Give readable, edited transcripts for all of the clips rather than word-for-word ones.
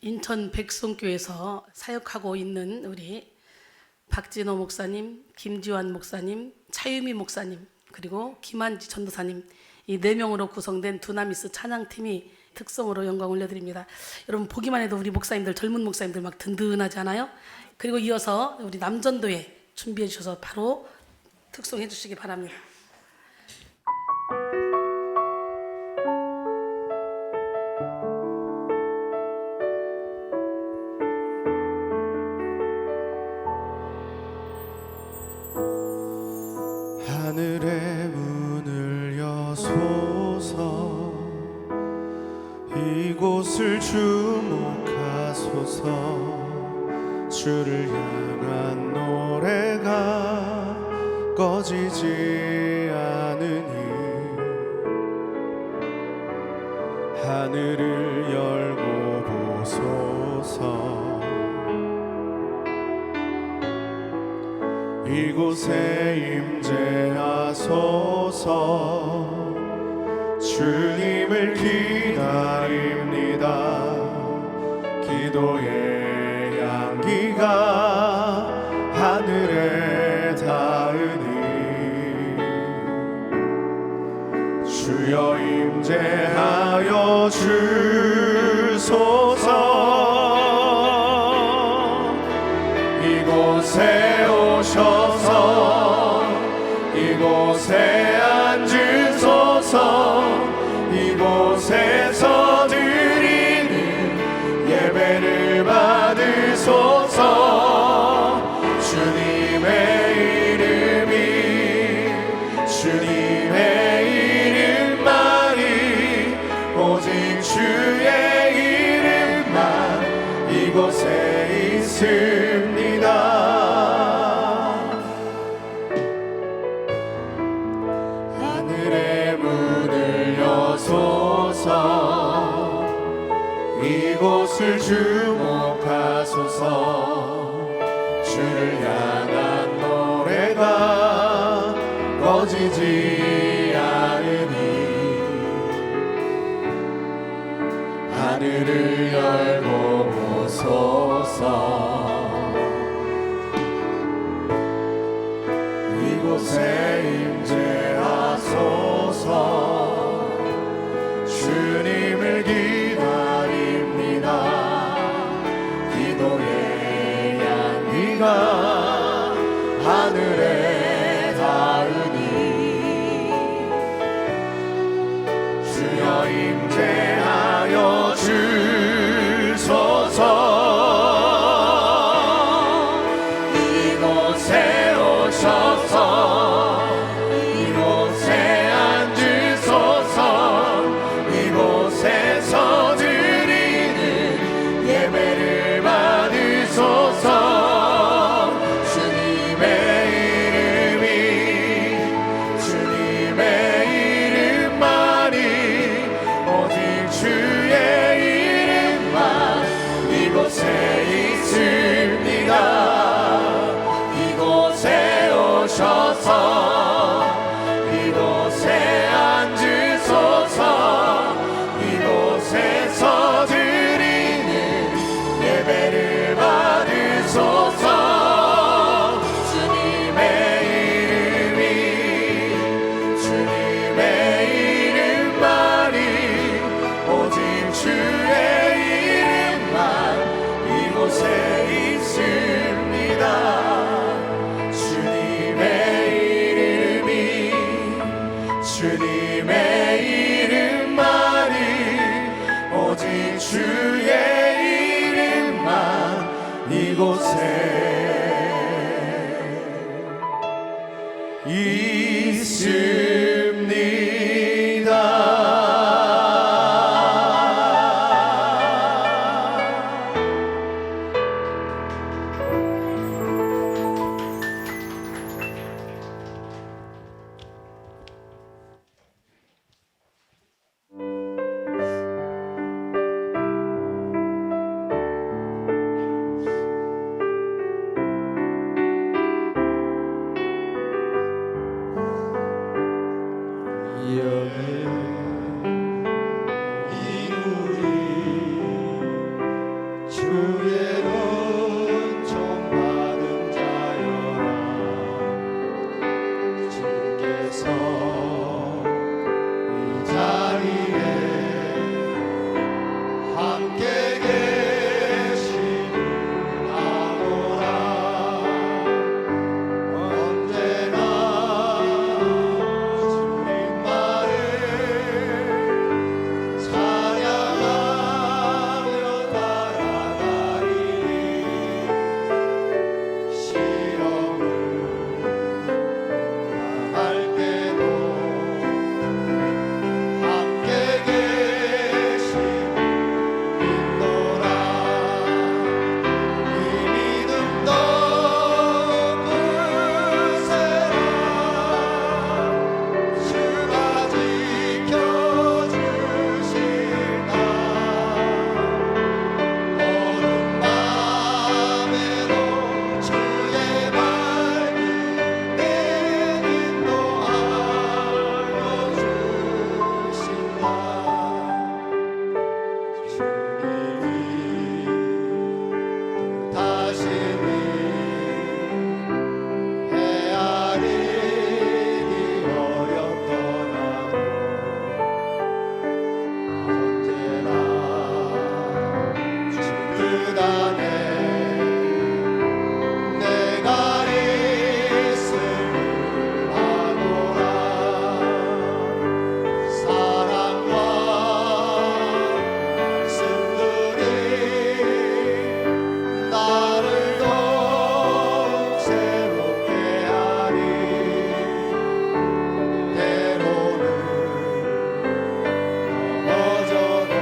인천 백송교에서 사역하고 있는 우리 박진호 목사님, 김지환 목사님, 차유미 목사님, 그리고 김한지 전도사님, 이 4명으로 구성된 두나미스 찬양팀이 특성으로 영광 올려드립니다. 여러분 보기만 해도 우리 목사님들, 젊은 목사님들 막 든든하지 않아요? 그리고 이어서 우리 남전도회 준비해 주셔서 바로 특송해 주시기 바랍니다. 하늘의 문을 여소서, 이곳을 주목하소서. 주를 향한 노래가 꺼지지 않으니 하늘을 열고 보소서. 이곳에 임재하소서. 주님을 기다립니다. 기도의 향기가 하늘에 닿으니 주여 임재하여 주소서. 이곳에 오셔서 이곳에 앉으소서. 이곳에서 드리는 예배를 받으소서. 주님의 이름만이 오직 주의 이름만 이곳에 있습니다. 이곳을 주목하소서. 주를 향한 노래가 꺼지지 않으니 하늘을 열고 보소서. 이곳에 임재하소서. 주님을 기다립니다. 기도의 향기가 하늘에 닿으니 주여 임재하여 주소서. 이곳에 오셔서 이곳에 앉으소서. 이곳에서 드리는 예배를 받으소서. 주님의 이름만이 오직 주의 이름만 이곳에 있습니다. 이곳에 오셔서 이곳에 앉으소서. 이곳에서 드리는 예배를 받으소서. 주님의 이름만이 오직 주의 이름만 이곳에 있습니다. 주님의 이름만이 오직 주의 이름만 이곳에 있습니다. 주의 은총 받은 자여라. 주께서 이 자리에 함께 계시느라보라. 언제나 주님만을 찬양하며 따라가리니 시험을 당할 때도 함께 계시는 믿노라. 이 믿음 더욱 굳세라. 주가 지켜주신다. 어두운 밤에도 주의 맑은 내 인도하여 주신다. 주님이 뜻하시니 헤아리기 어렵더라도 언제나 주 뜻 안에 내가 있음을 아노라. 사랑과 말씀들이 나를 더욱 새롭게 하니 때로는 넘어져도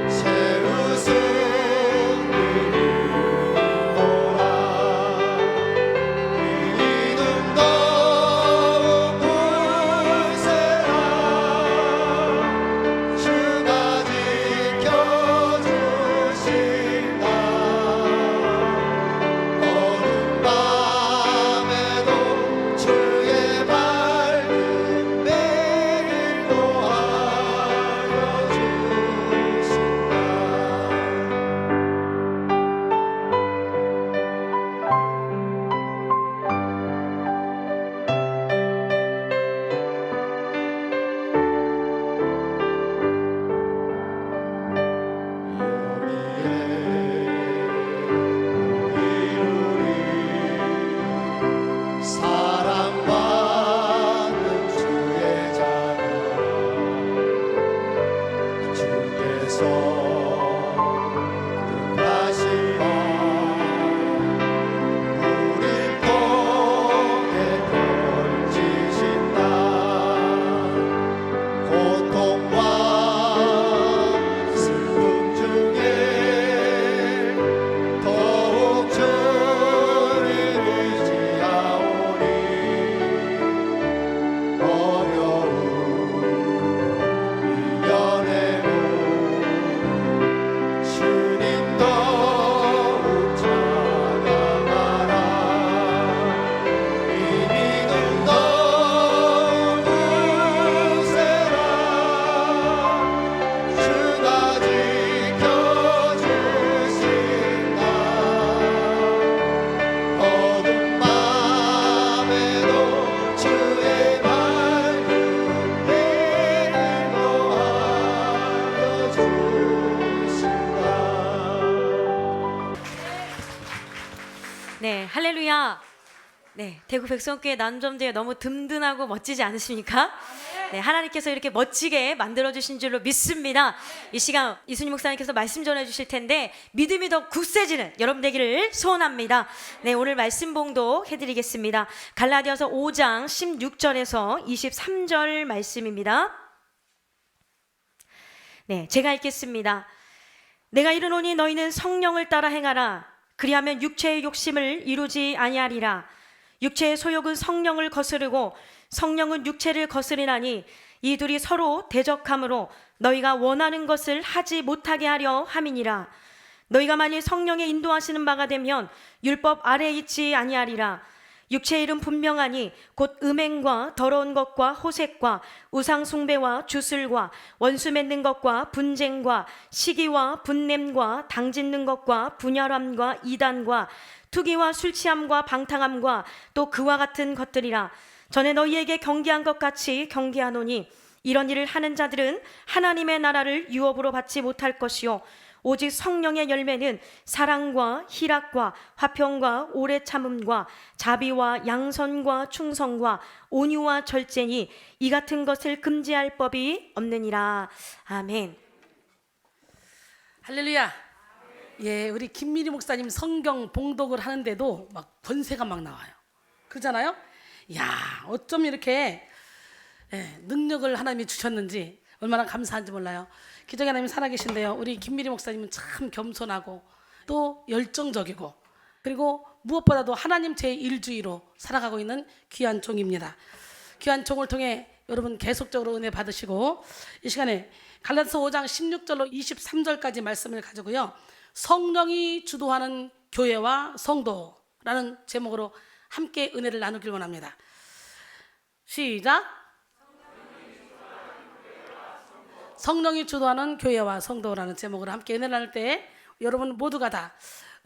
새 웃음 있노라. 이 믿음 더욱 굳세라. 주가 지켜주신다. 어두운 밤에도 주의 맑은 매일도 하여 주신다. 여기에 사랑받는 주의 자녀라. 주께서 뜻하시마 우리 통해 펼치신다. 고통과 슬픔 중에 더욱 주를 의지하오니 어려움 이겨내고 주님 더욱 찬양하라. 이 믿음 더욱 굳세라. 주가 지켜주신다. 어두운 밤에도 주의 맑은 내일도 하여 주신다. 네, 할렐루야. 네, 대구 백성교회 나눔점대회 너무 든든하고 멋지지 않으십니까? 네, 하나님께서 이렇게 멋지게 만들어 주신 줄로 믿습니다. 이 시간 이순희 목사님께서 말씀 전해 주실 텐데 믿음이 더 굳세지는 여러분 되기를 소원합니다. 네, 오늘 말씀 봉독 해드리겠습니다. 갈라디아서 5장 16절에서 23절 말씀입니다. 네, 제가 읽겠습니다. 내가 이르노니 너희는 성령을 따라 행하라. 그리하면 육체의 욕심을 이루지 아니하리라. 육체의 소욕은 성령을 거스르고 성령은 육체를 거스리나니 이 둘이 서로 대적함으로 너희가 원하는 것을 하지 못하게 하려 함이니라. 너희가 만일 성령의 인도하시는 바가 되면 율법 아래에 있지 아니하리라. 육체의 일은 분명하니 곧 음행과 더러운 것과 호색과 우상 숭배와 주술과 원수 맺는 것과 분쟁과 시기와 분냄과 당짓는 것과 분열함과 이단과 투기와 술 취함과 방탕함과 또 그와 같은 것들이라. 전에 너희에게 경계한 것 같이 경계하노니 이런 일을 하는 자들은 하나님의 나라를 유업으로 받지 못할 것이요 오직 성령의 열매는 사랑과 희락과 화평과 오래 참음과 자비와 양선과 충성과 온유와 절제니 이 같은 것을 금지할 법이 없느니라. 아멘. 할렐루야. 예, 우리 김미리 목사님 성경 봉독을 하는데도 막 권세가 막 나와요. 그러잖아요. 야, 어쩜 이렇게 능력을 하나님이 주셨는지 얼마나 감사한지 몰라요. 기적의 하나님 살아계신데요. 우리 김미리 목사님은 참 겸손하고 또 열정적이고 그리고 무엇보다도 하나님 제1주의로 살아가고 있는 귀한 종입니다. 귀한 종을 통해 여러분 계속적으로 은혜 받으시고 이 시간에 갈라디아서 5장 16절로 23절까지 말씀을 가지고요. 성령이 주도하는 교회와 성도라는 제목으로 함께 은혜를 나누길 원합니다. 시작. 성령이 주도하는 교회와 성도라는 제목으로 함께 은혜를 나눌 때 여러분 모두가 다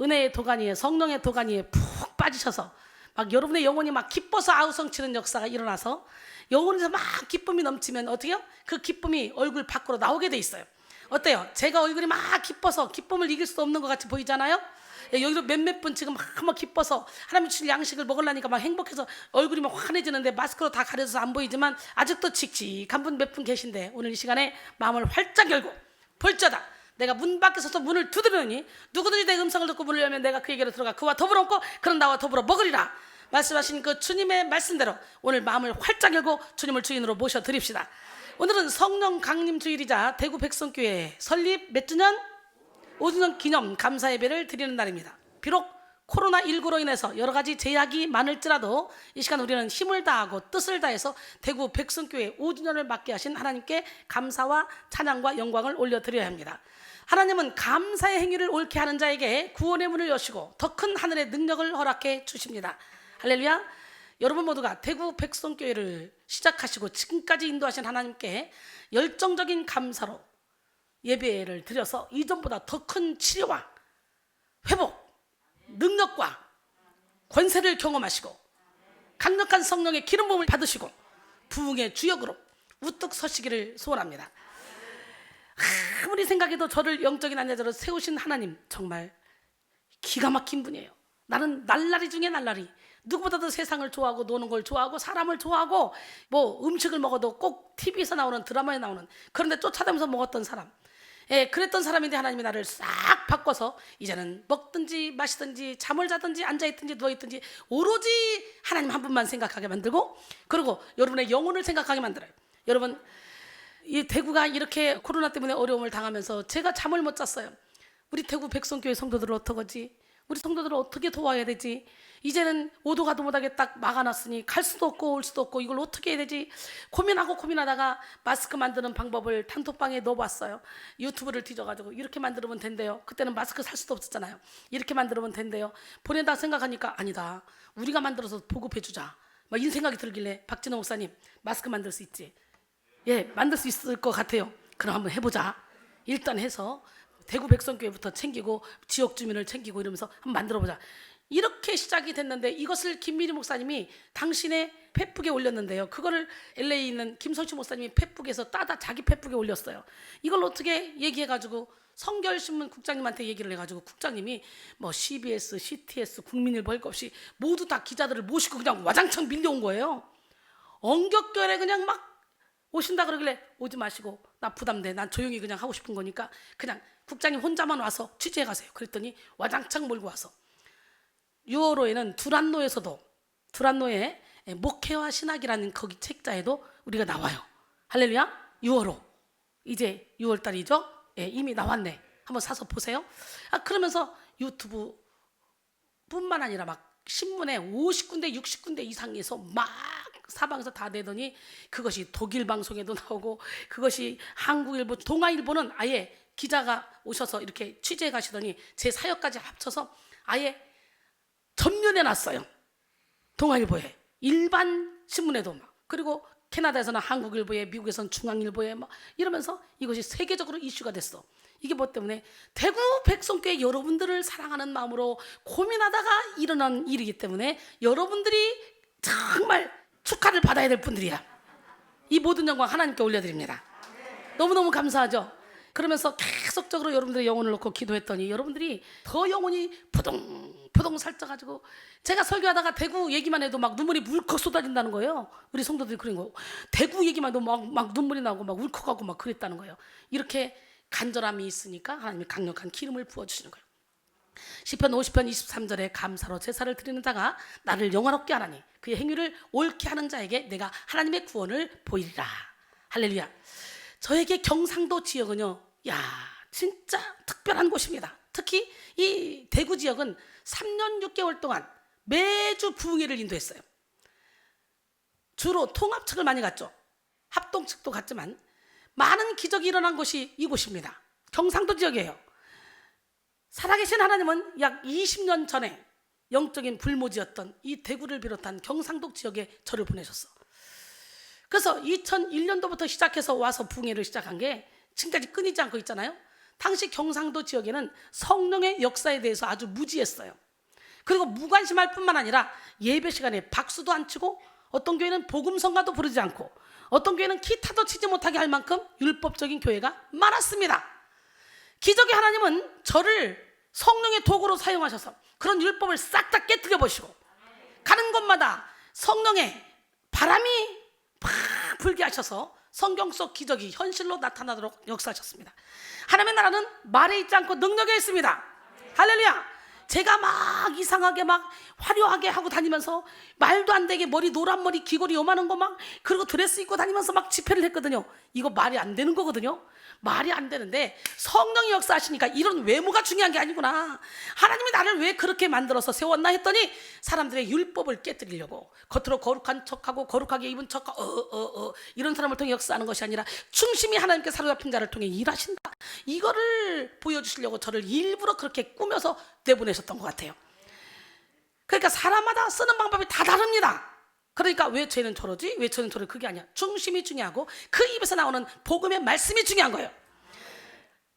은혜의 도가니에 성령의 도가니에 푹 빠지셔서 막 여러분의 영혼이 막 기뻐서 아우성치는 역사가 일어나서 영혼에서 막 기쁨이 넘치면 어떻게요? 그 기쁨이 얼굴 밖으로 나오게 돼 있어요. 어때요? 제가 얼굴이 막 기뻐서 기쁨을 이길 수 없는 것 같이 보이잖아요? 여기도 몇몇 분 지금 막 기뻐서 하나님 주신 양식을 먹으려니까 막 행복해서 얼굴이 막 환해지는데 마스크로 다 가려져서 안 보이지만 아직도 칙칙한 분 몇 분 계신데 오늘 이 시간에 마음을 활짝 열고 볼자다 내가 문 밖에 서서 문을 두드리니 누구든지 내 음성을 듣고 문을 열면 내가 그에게로 들어가 그와 더불어 먹고 그런 나와 더불어 먹으리라 말씀하신 그 주님의 말씀대로 오늘 마음을 활짝 열고 주님을 주인으로 모셔드립시다. 오늘은 성령 강림 주일이자 대구 백성교회 설립 몇 주년? 5주년 기념 감사 예배를 드리는 날입니다. 비록 코로나19로 인해서 여러 가지 제약이 많을지라도 이 시간 우리는 힘을 다하고 뜻을 다해서 대구 백성교회 5주년을 맞게 하신 하나님께 감사와 찬양과 영광을 올려드려야 합니다. 하나님은 감사의 행위를 옳게 하는 자에게 구원의 문을 여시고 더 큰 하늘의 능력을 허락해 주십니다. 할렐루야. 여러분 모두가 대구 백성교회를 시작하시고 지금까지 인도하신 하나님께 열정적인 감사로 예배를 드려서 이전보다 더 큰 치료와 회복, 능력과 권세를 경험하시고 강력한 성령의 기름 부음을 받으시고 부흥의 주역으로 우뚝 서시기를 소원합니다. 아무리 생각해도 저를 영적인 안내자로 세우신 하나님 정말 기가 막힌 분이에요. 나는 날라리 중에 날라리 누구보다도 세상을 좋아하고 노는 걸 좋아하고 사람을 좋아하고 뭐 음식을 먹어도 꼭 TV에서 나오는 드라마에 나오는 그런데 쫓아다니면서 먹었던 사람 그랬던 사람인데 하나님이 나를 싹 바꿔서 이제는 먹든지 마시든지 잠을 자든지 앉아있든지 누워있든지 오로지 하나님 한 분만 생각하게 만들고 그리고 여러분의 영혼을 생각하게 만들어요. 여러분 이 대구가 이렇게 코로나 때문에 어려움을 당하면서 제가 잠을 못 잤어요. 우리 대구 백성교회 성도들을 어떡하지? 우리 성도들을 어떻게 도와야 되지? 이제는 오도 가도 못하게 딱 막아놨으니 갈 수도 없고 올 수도 없고 이걸 어떻게 해야 되지? 고민하다가 마스크 만드는 방법을 단톡방에 넣어봤어요. 유튜브를 뒤져가지고 이렇게 만들면 된대요. 그때는 마스크 살 수도 없었잖아요. 이렇게 만들면 된대요. 보낸다 생각하니까 아니다. 우리가 만들어서 보급해주자. 막 이런 생각이 들길래 박진호 목사님 마스크 만들 수 있지? 예, 만들 수 있을 것 같아요. 그럼 한번 해보자. 일단 해서 대구 백성교회부터 챙기고 지역 주민을 챙기고 이러면서 한번 만들어보자. 이렇게 시작이 됐는데 이것을 김미리 목사님이 당신의 페북에 올렸는데요. 그거를 LA에 있는 김성치 목사님이 페북에서 따다 자기 페북에 올렸어요. 이걸 어떻게 얘기해가지고 성결신문 국장님한테 얘기를 해가지고 국장님이 뭐 CBS, CTS, 국민일보 할 것 없이 모두 다 기자들을 모시고 그냥 와장창 밀려온 거예요. 엉격결에 그냥 막 오신다 그러길래 오지 마시고 나 부담돼. 난 조용히 그냥 하고 싶은 거니까 그냥 국장님 혼자만 와서 취재해 가세요. 그랬더니 와장창 몰고 와서 6월호에는 두란노의 목회와 신학이라는 거기 책자에도 우리가 나와요. 할렐루야. 6월호 이제 6월달이죠. 예, 이미 나왔네. 한번 사서 보세요. 그러면서 유튜브 뿐만 아니라 막 신문에 50군데 60군데 이상에서 막 사방에서 다 내더니 그것이 독일 방송에도 나오고 그것이 한국일보, 동아일보는 아예 기자가 오셔서 이렇게 취재해 가시더니 제 사역까지 합쳐서 아예 전면에 놨어요. 동아일보에, 일반 신문에도 막, 그리고 캐나다에서는 한국일보에, 미국에서는 중앙일보에 막 이러면서 이것이 세계적으로 이슈가 됐어. 이게 뭐 때문에? 대구 백성교회 여러분들을 사랑하는 마음으로 고민하다가 일어난 일이기 때문에 여러분들이 정말 축하를 받아야 될 분들이야. 이 모든 영광 하나님께 올려드립니다. 너무너무 감사하죠. 그러면서 계속적으로 여러분들의 영혼을 놓고 기도했더니 여러분들이 더 영혼이 푸동푸동 살쪄가지고, 제가 설교하다가 대구 얘기만 해도 막 눈물이 물컥 쏟아진다는 거예요. 우리 성도들이 그런 거, 대구 얘기만 해도 막 눈물이 나고 막 울컥하고 막 그랬다는 거예요. 이렇게 간절함이 있으니까 하나님이 강력한 기름을 부어주시는 거예요. 시편 50편 23절에 감사로 제사를 드리는 자가 나를 영화롭게 하나니 그의 행위를 옳게 하는 자에게 내가 하나님의 구원을 보이리라. 할렐루야. 저에게 경상도 지역은요, 야, 진짜 특별한 곳입니다. 특히 이 대구 지역은 3년 6개월 동안 매주 부흥회를 인도했어요. 주로 통합 측을 많이 갔죠. 합동 측도 갔지만 많은 기적이 일어난 곳이 이곳입니다. 경상도 지역이에요. 살아계신 하나님은 약 20년 전에 영적인 불모지였던 이 대구를 비롯한 경상도 지역에 저를 보내셨어. 그래서 2001년도부터 시작해서 와서 부흥회를 시작한 게 지금까지 끊이지 않고 있잖아요. 당시 경상도 지역에는 성령의 역사에 대해서 아주 무지했어요. 그리고 무관심할 뿐만 아니라 예배 시간에 박수도 안 치고, 어떤 교회는 복음성가도 부르지 않고, 어떤 교회는 기타도 치지 못하게 할 만큼 율법적인 교회가 많았습니다. 기적의 하나님은 저를 성령의 도구로 사용하셔서 그런 율법을 싹 다 깨뜨려 보시고, 가는 곳마다 성령의 바람이 팍 불게 하셔서 성경 속 기적이 현실로 나타나도록 역사하셨습니다. 하나님의 나라는 말에 있지 않고 능력에 있습니다. 할렐루야. 제가 막 이상하게 막 화려하게 하고 다니면서 말도 안 되게 머리 노란 머리 귀걸이 요만한 거 막, 그리고 드레스 입고 다니면서 막 집회를 했거든요. 이거 말이 안 되는 거거든요. 말이 안 되는데 성령이 역사하시니까 이런 외모가 중요한 게 아니구나. 하나님이 나를 왜 그렇게 만들어서 세웠나 했더니 사람들의 율법을 깨뜨리려고, 겉으로 거룩한 척하고 거룩하게 입은 척하고 이런 사람을 통해 역사하는 것이 아니라 중심이 하나님께 사로잡힌 자를 통해 일하신다, 이거를 보여주시려고 저를 일부러 그렇게 꾸며서 내보내셨던 것 같아요. 그러니까 사람마다 쓰는 방법이 다 다릅니다. 그러니까 왜 쟤는 저러지? 왜 쟤는 저러지? 그게 아니야. 중심이 중요하고 그 입에서 나오는 복음의 말씀이 중요한 거예요.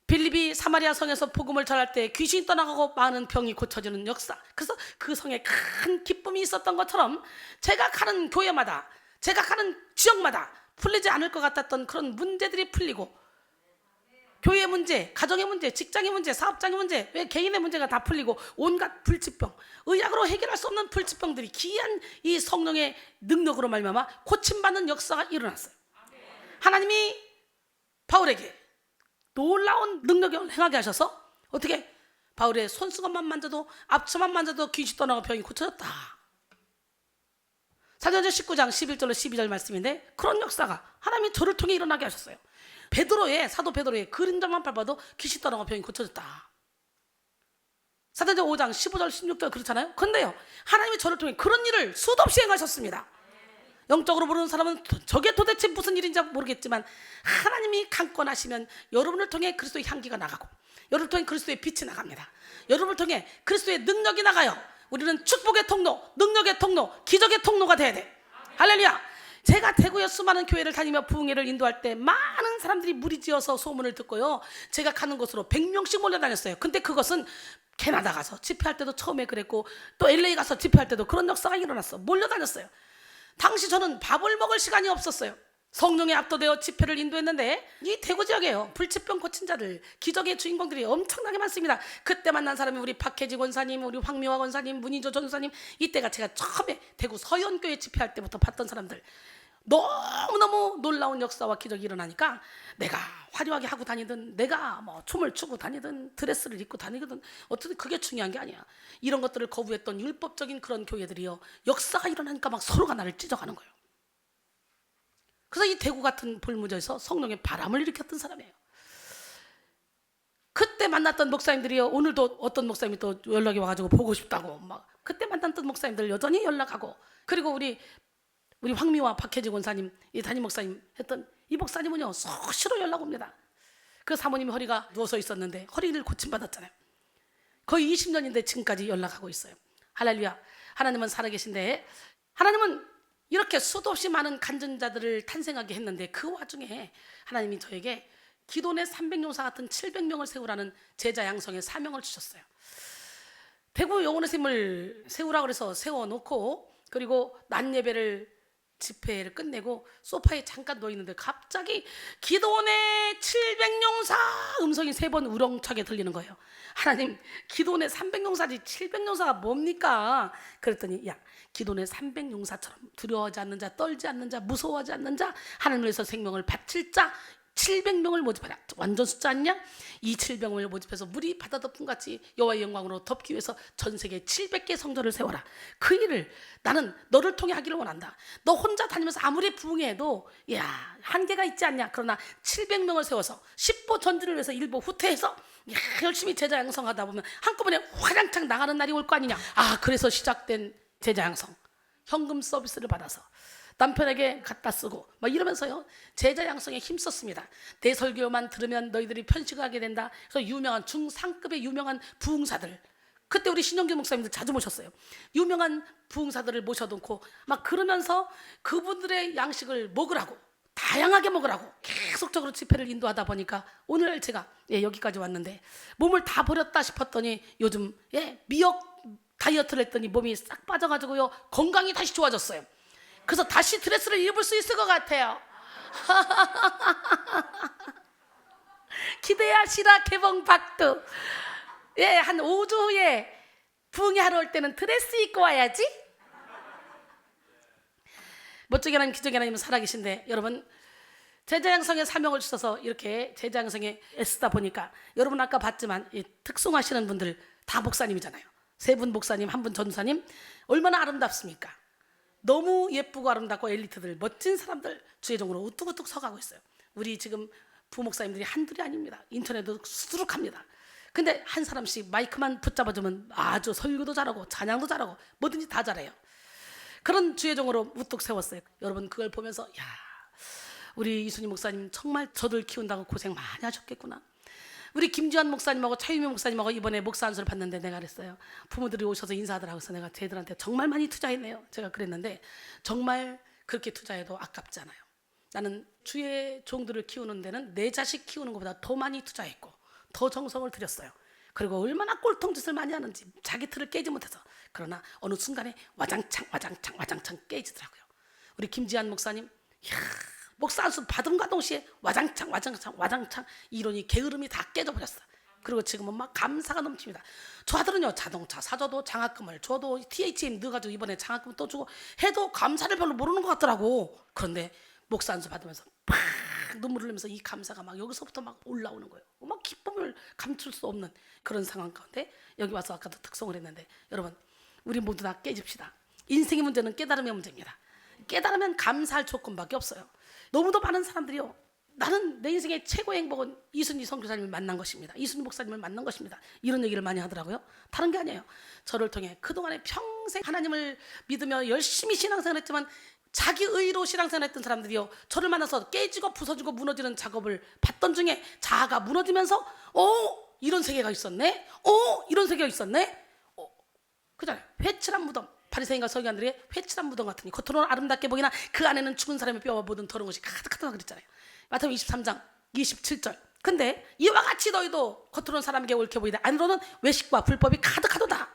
빌립이 사마리아 성에서 복음을 전할 때 귀신이 떠나가고 많은 병이 고쳐지는 역사, 그래서 그 성에 큰 기쁨이 있었던 것처럼 제가 가는 교회마다, 제가 가는 지역마다 풀리지 않을 것 같았던 그런 문제들이 풀리고, 교회의 문제, 가정의 문제, 직장의 문제, 사업장의 문제, 왜 개인의 문제가 다 풀리고, 온갖 불치병, 의학으로 해결할 수 없는 불치병들이 귀한 이 성령의 능력으로 말미암아 고침받는 역사가 일어났어요. 하나님이 바울에게 놀라운 능력을 행하게 하셔서 어떻게? 바울의 손수건만 만져도, 앞치만 만져도 귀신 떠나고 병이 고쳐졌다. 사도행전 19장 11절로 12절 말씀인데, 그런 역사가 하나님이 저를 통해 일어나게 하셨어요. 베드로의, 사도 베드로의 그림자만 밟아도 귀신 떠나고 병이 고쳐졌다. 사도행전 5장 15절 16절 그렇잖아요. 그런데요, 하나님이 저를 통해 그런 일을 수도 없이 행하셨습니다. 영적으로 모르는 사람은 저게 도대체 무슨 일인지 모르겠지만, 하나님이 강권하시면 여러분을 통해 그리스도의 향기가 나가고, 여러분을 통해 그리스도의 빛이 나갑니다. 여러분을 통해 그리스도의 능력이 나가요. 우리는 축복의 통로, 능력의 통로, 기적의 통로가 돼야 돼. 할렐루야. 제가 대구의 수많은 교회를 다니며 부흥회를 인도할 때 많은 사람들이 무리지어서 소문을 듣고요, 제가 가는 곳으로 100명씩 몰려다녔어요. 근데 그것은 캐나다 가서 집회할 때도 처음에 그랬고, 또 LA 가서 집회할 때도 그런 역사가 일어났어. 몰려다녔어요. 당시 저는 밥을 먹을 시간이 없었어요. 성령에 압도되어 집회를 인도했는데, 이 대구 지역에요, 불치병 고친 자들, 기적의 주인공들이 엄청나게 많습니다. 그때 만난 사람이 우리 박혜지 권사님, 우리 황미화 권사님, 문희조 전사님, 이때가 제가 처음에 대구 서현교회 집회할 때부터 봤던 사람들. 너무너무 놀라운 역사와 기적이 일어나니까 내가 화려하게 하고 다니든, 내가 뭐 춤을 추고 다니든, 드레스를 입고 다니든, 어쨌든 그게 중요한 게 아니야. 이런 것들을 거부했던 율법적인 그런 교회들이요, 역사가 일어나니까 막 서로가 나를 찢어가는 거예요. 그래서 이 대구 같은 불무지에서 성령의 바람을 일으켰던 사람이에요. 그때 만났던 목사님들이요, 오늘도 어떤 목사님이 또 연락이 와가지고 보고 싶다고, 막 그때 만났던 목사님들 여전히 연락하고, 그리고 우리 황미화 박혜지 권사님, 이 담임 목사님 했던 이 목사님은요, 수시로 연락 옵니다. 그 사모님이 허리가 누워서 있었는데 허리를 고침받았잖아요. 거의 20년인데 지금까지 연락하고 있어요. 할렐루야. 하나님은 살아계신데, 하나님은 이렇게 수도 없이 많은 간증자들을 탄생하게 했는데 그 와중에 하나님이 저에게 기도내 300용사 같은 700명을 세우라는 제자 양성의 사명을 주셨어요. 대구 영혼의 샘을 세우라고 그래서 세워놓고 그리고 낮 예배를 집회를 끝내고 소파에 잠깐 누워있는데 갑자기 기도내 700용사 음성이 3번 우렁차게 들리는 거예요. 하나님, 기도내 300용사지 700용사가 뭡니까? 그랬더니 야, 기도내 300용사처럼 두려워하지 않는 자, 떨지 않는 자, 무서워하지 않는 자, 하나님을 위해서 생명을 바칠 자 700명을 모집하라. 완전 숫자 아니냐? 이 700명을 모집해서 물이 바다 덮음같이 여호와의 영광으로 덮기 위해서 전 세계 700개 성전을 세워라. 그 일을 나는 너를 통해 하기를 원한다. 너 혼자 다니면서 아무리 부흥해도 야, 한계가 있지 않냐? 그러나 700명을 세워서 10보 전진을 위해서 1보 후퇴해서 야, 열심히 제자 양성하다 보면 한꺼번에 화장창 나가는 날이 올 거 아니냐? 아, 그래서 시작된 제자 양성. 현금 서비스를 받아서 남편에게 갖다 쓰고 막 이러면서요 제자 양성에 힘썼습니다. 내 설교만 들으면 너희들이 편식을 하게 된다. 그래서 유명한 중상급의 유명한 부흥사들, 그때 우리 신영규 목사님들 자주 모셨어요. 유명한 부흥사들을 모셔놓고 막 그러면서 그분들의 양식을 먹으라고, 다양하게 먹으라고 계속적으로 집회를 인도하다 보니까 오늘 제가 여기까지 왔는데 몸을 다 버렸다 싶었더니 요즘 미역 다이어트를 했더니 몸이 싹 빠져가지고요 건강이 다시 좋아졌어요. 그래서 다시 드레스를 입을 수 있을 것 같아요. 기대하시라 개봉 박두. 한 5주 후에 부흥회 하러 올 때는 드레스 입고 와야지. 멋지게 하나님, 기적의 하나님은 살아계신데 여러분, 제자 양성의 사명을 주셔서 이렇게 제자 양성에 애쓰다 보니까 여러분 아까 봤지만 특송하시는 분들 다 목사님이잖아요. 3분 목사님, 1분 전사님, 얼마나 아름답습니까? 너무 예쁘고 아름답고 엘리트들, 멋진 사람들 주의 종으로 우뚝우뚝 서가고 있어요. 우리 지금 부목사님들이 한둘이 아닙니다. 인터넷도 수두룩합니다. 근데 한 사람씩 마이크만 붙잡아주면 아주 설교도 잘하고 찬양도 잘하고 뭐든지 다 잘해요. 그런 주의 종으로 우뚝 세웠어요. 여러분 그걸 보면서 야, 우리 이순희 목사님 정말 저들 키운다고 고생 많이 하셨겠구나. 우리 김지환 목사님하고 차유미 목사님하고 이번에 목사 안수를 받는데 내가 그랬어요. 부모들이 오셔서 인사하더라고요. 그래서 내가 쟤들한테 정말 많이 투자했네요. 제가 그랬는데 정말 그렇게 투자해도 아깝잖아요. 나는 주의 종들을 키우는 데는 내 자식 키우는 것보다 더 많이 투자했고 더 정성을 들였어요. 그리고 얼마나 꼴통짓을 많이 하는지 자기 틀을 깨지 못해서. 그러나 어느 순간에 와장창 깨지더라고요. 우리 김지한 목사님, 이야, 목사 안수 받음과 동시에 와장창 이론이 게으름이 다 깨져버렸어. 그리고 지금은 막 감사가 넘칩니다. 저 아들은요 자동차 사줘도 장학금을 줘도 THM 넣어가지고 이번에 장학금 또 주고 해도 감사를 별로 모르는 것 같더라고. 그런데 목사 안수 받으면서 팍 눈물을 흘리면서 이 감사가 막 여기서부터 막 올라오는 거예요. 막 기쁨을 감출 수 없는 그런 상황 가운데 여기 와서 아까도 특송을 했는데 여러분 우리 모두 다 깨집시다. 인생의 문제는 깨달음의 문제입니다. 깨달으면 감사할 조건밖에 없어요. 너무도 많은 사람들이요, 나는 내 인생의 최고의 행복은 이순희 선교사님을 만난 것입니다. 이순희 목사님을 만난 것입니다. 이런 얘기를 많이 하더라고요. 다른 게 아니에요. 저를 통해 그동안에 평생 하나님을 믿으며 열심히 신앙생활했지만 자기 의로 신앙생활했던 사람들이요, 저를 만나서 깨지고 부서지고 무너지는 작업을 받던 중에 자아가 무너지면서 이런 세계가 있었네? 이런 세계가 있었네? 그잖아요. 회칠한 무덤. 바리새인과 서기관들의 회칠한 무덤 같으니 겉으로는 아름답게 보이나 그 안에는 죽은 사람의 뼈와 모든 더러운 것이 가득하다고 그랬잖아요. 마태복음 23장 27절. 근데 이와 같이 너희도 겉으로는 사람에게 옳게 보이되 안으로는 외식과 불법이 가득하도다.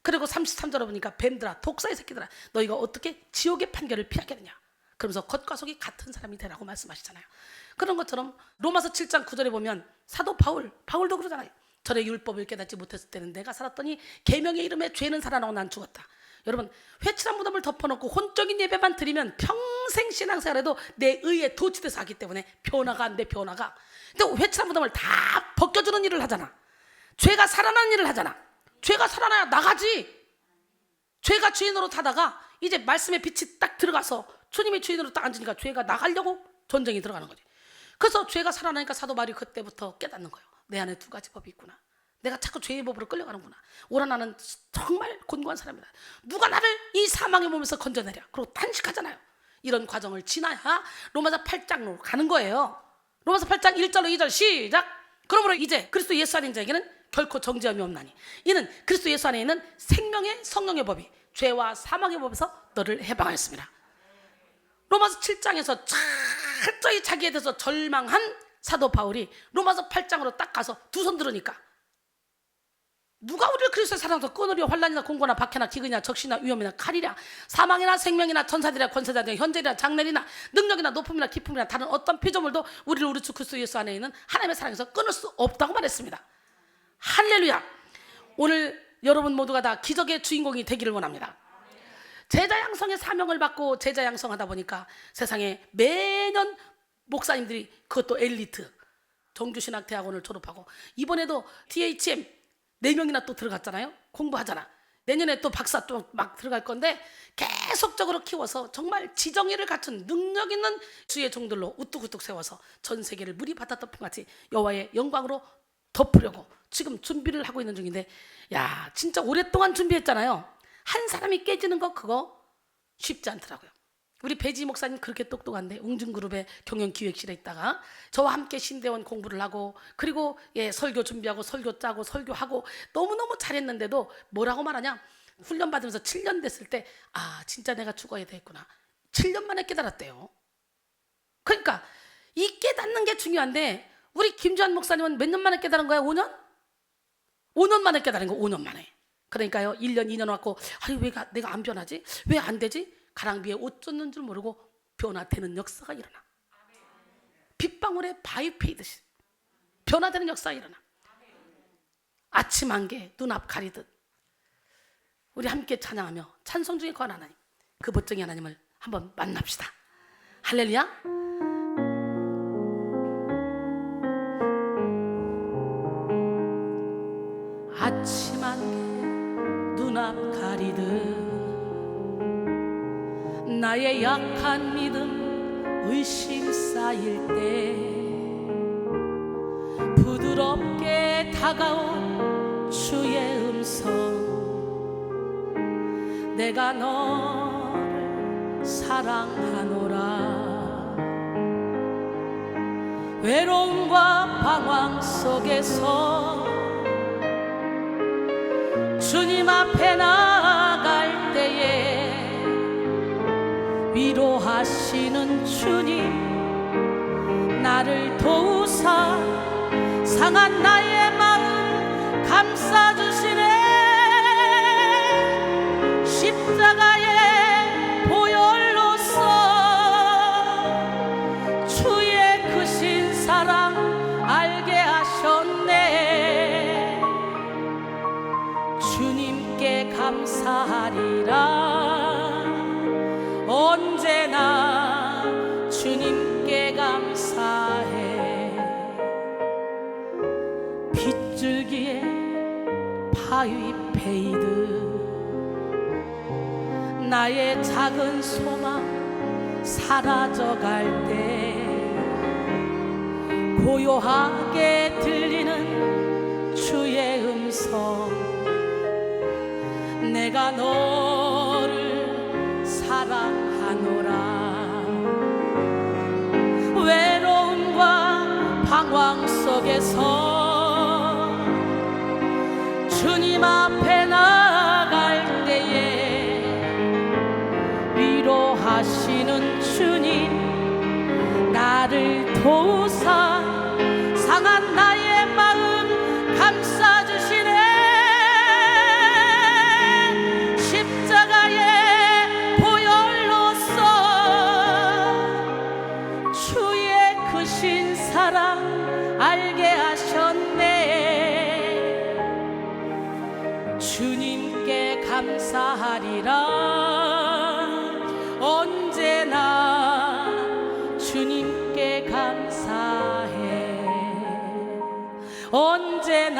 그리고 33절에 보니까 뱀들아, 독사의 새끼들아, 너희가 어떻게 지옥의 판결을 피하겠느냐. 그러면서 겉과 속이 같은 사람이 되라고 말씀하시잖아요. 그런 것처럼 로마서 7장 9절에 보면 사도 바울도 그러잖아요. 전에 율법을 깨닫지 못했을 때는 내가 살았더니 계명의 이름에 죄는 살아나고 난 죽었다. 여러분, 회칠한 무덤을 덮어놓고 혼적인 예배만 드리면 평생 신앙생활에도 내 의에 도취돼서 하기 때문에 변화가 안 돼, 변화가. 근데 회칠한 무덤을 다 벗겨주는 일을 하잖아. 죄가 살아나는 일을 하잖아. 죄가 살아나야 나가지. 죄가 주인으로 타다가 이제 말씀의 빛이 딱 들어가서 주님의 주인으로 딱 앉으니까 죄가 나가려고 전쟁이 들어가는 거지. 그래서 죄가 살아나니까 사도 바울이 그때부터 깨닫는 거예요. 내 안에 2가지 법이 있구나. 내가 자꾸 죄의 법으로 끌려가는구나. 오라 나는 정말 곤고한 사람이다. 누가 나를 이 사망의 몸에서 건져내랴. 그리고 단식하잖아요. 이런 과정을 지나야 로마서 8장으로 가는 거예요. 로마서 8장 1절로 2절 시작. 그러므로 이제 그리스도 예수 안인 자에게는 결코 정죄함이 없나니 이는 그리스도 예수 안에 있는 생명의 성령의 법이 죄와 사망의 법에서 너를 해방하였습니다. 로마서 7장에서 철저히 자기에 대해서 절망한 사도 바울이 로마서 8장으로 딱 가서 두 손 들으니까 누가 우리를 그리스도의 사랑에서 끊으려 환난이나 공고나 박해나 기근이나 적시나 위험이나 칼이랴 사망이나 생명이나 천사들이나 권세자들이나 현재이나 장래이나 능력이나 높음이나 깊음이나 다른 어떤 피조물도 우리를 우리 주 그리스도 예수 안에 있는 하나님의 사랑에서 끊을 수 없다고 말했습니다. 할렐루야. 오늘 여러분 모두가 다 기적의 주인공이 되기를 원합니다. 제자 양성의 사명을 받고 제자 양성하다 보니까 세상에 매년 목사님들이, 그것도 엘리트 정규신학대학원을 졸업하고 이번에도 THM 4명이나 또 들어갔잖아요. 공부하잖아. 내년에 또 박사 또 막 들어갈 건데 계속적으로 키워서 정말 지정의를 갖춘 능력 있는 주의 종들로 우뚝우뚝 세워서 전 세계를 물이 바다 덮음같이 여호와의 영광으로 덮으려고 지금 준비를 하고 있는 중인데, 야 진짜 오랫동안 준비했잖아요. 한 사람이 깨지는 거 그거 쉽지 않더라고요. 우리 배지 목사님 그렇게 똑똑한데 웅진그룹의 경영기획실에 있다가 저와 함께 신대원 공부를 하고, 그리고 설교 준비하고 설교 짜고 설교하고 너무너무 잘했는데도 뭐라고 말하냐, 훈련 받으면서 7년 됐을 때 진짜 내가 죽어야 되겠구나 7년 만에 깨달았대요. 그러니까 이 깨닫는 게 중요한데, 우리 김주환 목사님은 몇 년 만에 깨달은 거야? 5년? 5년 만에 깨달은 거. 5년 만에. 그러니까요 1년 2년 왔고 왜 내가 안 변하지? 왜 안 되지? 가랑비에 옷 젖는 줄 모르고 변화되는 역사가 일어나. 빗방울에 바위 패이듯이 변화되는 역사가 일어나. 아침 안개 눈앞 가리듯 우리 함께 찬양하며 찬송 중에 거한 하나님, 그 멋쟁이 하나님을 한번 만납시다. 할렐루야. 아침 안개 눈앞 가리듯 나의 약한 믿음 의심 쌓일 때 부드럽게 다가온 주의 음성, 내가 너를 사랑하노라. 외로움과 방황 속에서 주님 앞에 나아갈 때에 위로하시는 주님, 나를 도우사 상한 나의 마음 감싸주시네. 십자가의 보혈로서 주의 크신 사랑 알게 하셨네. 주님께 감사하리라. 언제나 주님께 감사해. 빗줄기에 바위 패이듯 나의 작은 소망 사라져갈 때 고요하게 들리는 주의 음성, 내가 너를 사랑하노라. 외로움과 방황 속에서 주님 앞에 나아갈 때에 위로하시는 주님, 나를 도우사 상한 나의 마음 감싸주시네. 알게 하셨네. 주님께 감사하리라. 언제나 주님께 감사해. 언제나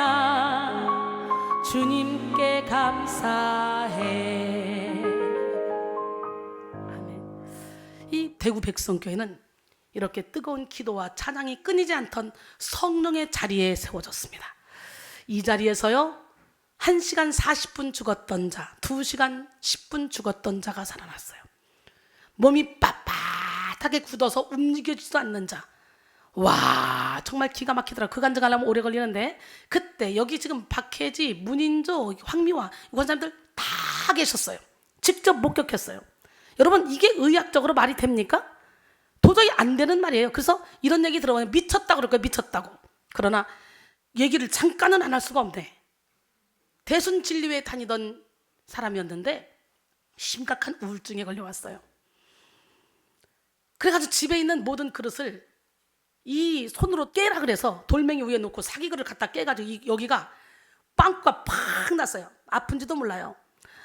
주님께 감사해. 아멘. 이 대구 백성교회는 이렇게 뜨거운 기도와 찬양이 끊이지 않던 성령의 자리에 세워졌습니다. 이 자리에서요 1시간 40분 죽었던 자, 2시간 10분 죽었던 자가 살아났어요. 몸이 빳빳하게 굳어서 움직여지도 않는 자, 와 정말 기가 막히더라. 그 간증하려면 오래 걸리는데, 그때 여기 지금 박혜지, 문인조, 황미화 이런 사람들 다 계셨어요. 직접 목격했어요. 여러분, 이게 의학적으로 말이 됩니까? 도저히 안 되는 말이에요. 그래서 이런 얘기 들어보면 미쳤다고 그럴 거예요. 미쳤다고. 그러나 얘기를 잠깐은 안 할 수가 없네. 대순진료에 다니던 사람이었는데 심각한 우울증에 걸려왔어요. 그래가지고 집에 있는 모든 그릇을 이 손으로 깨라 그래서 돌멩이 위에 놓고 사기그릇을 갖다 깨가지고 여기가 빵꾸가 팍 났어요. 아픈지도 몰라요.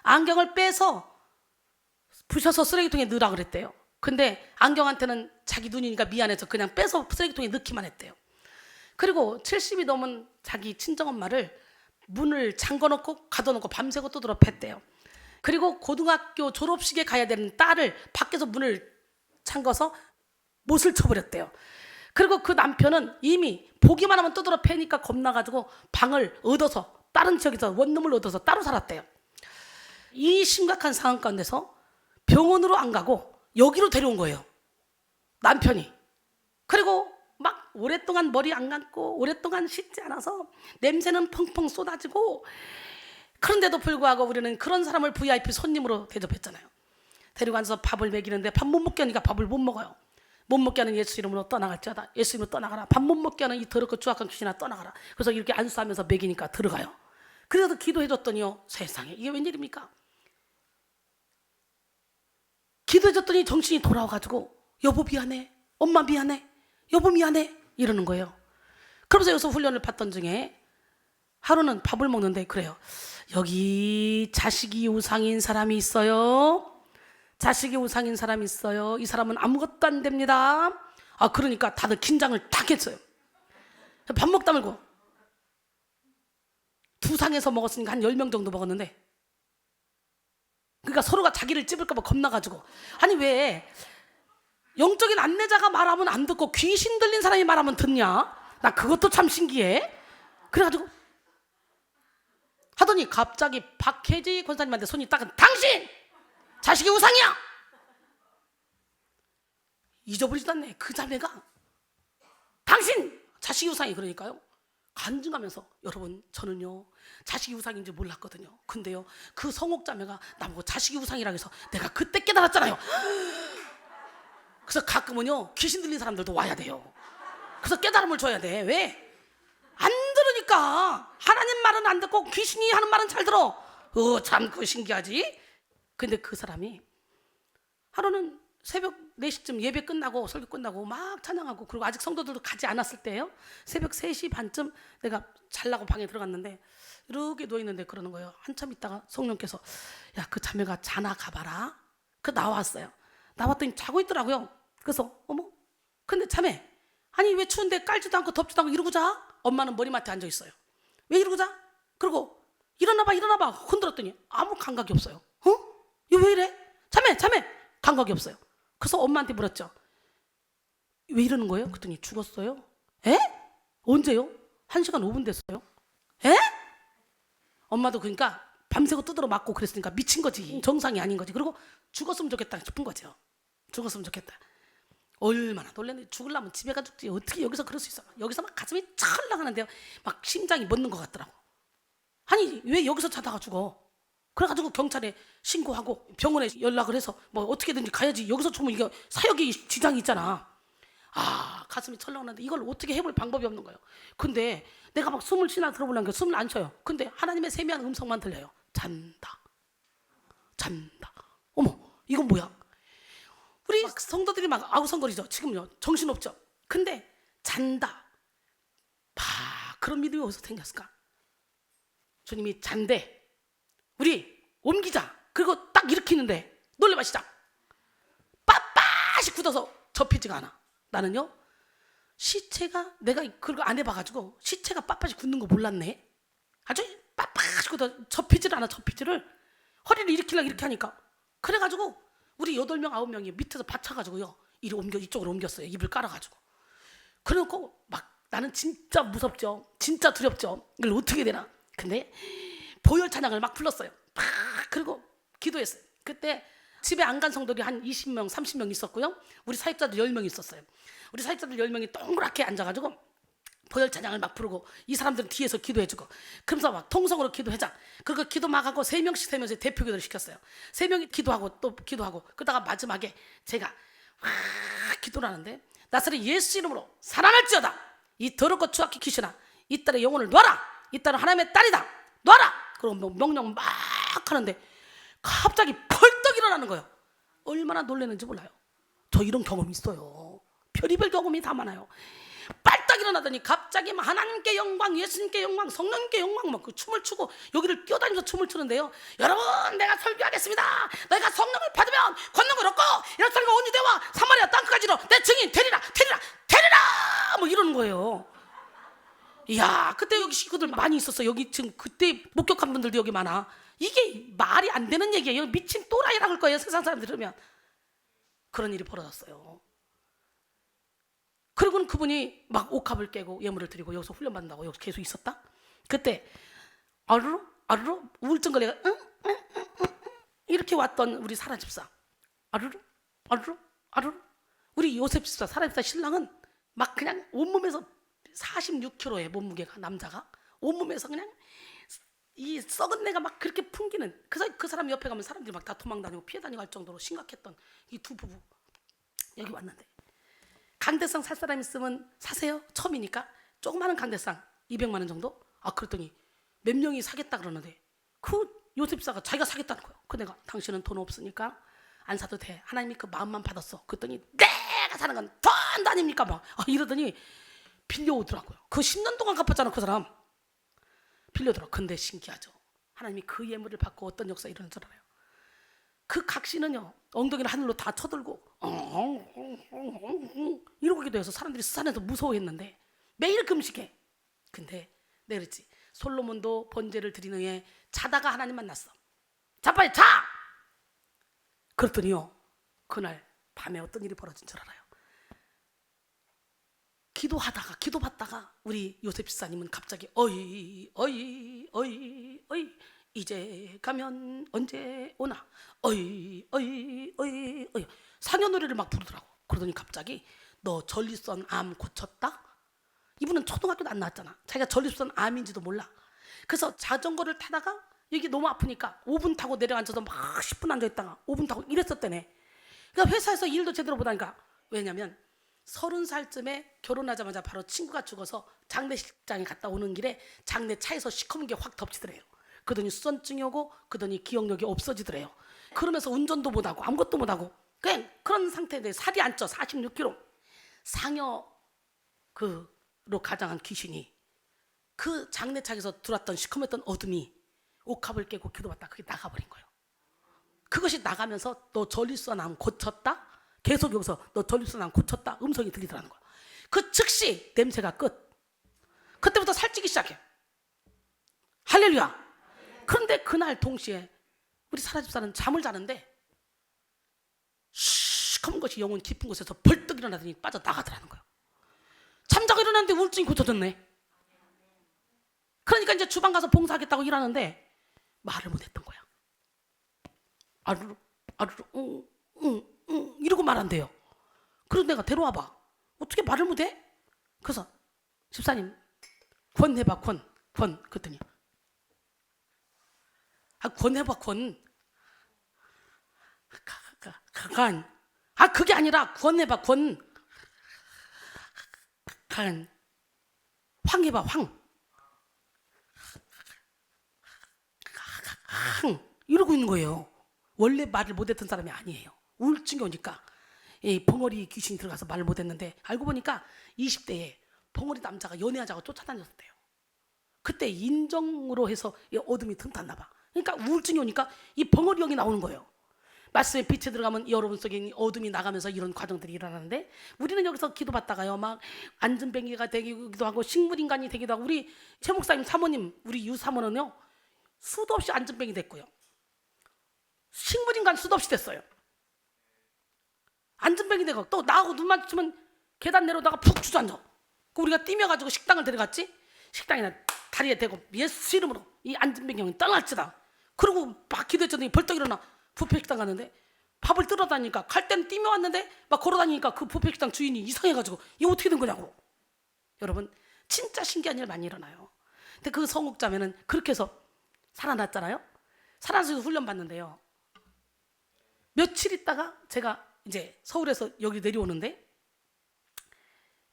안경을 빼서 부셔서 쓰레기통에 넣으라 그랬대요. 근데 안경한테는 자기 눈이니까 미안해서 그냥 빼서 쓰레기통에 넣기만 했대요. 그리고 70이 넘은 자기 친정엄마를 문을 잠궈놓고 가둬놓고 밤새고 두드러 팼대요. 그리고 고등학교 졸업식에 가야 되는 딸을 밖에서 문을 잠궈서 못을 쳐버렸대요. 그리고 그 남편은 이미 보기만 하면 두드러 패니까 겁나가지고 방을 얻어서 다른 지역에서 원룸을 얻어서 따로 살았대요. 이 심각한 상황 가운데서 병원으로 안 가고 여기로 데려온 거예요, 남편이. 그리고 막 오랫동안 머리 안 감고 오랫동안 씻지 않아서 냄새는 펑펑 쏟아지고, 그런데도 불구하고 우리는 그런 사람을 VIP 손님으로 대접했잖아요. 데리고 앉아서 밥을 먹이는데 밥 못 먹게 하니까 밥을 못 먹어요. 못 먹게 하는 예수 이름으로 떠나갈지어다. 예수 이름으로 떠나가라. 밥 못 먹게 하는 이 더럽고 추악한 귀신아 떠나가라. 그래서 이렇게 안수하면서 먹이니까 들어가요. 그래서 기도해줬더니요, 세상에 이게 웬일입니까? 기도해줬더니 정신이 돌아와가지고 여보 미안해, 엄마 미안해, 여보 미안해 이러는 거예요. 그러면서 여기서 훈련을 받던 중에 하루는 밥을 먹는데 그래요. 여기 자식이 우상인 사람이 있어요. 자식이 우상인 사람이 있어요. 이 사람은 아무것도 안 됩니다. 그러니까 다들 긴장을 탁 했어요. 밥 먹다 말고 두 상에서 먹었으니까 한 10명 정도 먹었는데, 그러니까 서로가 자기를 찝을까 봐 겁나가지고, 아니 왜 영적인 안내자가 말하면 안 듣고 귀신 들린 사람이 말하면 듣냐? 나 그것도 참 신기해. 그래가지고 하더니 갑자기 박혜지 권사님한테 손이 딱, 당신 자식이 우상이야. 잊어버리지도 않네. 그 자매가 당신 자식이 우상이. 그러니까요, 간증하면서 여러분 저는요 자식이 우상인지 몰랐거든요. 근데요 그 성옥자매가 나보고 자식이 우상이라고 해서 내가 그때 깨달았잖아요. 그래서 가끔은요 귀신 들린 사람들도 와야 돼요. 그래서 깨달음을 줘야 돼. 왜? 안 들으니까. 하나님 말은 안 듣고 귀신이 하는 말은 잘 들어. 참 그거 신기하지. 근데 그 사람이 하루는 새벽 4시쯤 예배 끝나고 설교 끝나고 막 찬양하고, 그리고 아직 성도들도 가지 않았을 때예요. 새벽 3시 반쯤 내가 잘라고 방에 들어갔는데 이렇게 누워있는데 그러는 거예요. 한참 있다가 성령께서 야 그 자매가 자나 가봐라. 그 나왔어요. 나왔더니 자고 있더라고요. 그래서 어머, 근데 자매 아니 왜 추운데 깔지도 않고 덥지도 않고 이러고 자? 엄마는 머리맡에 앉아 있어요. 왜 이러고 자? 그리고 일어나봐 흔들었더니 아무 감각이 없어요. 이거 왜 이래? 자매 감각이 없어요. 그래서 엄마한테 물었죠. 왜 이러는 거예요? 그랬더니 죽었어요. 에? 언제요? 1시간 5분 됐어요. 에? 엄마도 그러니까 밤새고 두드러 맞고 그랬으니까 미친 거지. 정상이 아닌 거지. 그리고 죽었으면 좋겠다 싶은 거죠. 죽었으면 좋겠다. 얼마나 놀랐는데, 죽으려면 집에 가 죽지 어떻게 여기서 그럴 수 있어. 여기서 막 가슴이 철렁하는데요, 막 심장이 멎는 것 같더라고. 아니 왜 여기서 자다가 죽어? 그래가지고 경찰에 신고하고 병원에 연락을 해서 뭐 어떻게든지 가야지. 여기서 죽으면 이게 사역이 지장이 있잖아. 가슴이 철렁하는데 이걸 어떻게 해볼 방법이 없는 거예요. 근데 내가 막 숨을 쉬나 들어보려는 게 숨을 안 쉬어요. 근데 하나님의 세미한 음성만 들려요. 잔다. 어머 이건 뭐야? 우리 성도들이 막 아우성거리죠. 지금요 정신없죠. 근데 잔다. 그런 믿음이 어디서 생겼을까? 주님이 잔대, 우리 옮기자. 그리고 딱 일으키는데 놀래봐 시작. 빳빳이 굳어서 접히지가 않아. 나는요 시체가, 내가 그걸 안 해봐가지고 시체가 빳빳이 굳는 거 몰랐네. 아주 빳빳이 굳어 접히지를 않아. 접히지를 허리를 일으키려고 이렇게 하니까. 그래가지고 우리 8명 9명이 밑에서 받쳐가지고요 이쪽으로 옮겼어요. 이불 깔아가지고. 그래놓고 막 나는 진짜 무섭죠. 진짜 두렵죠. 이걸 어떻게 해야 되나. 근데 보혈 찬양을 막 불렀어요. 그리고 기도했어요. 그때 집에 안 간 성도들이 한 20명 30명 있었고요, 우리 사역자들 10명 있었어요. 우리 사역자들 10명이 동그랗게 앉아가지고 보혈 찬양을 막 부르고 이 사람들은 뒤에서 기도해주고 그러면서 막 통성으로 기도하자. 그리고 기도 막 하고 3명씩 대표 기도를 시켰어요. 3명이 기도하고 또 기도하고 그러다가 마지막에 제가 와 기도를 하는데 나사렛 예수 이름으로 살아날지어다. 이 더럽고 추악한 귀신아 이 딸의 영혼을 놔라. 이 딸은 하나님의 딸이다. 놔라. 그리고 명령 막 하는데 갑자기 벌떡 일어나는 거예요. 얼마나 놀랐는지 몰라요. 저 이런 경험이 있어요. 별의별 경험이 다 많아요. 빨딱 일어나더니 갑자기 막 하나님께 영광, 예수님께 영광, 성령님께 영광 막 그 춤을 추고 여기를 뛰어다니면서 춤을 추는데요. 여러분 내가 설교하겠습니다. 너희가 성령을 받으면 권능을 얻고 예루살렘과 온 유대와 사마리아 땅까지로 내 증인 되리라 뭐 이러는 거예요. 이야 그때 여기 식구들 많이 있었어. 여기 지금 그때 목격한 분들도 여기 많아. 이게 말이 안 되는 얘기예요. 미친 또라이라 할 거예요. 세상 사람들 들으면. 그런 일이 벌어졌어요. 그리고는 그분이 막 옥합을 깨고 예물을 드리고 여기서 훈련받는다고 여기서 계속 있었다. 그때 아르르 우울증 걸려가 이렇게 왔던 우리 사라 집사 아르르 우리 요셉 집사 사라 집사 신랑은 막 그냥 온몸에서 46kg의 몸무게가 남자가 온몸에서 그냥 이 썩은 내가 막 그렇게 풍기는 그래서 그 사람 옆에 가면 사람들이 막 다 도망다니고 피해 다니고 할 정도로 심각했던 이 두 부부 여기 왔는데 강대상 살 사람 있으면 사세요. 처음이니까 조그마한 강대상 200만 원 정도. 그랬더니 몇 명이 사겠다 그러는데 그 요셉사가 자기가 사겠다는 거예요. 그 내가 당신은 돈 없으니까 안 사도 돼. 하나님이 그 마음만 받았어. 그랬더니 내가 사는 건 돈 아닙니까 막 이러더니 빌려오더라고요. 그 10년 동안 갚았잖아 그 사람. 빌려들어. 근데 신기하죠. 하나님이 그 예물을 받고 어떤 역사 일어난 줄 알아요. 그 각신은요 엉덩이를 하늘로 다 쳐들고 이러고 기도해서 사람들이 수산에서 무서워했는데 매일 금식해. 근데 내가 그랬지. 솔로몬도 번제를 드리는 후에 자다가 하나님 만났어. 자 빨리 자. 그랬더니요 그날 밤에 어떤 일이 벌어진 줄 알아요. 기도 받다가 우리 요셉 집사님은 갑자기 어이 이제 가면 언제 오나 어이 상여 노래를 막 부르더라고. 그러더니 갑자기 너 전립선 암 고쳤다? 이분은 초등학교도 안 나왔잖아. 자기가 전립선 암인지도 몰라. 그래서 자전거를 타다가 여기 너무 아프니까 5분 타고 내려앉아서 막 10분 앉아있다가 5분 타고 이랬었대네. 그러니까 회사에서 일도 제대로 못하니까. 왜냐면 30살쯤에 결혼하자마자 바로 친구가 죽어서 장례식장에 갔다 오는 길에 장례 차에서 시커먼 게 확 덮치더래요. 그러더니 수전증이 오고 그러더니 기억력이 없어지더래요. 그러면서 운전도 못하고 아무것도 못하고 그냥 그런 상태인데 살이 안 쪄. 46kg. 상여로 가장한 귀신이 그 장례차에서 들어왔던 시커맸던 어둠이 옥합을 깨고 기도받다 그게 나가버린 거예요. 그것이 나가면서 너 전립선 암 고쳤다? 계속 여기서 너 전립선 암 고쳤다? 음성이 들리더라는 거야. 그 즉시 냄새가 끝. 그때부터 살찌기 시작해. 할렐루야. 그런데 그날 동시에 우리 사라집사는 잠을 자는데 시커먼 것이 영혼 깊은 곳에서 벌떡 일어나더니 빠져나가더라는 거예요. 잠자고 일어났는데 우울증이 고쳐졌네. 그러니까 이제 주방 가서 봉사하겠다고 일하는데 말을 못했던 거야. 아르르 이러고 말한대요. 그래서 내가 데려와봐. 어떻게 말을 못해? 그래서 집사님 권 해봐. 권 그랬더니 권 해봐. 권 그게 아니라 권 해봐. 황 해봐. 황 이러고 있는 거예요. 원래 말을 못했던 사람이 아니에요. 우울증이 오니까 이 벙어리 귀신이 들어가서 말을 못했는데 알고 보니까 20대에 벙어리 남자가 연애하자고 쫓아다녔대요. 그때 인정으로 해서 이 어둠이 틈탔나 봐. 그러니까 우울증이 오니까 이 벙어리 형이 나오는 거예요. 말씀의 빛에 들어가면 여러분 속에 어둠이 나가면서 이런 과정들이 일어나는데 우리는 여기서 기도받다가요 막 안전뱅이가 되기도 하고 식물인간이 되기도 하고 우리 최 목사님 사모님 우리 유 사모는요 수도 없이 안전뱅이 됐고요. 식물인간 수도 없이 됐어요. 안전뱅이 되고 또 나하고 눈 마주치면 계단 내려다가 푹 주저앉아. 우리가 뛰며가지고 식당을 데려갔지. 식당이나 다리에 대고 예수 이름으로 이 안전뱅이 형이 떠날지다. 그리고 막 기도했더니 벌떡 일어나 뷔페 식당 갔는데 밥을 뜯어다니까 갈 때는 뛰며 왔는데 막 걸어다니니까 그 뷔페 식당 주인이 이상해가지고 이거 어떻게 된 거냐고. 여러분 진짜 신기한 일 많이 일어나요. 근데 그 성국자매는 그렇게 해서 살아났잖아요. 살아나서 훈련 받는데요. 며칠 있다가 제가 이제 서울에서 여기 내려오는데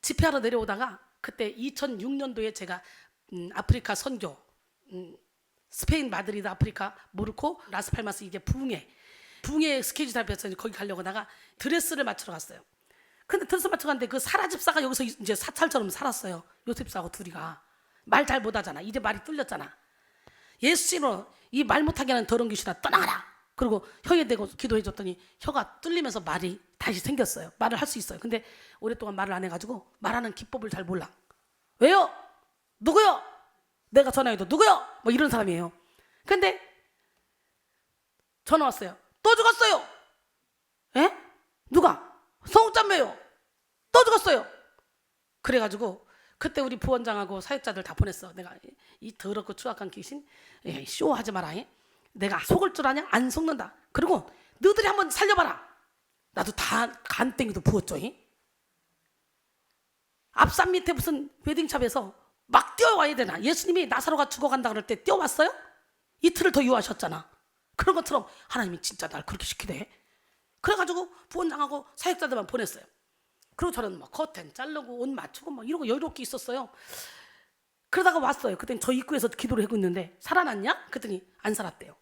집회하러 내려오다가 그때 2006년도에 제가 아프리카 선교, 스페인 마드리드 아프리카 모로코 라스팔마스 이게 부흥회 스케줄 잡혀서 거기 가려고 하다가 드레스를 맞추러 갔어요. 근데 드레스 맞추러 갔는데 그 사라 집사가 여기서 이제 사찰처럼 살았어요. 요셉사하고 둘이가 말 잘 못하잖아. 이제 말이 뚫렸잖아. 예수님으로 이 말 못하게 하는 더러운 귀신아 떠나가라. 그리고 혀에 대고 기도해 줬더니 혀가 뚫리면서 말이 다시 생겼어요. 말을 할 수 있어요. 근데 오랫동안 말을 안 해가지고 말하는 기법을 잘 몰라. 왜요? 누구요? 내가 전화해도 누구요? 뭐 이런 사람이에요. 근데 전화 왔어요. 또 죽었어요. 에? 누가? 성우짬매요. 또 죽었어요. 그래가지고 그때 우리 부원장하고 사역자들 다 보냈어. 내가 이 더럽고 추악한 귀신 쇼하지 마라. 내가 속을 줄 아냐? 안 속는다. 그리고 너희들이 한번 살려봐라. 나도 다 간땡이도 부었죠. 앞산 밑에 무슨 웨딩샵에서 막 뛰어와야 되나? 예수님이 나사로가 죽어간다 그럴 때 뛰어왔어요? 이틀을 더 유하셨잖아. 그런 것처럼 하나님이 진짜 날 그렇게 시키대. 그래가지고 부원장하고 사역자들만 보냈어요. 그리고 저는 막 커튼 자르고 옷 맞추고 막 이러고 여유롭게 있었어요. 그러다가 왔어요. 그때는 저 입구에서 기도를 하고 있는데 살아났냐? 그랬더니 안 살았대요.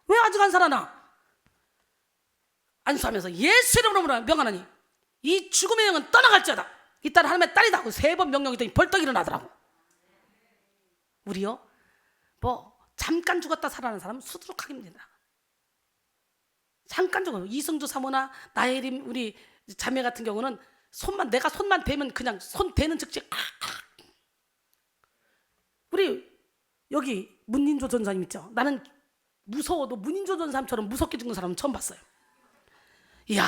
왜 아직 안 살아나? 안수하면서 예수 이름으로 명하노니 이 죽음의 영은 떠나갈지어다. 이 딸은 하나님의 딸이다 하고 3번 명령했더니 벌떡 일어나더라고. 우리요 뭐 잠깐 죽었다 살아나는 사람은 수두룩하게 됩니다. 잠깐 죽어요. 이승주 사모나 나혜림 우리 자매 같은 경우는 내가 손만 대면 그냥 손 대는 즉시 우리 여기 문인조 전사님 있죠. 나는 무서워도 문인조 전사님처럼 무섭게 죽는 사람은 처음 봤어요. 이야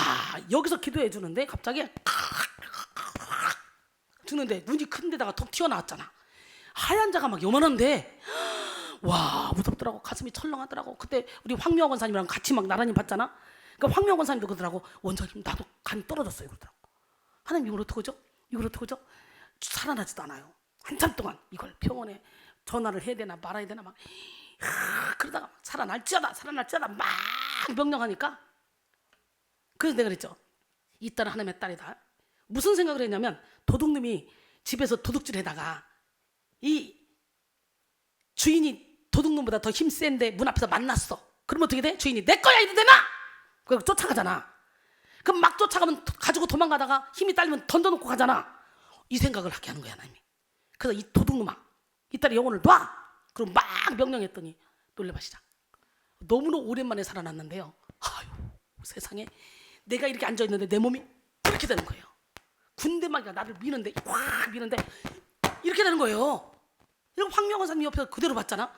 여기서 기도해 주는데 갑자기 죽는데 눈이 큰 데다가 톡 튀어나왔잖아. 하얀 자가 막 요만한데 와 무섭더라고. 가슴이 철렁하더라고. 그때 우리 황명원 권사님이랑 같이 막 나란히 봤잖아. 그러니까 황명원 권사님도 그러더라고. 원장님 나도 간 떨어졌어요 그러더라고. 하나님 이걸 어떡하죠? 이걸 어떡하죠? 살아나지도 않아요. 한참 동안 이걸 병원에 전화를 해야 되나 말아야 되나 막 그러다가 살아날지어다 막 명령하니까 그래서 내가 그랬죠. 이 딸은 하나님의 딸이다. 무슨 생각을 했냐면 도둑놈이 집에서 도둑질하다가 이 주인이 도둑놈보다 더 힘센데 문 앞에서 만났어. 그러면 어떻게 돼? 주인이 내 거야 이래 되나? 그리고 쫓아가잖아. 그럼 막 쫓아가면 가지고 도망가다가 힘이 딸리면 던져놓고 가잖아. 이 생각을 하게 하는 거야 하나님이. 그래서 이 도둑놈아 이 딸의 영혼을 놔. 그럼 막 명령했더니 놀래봐 시작. 너무나 오랜만에 살아났는데요. 아유 세상에 내가 이렇게 앉아있는데 내 몸이 이렇게 되는 거예요. 군대막이가 나를 미는데 확 미는데 이렇게 되는 거예요. 이거 황명원 사님 옆에서 그대로 봤잖아.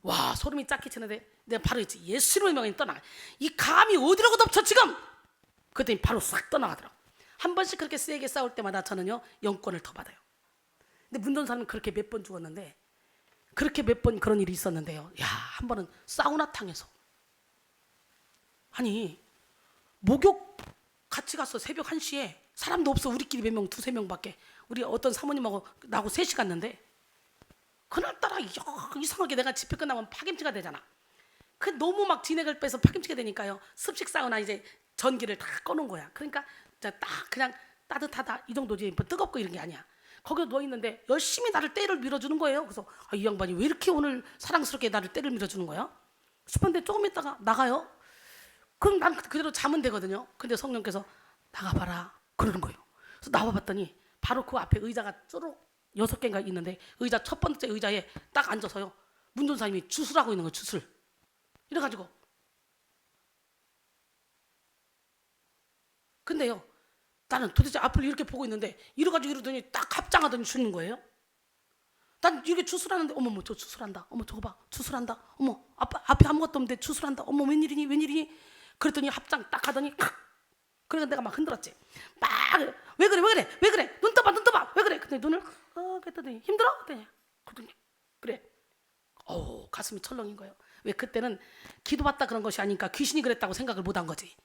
와 소름이 쫙 끼치는데 내가 바로 했지. 예수님의 명령이 떠나. 이 감이 어디로 덮쳐 지금. 그랬더니 바로 싹 떠나가더라고. 한 번씩 그렇게 세게 싸울 때마다 저는요 영권을 더 받아요. 근데 문전 사람은 그렇게 몇 번 죽었는데 그렇게 몇 번 그런 일이 있었는데요. 야 한 번은 사우나탕에서 아니 목욕 같이 갔어. 새벽 1시에 사람도 없어. 우리끼리 몇 명, 2-3명밖에. 우리 어떤 사모님하고 나하고 셋이 갔는데 그날따라 이상하게 내가 집회 끝나면 파김치가 되잖아. 그 너무 막 진액을 빼서 파김치가 되니까요. 습식 사우나 이제 전기를 다 꺼놓은 거야. 그러니까 딱 그냥 따뜻하다 이 정도지 뭐 뜨겁고 이런 게 아니야. 거기에 누워있는데 열심히 나를 때를 밀어주는 거예요. 그래서 이 양반이 왜 이렇게 오늘 사랑스럽게 나를 때를 밀어주는 거야? 싶은데 조금 있다가 나가요. 그럼 난 그대로 자면 되거든요. 근데 성령께서 나가봐라 그러는 거예요. 그래서 나와봤더니 바로 그 앞에 의자가 쪼록 6개인가 있는데 의자 첫 번째 의자에 딱 앉아서요. 문전사님이 주술하고 있는 거예요. 주술. 이래가지고 근데요 나는 도대체 앞을 이렇게 보고 있는데 이래가지고 이러더니 딱 합장하더니 죽는 거예요. 난 이게 주술하는데 어머 저 주술한다. 어머 저거 봐 주술한다. 어머 앞에 아무것도 없는데 주술한다. 어머 웬일이니 그랬더니 합장 딱 하더니 그래서 내가 막 흔들었지. 막 왜 그래 눈 떠봐 왜 그래. 근데 눈을 그랬더니 힘들어? 그랬더니 그래. 가슴이 철렁인 거예요. 왜 그때는 기도받다 그런 것이 아니니까 귀신이 그랬다고 생각을 못한 거지.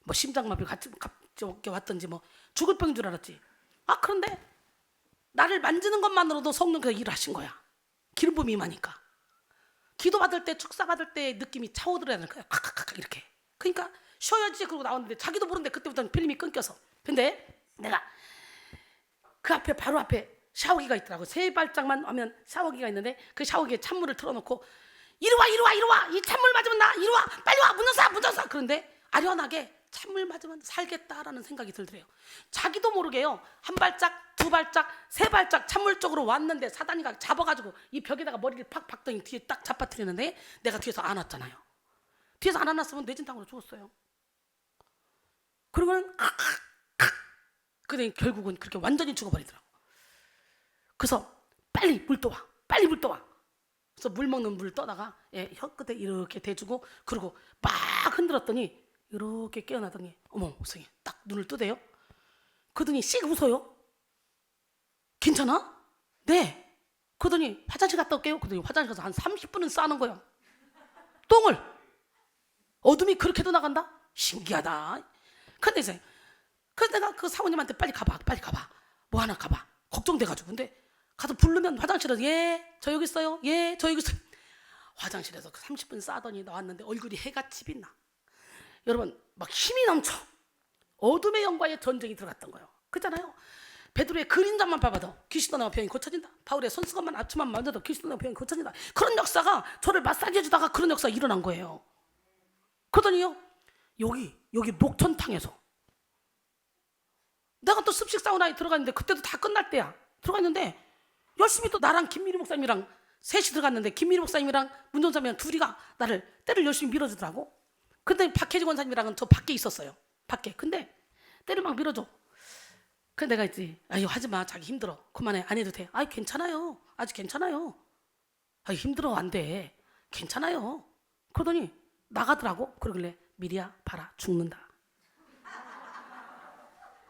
뭐 심장마비 갑자기 왔든지 뭐 죽을 병인 줄 알았지. 그런데 나를 만지는 것만으로도 성령께서 일을 하신 거야. 기름 부음이 임하니까. 기도 받을 때, 축사 받을 때 느낌이 차오르야 되는 거야. 칵칵칵 이렇게. 그러니까 쉬어야지 그러고 나왔는데 자기도 모르는데 그때부터는 필름이 끊겨서. 근데 내가 그 앞에 바로 앞에 샤워기가 있더라고. 세 발짝만 하면 샤워기가 있는데 그 샤워기에 찬물을 틀어놓고 이리 와 이리 와 이리 와, 이 찬물 맞으면 나 이리 와, 빨리 와, 문 열어서 문 열어서. 그런데 아련하게 찬물 맞으면 살겠다라는 생각이 들더래요. 자기도 모르게요, 한 발짝 두 발짝 세 발짝 찬물 쪽으로 왔는데 사단이가 잡아가지고 이 벽에다가 머리를 팍 박더니 뒤에 딱 잡아뜨리는데 내가 뒤에서 안았잖아요. 뒤에서 안 안았으면 뇌진탕으로 죽었어요. 그러고는 근데 결국은 그렇게 완전히 죽어버리더라고. 그래서 빨리 물 떠와, 빨리 물 떠와. 그래서 물 먹는 물 떠다가 혀 끝에 이렇게 대주고 그리고 막 흔들었더니 이렇게 깨어나더니 어머 목사님 딱 눈을 뜨대요. 그러더니 씩 웃어요. 괜찮아? 네. 그러더니 화장실 갔다 올게요. 그러더니 화장실 가서 한 30분은 싸는 거예요. 똥을. 어둠이 그렇게도 나간다? 신기하다. 근데 이제 그래서 내가 그 사모님한테 빨리 가봐 뭐 하나 가봐 걱정돼가지고. 근데 가서 부르면 화장실에서 저 여기 있어요, 저 여기 있어요. 화장실에서 30분 싸더니 나왔는데 얼굴이 해같이 빛나. 여러분 막 힘이 넘쳐. 어둠의 영과의 전쟁이 들어갔던 거예요. 그렇잖아요. 베드로의 그림자만 봐봐도 귀신 떠나고 병이 고쳐진다. 바울의 손수건만 앞치만 만져도 귀신 떠나고 병이 고쳐진다. 그런 역사가 저를 마사지 해주다가 그런 역사가 일어난 거예요. 그러더니요 여기 녹천탕에서 내가 또 습식 사우나에 들어갔는데 그때도 다 끝날 때야. 들어갔는데 열심히 또 나랑 김미리 목사님이랑 셋이 들어갔는데 김미리 목사님이랑 문전사님이랑 둘이가 나를 때를 열심히 밀어주더라고. 근데 박혜지 권사님이랑은 저 밖에 있었어요. 밖에. 근데 때를 막 밀어줘. 그래서 내가 있지. 아유 하지마, 자기 힘들어, 그만해, 안 해도 돼. 아이 괜찮아요, 아직 괜찮아요. 아이 힘들어, 안 돼, 괜찮아요. 그러더니 나가더라고. 그러길래 미리야 봐라 죽는다.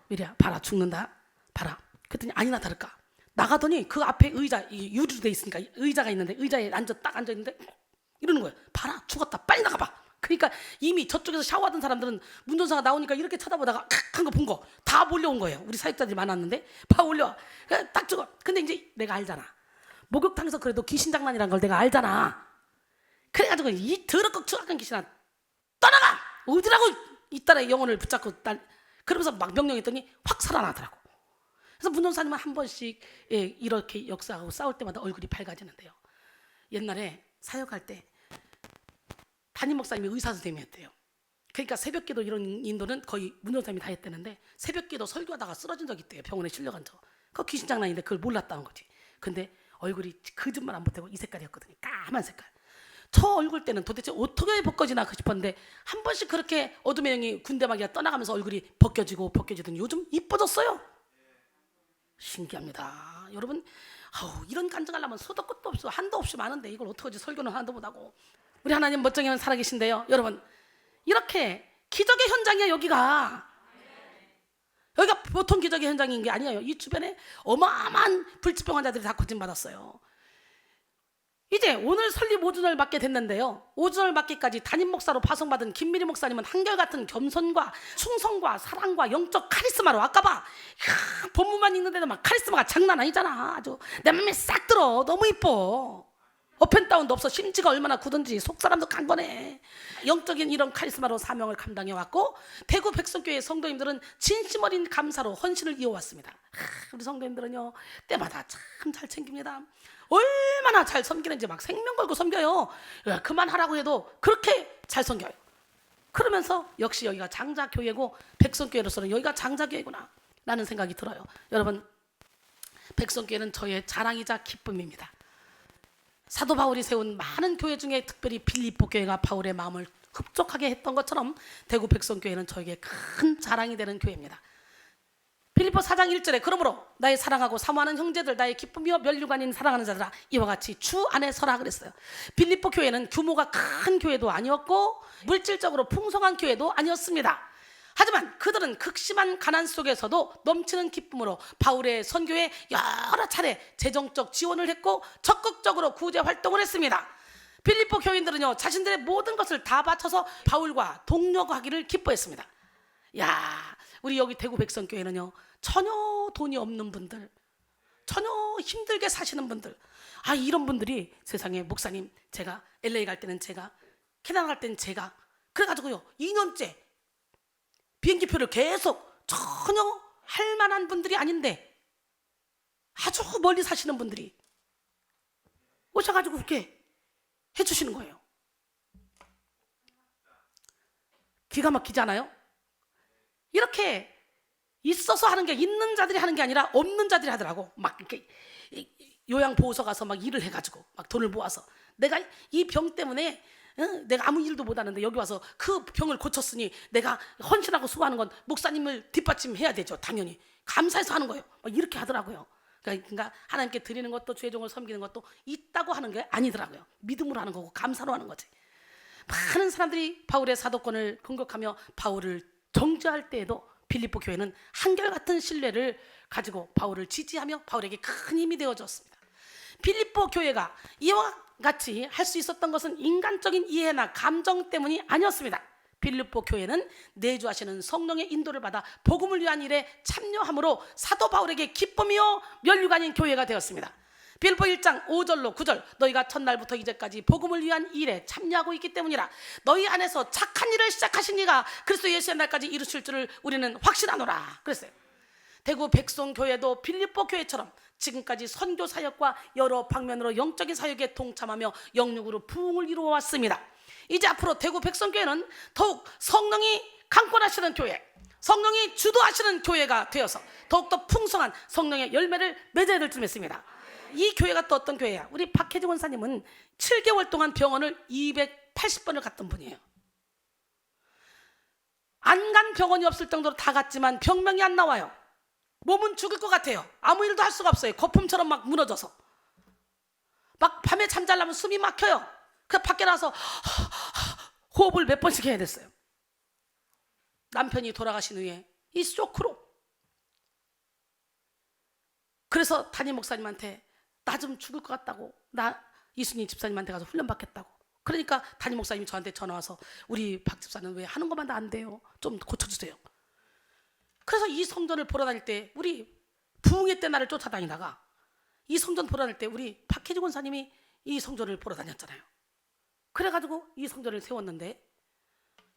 미리야 봐라 죽는다, 봐라. 그랬더니 아니나 다를까 나가더니 그 앞에 의자, 유리로 돼 있으니까 의자가 있는데 의자에 딱 앉아 있는데 이러는 거야. 봐라 죽었다, 빨리 나가봐. 그러니까 이미 저쪽에서 샤워하던 사람들은 문전사가 나오니까 이렇게 쳐다보다가 한 거 본 거 다 몰려온 거예요. 우리 사역자들이 많았는데 다 올려와. 딱 죽어. 근데 이제 내가 알잖아. 목욕탕에서 그래도 귀신 장난이란 걸 내가 알잖아. 그래가지고 이 더럽고 추악한 귀신아 떠나가! 어디라고 이 딸의 영혼을 붙잡고 그러면서 막 명령했더니 확 살아나더라고. 그래서 문전사님은 한 번씩 이렇게 역사하고 싸울 때마다 얼굴이 밝아지는데요. 옛날에 사역할 때 담임 목사님이 의사 선생님이었대요. 그러니까 새벽기도 이런 인도는 거의 문전사님이 다 했다는데 새벽기도 설교하다가 쓰러진 적이 있대요. 병원에 실려간 적. 그거 귀신 장난인데 그걸 몰랐다는 거지. 근데 얼굴이 거짓말 안 못하고 이 색깔이었거든요. 까만 색깔. 저 얼굴 때는 도대체 어떻게 벗겨지나 싶었는데 한 번씩 그렇게 어둠의 영이 군대마귀가 떠나가면서 얼굴이 벗겨지더니 요즘 이뻐졌어요. 신기합니다. 여러분 이런 간증하려면 수도 끝도 없어, 한도 없이 많은데 이걸 어떡하지. 설교는 하나도 못하고. 우리 하나님 멋쟁이는 살아계신데요. 여러분 이렇게 기적의 현장이야. 여기가 보통 기적의 현장인 게 아니에요. 이 주변에 어마어마한 불치병 환자들이 다 고침받았어요. 이제 오늘 설립 5주년을 맞게 됐는데요. 5주년을 맞기까지 담임 목사로 파송받은 김미리 목사님은 한결같은 겸손과 충성과 사랑과 영적 카리스마로 아까 봐. 본문만 읽는데도 막 카리스마가 장난 아니잖아. 아주 내 맘에 싹 들어. 너무 이뻐. 업앤다운도 없어. 심지가 얼마나 굳은지 속사람도 강건해. 영적인 이런 카리스마로 사명을 감당해왔고 대구 백성교회 성도님들은 진심 어린 감사로 헌신을 이어왔습니다. 우리 성도님들은요 때마다 참 잘 챙깁니다. 얼마나 잘 섬기는지 막 생명 걸고 섬겨요. 그만하라고 해도 그렇게 잘 섬겨요. 그러면서 역시 여기가 장자교회고 백성교회로서는 여기가 장자교회구나 라는 생각이 들어요. 여러분 백성교회는 저의 자랑이자 기쁨입니다. 사도 바울이 세운 많은 교회 중에 특별히 빌립보 교회가 바울의 마음을 흡족하게 했던 것처럼 대구 백성교회는 저에게 큰 자랑이 되는 교회입니다. 빌립보 4장 1절에 그러므로 나의 사랑하고 사모하는 형제들, 나의 기쁨이요 면류관인 사랑하는 자들아 이와 같이 주 안에 서라 그랬어요. 빌립보 교회는 규모가 큰 교회도 아니었고 물질적으로 풍성한 교회도 아니었습니다. 하지만 그들은 극심한 가난 속에서도 넘치는 기쁨으로 바울의 선교에 여러 차례 재정적 지원을 했고 적극적으로 구제 활동을 했습니다. 빌립보 교인들은요 자신들의 모든 것을 다 바쳐서 바울과 동력하기를 기뻐했습니다. 우리 여기 대구 백성교회는요 전혀 돈이 없는 분들, 전혀 힘들게 사시는 분들, 이런 분들이 세상에 목사님, 제가 LA 갈 때는 제가, 캐나다 갈 때는 제가, 그래가지고요 2년째 비행기표를 계속, 전혀 할 만한 분들이 아닌데 아주 멀리 사시는 분들이 오셔가지고 그렇게 해주시는 거예요. 기가 막히지 않아요? 이렇게 있어서 하는 게, 있는 자들이 하는 게 아니라 없는 자들이 하더라고. 막 이렇게 요양보호소 가서 막 일을 해가지고 막 돈을 모아서, 내가 이 병 때문에 내가 아무 일도 못하는데 여기 와서 그 병을 고쳤으니 내가 헌신하고 수고하는 건 목사님을 뒷받침해야 되죠. 당연히 감사해서 하는 거예요. 막 이렇게 하더라고요. 그러니까 하나님께 드리는 것도, 주의 종을 섬기는 것도 있다고 하는 게 아니더라고요. 믿음으로 하는 거고 감사로 하는 거지. 많은 사람들이 바울의 사도권을 공격하며 바울을 정죄할 때에도 빌립보 교회는 한결같은 신뢰를 가지고 바울을 지지하며 바울에게 큰 힘이 되어줬습니다. 빌립보 교회가 이와 같이 할 수 있었던 것은 인간적인 이해나 감정 때문이 아니었습니다. 빌립보 교회는 내주하시는 성령의 인도를 받아 복음을 위한 일에 참여함으로 사도 바울에게 기쁨이요 면류가 아닌 교회가 되었습니다. 빌립보 1장 5절로 9절, 너희가 첫날부터 이제까지 복음을 위한 일에 참여하고 있기 때문이라. 너희 안에서 착한 일을 시작하신 이가 그리스도 예수의 날까지 이루실 줄을 우리는 확신하노라 그랬어요. 대구 백송교회도 빌립보 교회처럼 지금까지 선교 사역과 여러 방면으로 영적인 사역에 동참하며 영육으로 부흥을 이루어왔습니다. 이제 앞으로 대구 백성교회는 더욱 성령이 강권하시는 교회, 성령이 주도하시는 교회가 되어서 더욱더 풍성한 성령의 열매를 맺어야 될 줄 믿습니다. 이 교회가 또 어떤 교회야? 우리 박혜진 원사님은 7개월 동안 병원을 280번을 갔던 분이에요. 안 간 병원이 없을 정도로 다 갔지만 병명이 안 나와요. 몸은 죽을 것 같아요. 아무 일도 할 수가 없어요. 거품처럼 막 무너져서 막 밤에 잠자려면 숨이 막혀요. 그 밖에 나와서 호흡을 몇 번씩 해야 됐어요. 남편이 돌아가신 후에 이 쇼크로. 그래서 담임 목사님한테 나 좀 죽을 것 같다고, 나 이순희 집사님한테 가서 훈련 받겠다고. 그러니까 담임 목사님이 저한테 전화 와서 우리 박 집사는 왜 하는 것만 다 안 돼요? 좀 고쳐주세요. 그래서 이 성전을 보러 다닐 때, 우리 부흥회 때 나를 쫓아다니다가 이 성전 보러 다닐 때 우리 박혜지 권사님이 이 성전을 보러 다녔잖아요. 그래가지고 이 성전을 세웠는데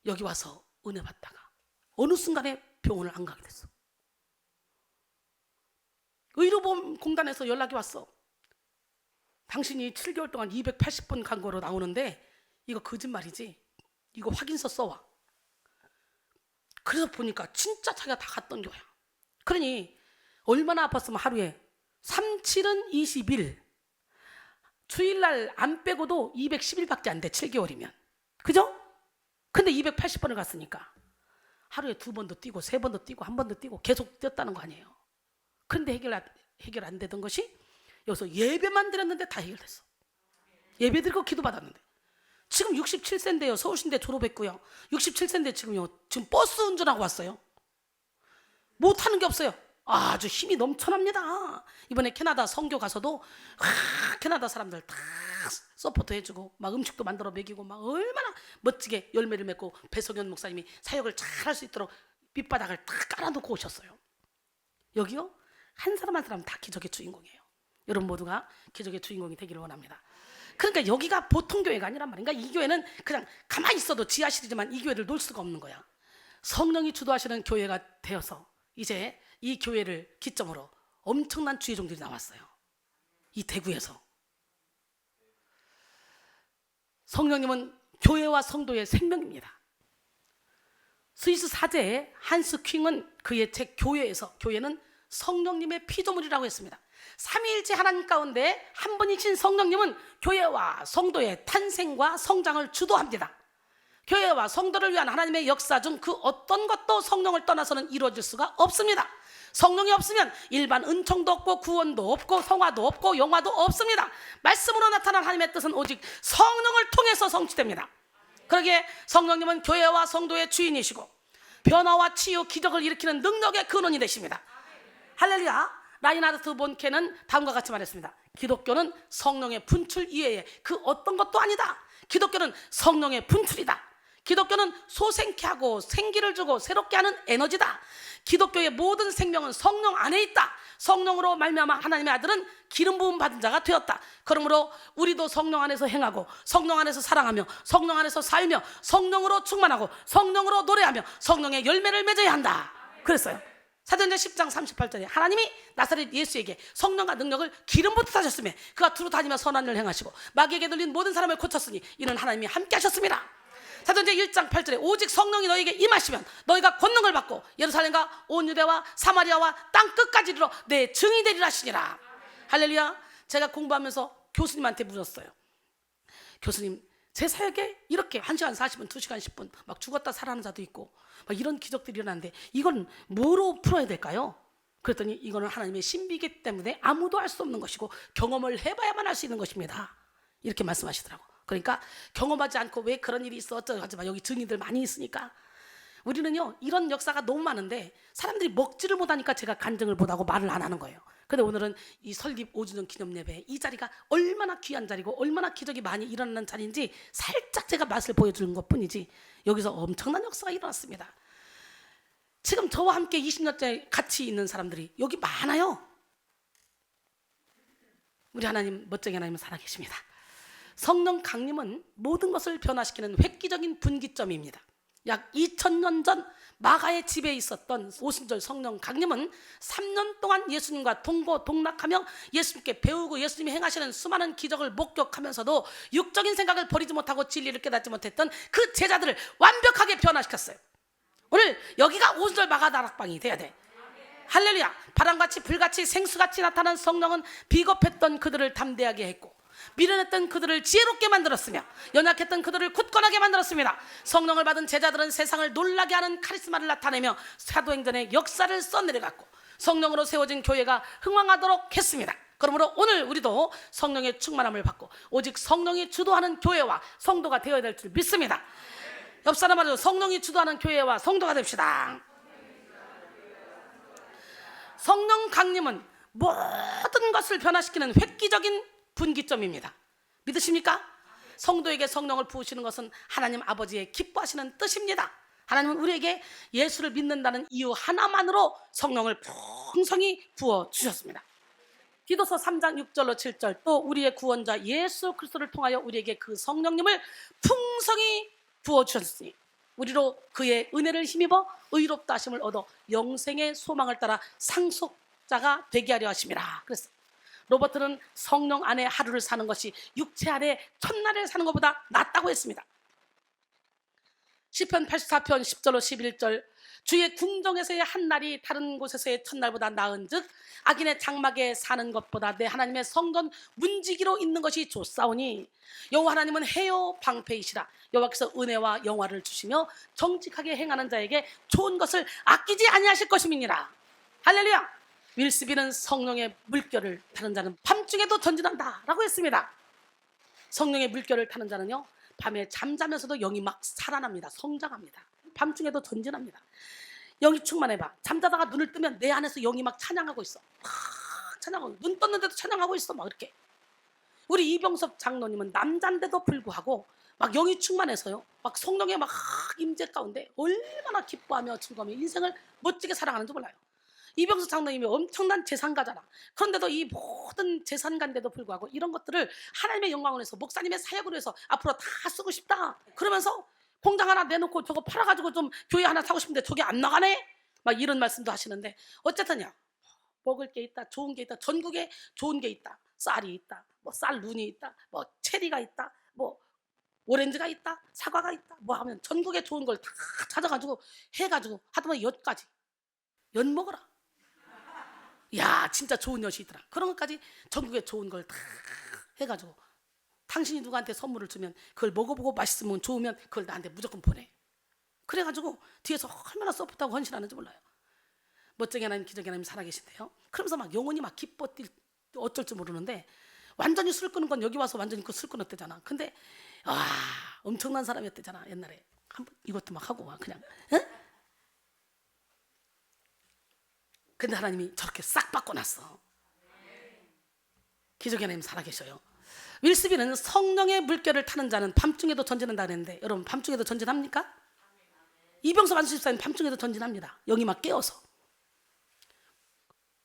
여기 와서 은혜 받다가 어느 순간에 병원을 안 가게 됐어. 의료보험공단에서 연락이 왔어. 당신이 7개월 동안 280번 간 거로 나오는데 이거 거짓말이지? 이거 확인서 써와. 그래서 보니까 진짜 자기가 다 갔던 거야. 그러니 얼마나 아팠으면 하루에 3, 7은 20일, 주일날 안 빼고도 210일밖에 안 돼. 7개월이면. 그죠? 근데 280번을 갔으니까 하루에 2번도 뛰고 3번도 뛰고 1번도 뛰고 계속 뛰었다는 거 아니에요. 그런데 해결 안 되던 것이 여기서 예배만 드렸는데 다 해결됐어. 예배 드리고 기도 받았는데 지금 67세인데요. 서울신대 졸업했고요. 67세인데 지금 버스 운전하고 왔어요. 못하는 게 없어요. 아주 힘이 넘쳐납니다. 이번에 캐나다 선교 가서도 캐나다 사람들 다 서포트 해주고 막 음식도 만들어 먹이고 막 얼마나 멋지게 열매를 맺고 배석연 목사님이 사역을 잘 할 수 있도록 밑바닥을 다 깔아놓고 오셨어요. 여기요 한 사람 한 사람 다 기적의 주인공이에요. 여러분 모두가 기적의 주인공이 되기를 원합니다. 그러니까 여기가 보통 교회가 아니란 말이야. 그러니까 이 교회는 그냥 가만히 있어도 지하실이지만 이 교회를 놓을 수가 없는 거야. 성령이 주도하시는 교회가 되어서 이제 이 교회를 기점으로 엄청난 주의 종들이 나왔어요. 이 대구에서. 성령님은 교회와 성도의 생명입니다. 스위스 사제의 한스 킹은 그의 책 교회에서 교회는 성령님의 피조물이라고 했습니다. 삼위일체 하나님 가운데 한 분이신 성령님은 교회와 성도의 탄생과 성장을 주도합니다. 교회와 성도를 위한 하나님의 역사 중 그 어떤 것도 성령을 떠나서는 이루어질 수가 없습니다. 성령이 없으면 일반 은총도 없고 구원도 없고 성화도 없고 영화도 없습니다. 말씀으로 나타난 하나님의 뜻은 오직 성령을 통해서 성취됩니다. 그러기에 성령님은 교회와 성도의 주인이시고 변화와 치유, 기적을 일으키는 능력의 근원이 되십니다. 할렐루야. 라인하르트 본케는 다음과 같이 말했습니다. 기독교는 성령의 분출 이외에 그 어떤 것도 아니다. 기독교는 성령의 분출이다. 기독교는 소생케 하고 생기를 주고 새롭게 하는 에너지다. 기독교의 모든 생명은 성령 안에 있다. 성령으로 말미암아 하나님의 아들은 기름 부음 받은 자가 되었다. 그러므로 우리도 성령 안에서 행하고 성령 안에서 사랑하며 성령 안에서 살며 성령으로 충만하고 성령으로 노래하며 성령의 열매를 맺어야 한다. 그랬어요. 사도행전 10장 38절에 하나님이 나사렛 예수에게 성령과 능력을 기름 부으셨으며 그가 두루 다니며 선한 일을 행하시고 마귀에게 들린 모든 사람을 고쳤으니 이는 하나님이 함께 하셨습니다. 사도행전 1장 8절에 오직 성령이 너희에게 임하시면 너희가 권능을 받고 예루살렘과 온 유대와 사마리아와 땅 끝까지 이르러 내 증인이 되리라 하시니라. 할렐루야. 제가 공부하면서 교수님한테 물었어요. 교수님, 제 사역에 이렇게 1시간 40분, 2시간 10분 막 죽었다 살아나는 자도 있고 막 이런 기적들이 일어나는데 이건 뭐로 풀어야 될까요? 그랬더니 이거는 하나님의 신비이기 때문에 아무도 알 수 없는 것이고 경험을 해봐야만 알 수 있는 것입니다. 이렇게 말씀하시더라고. 그러니까 경험하지 않고 왜 그런 일이 있어 어쩌고 하지만 여기 증인들 많이 있으니까 우리는요 이런 역사가 너무 많은데 사람들이 먹지를 못하니까 제가 간증을 못하고 말을 안 하는 거예요. 근데 오늘은 이 설립 5주년 기념 예배 이 자리가 얼마나 귀한 자리고 얼마나 기적이 많이 일어나는 자리인지 살짝 제가 맛을 보여주는 것뿐이지 여기서 엄청난 역사가 일어났습니다. 지금 저와 함께 20년째 같이 있는 사람들이 여기 많아요. 우리 하나님 멋쟁이 하나님 살아계십니다. 성령 강림은 모든 것을 변화시키는 획기적인 분기점입니다. 약 2000년 전 마가의 집에 있었던 오순절 성령 강림은 3년 동안 예수님과 동고동락하며 예수님께 배우고 예수님이 행하시는 수많은 기적을 목격하면서도 육적인 생각을 버리지 못하고 진리를 깨닫지 못했던 그 제자들을 완벽하게 변화시켰어요. 오늘 여기가 오순절 마가 다락방이 돼야 돼. 할렐루야. 바람같이 불같이 생수같이 나타난 성령은 비겁했던 그들을 담대하게 했고 미련했던 그들을 지혜롭게 만들었으며 연약했던 그들을 굳건하게 만들었습니다. 성령을 받은 제자들은 세상을 놀라게 하는 카리스마를 나타내며 사도행전의 역사를 써내려갔고 성령으로 세워진 교회가 흥왕하도록 했습니다. 그러므로 오늘 우리도 성령의 충만함을 받고 오직 성령이 주도하는 교회와 성도가 되어야 될 줄 믿습니다. 옆 사람하고 성령이 주도하는 교회와 성도가 됩시다. 성령 강림은 모든 것을 변화시키는 획기적인 분기점입니다. 믿으십니까? 성도에게 성령을 부으시는 것은 하나님 아버지의 기뻐하시는 뜻입니다. 하나님은 우리에게 예수를 믿는다는 이유 하나만으로 성령을 풍성히 부어주셨습니다. 디도서 3장 6절로 7절 또 우리의 구원자 예수 그리스도를 통하여 우리에게 그 성령님을 풍성히 부어주셨으니 우리로 그의 은혜를 힘입어 의롭다 하심을 얻어 영생의 소망을 따라 상속자가 되게 하려 하심이라. 그랬어. 로버트는 성령 안에 하루를 사는 것이 육체 안에 첫날에 사는 것보다 낫다고 했습니다. 시편 84편 10절로 11절 주의 궁정에서의 한 날이 다른 곳에서의 첫날보다 나은 즉 악인의 장막에 사는 것보다 내 하나님의 성전 문지기로 있는 것이 좋사오니 여호와 하나님은 해요 방패이시라. 여호와께서 은혜와 영화를 주시며 정직하게 행하는 자에게 좋은 것을 아끼지 아니하실 것임이니라. 할렐루야. 윌스비는 성령의 물결을 타는 자는 밤중에도 전진한다 라고 했습니다. 성령의 물결을 타는 자는요 밤에 잠자면서도 영이 막 살아납니다. 성장합니다. 밤중에도 전진합니다. 영이 충만해봐. 잠자다가 눈을 뜨면 내 안에서 영이 막 찬양하고 있어. 막 찬양하고 눈 떴는데도 찬양하고 있어. 막 이렇게. 우리 이병섭 장로님은 남자인데도 불구하고 막 영이 충만해서요 막 성령의 막 임재 가운데 얼마나 기뻐하며 즐거우며 인생을 멋지게 살아가는지 몰라요. 이병수 장로님이 엄청난 재산가잖아. 그런데도 이 모든 재산가인데도 불구하고 이런 것들을 하나님의 영광을 위해서 목사님의 사역을 위해서 앞으로 다 쓰고 싶다. 그러면서 공장 하나 내놓고 저거 팔아가지고 좀 교회 하나 사고 싶은데 저게 안 나가네? 막 이런 말씀도 하시는데 어쨌든요. 먹을 게 있다. 좋은 게 있다. 전국에 좋은 게 있다. 쌀이 있다. 뭐 쌀 눈이 있다. 뭐 체리가 있다. 뭐 오렌지가 있다. 사과가 있다. 뭐 하면 전국에 좋은 걸 다 찾아가지고 해가지고 하다보면 엿까지. 엿 먹어라. 야 진짜 좋은 엿이 있더라. 그런 것까지 전국에 좋은 걸 다 해가지고 당신이 누구한테 선물을 주면 그걸 먹어보고 맛있으면 좋으면 그걸 나한테 무조건 보내. 그래가지고 뒤에서 얼마나 서포트하고 헌신하는지 몰라요. 멋쟁이 하나님 기적의 하나님 살아계신데요. 그러면서 막 영혼이 막 기뻐 뛸 어쩔 줄 모르는데 완전히 술 끊은 건 여기 와서 완전히 그 술 끊었대잖아. 근데 와 엄청난 사람이었대잖아. 옛날에 한번 이것도 막 하고 와 그냥 응? 근데 하나님이 저렇게 싹 바꿔놨어. 기적의 하나님 살아계셔요. 윌스비는 성령의 물결을 타는 자는 밤중에도 전진한다 그랬는데 여러분 밤중에도 전진합니까? 이병섭 안수집사님 밤중에도 전진합니다. 여기 막 깨어서.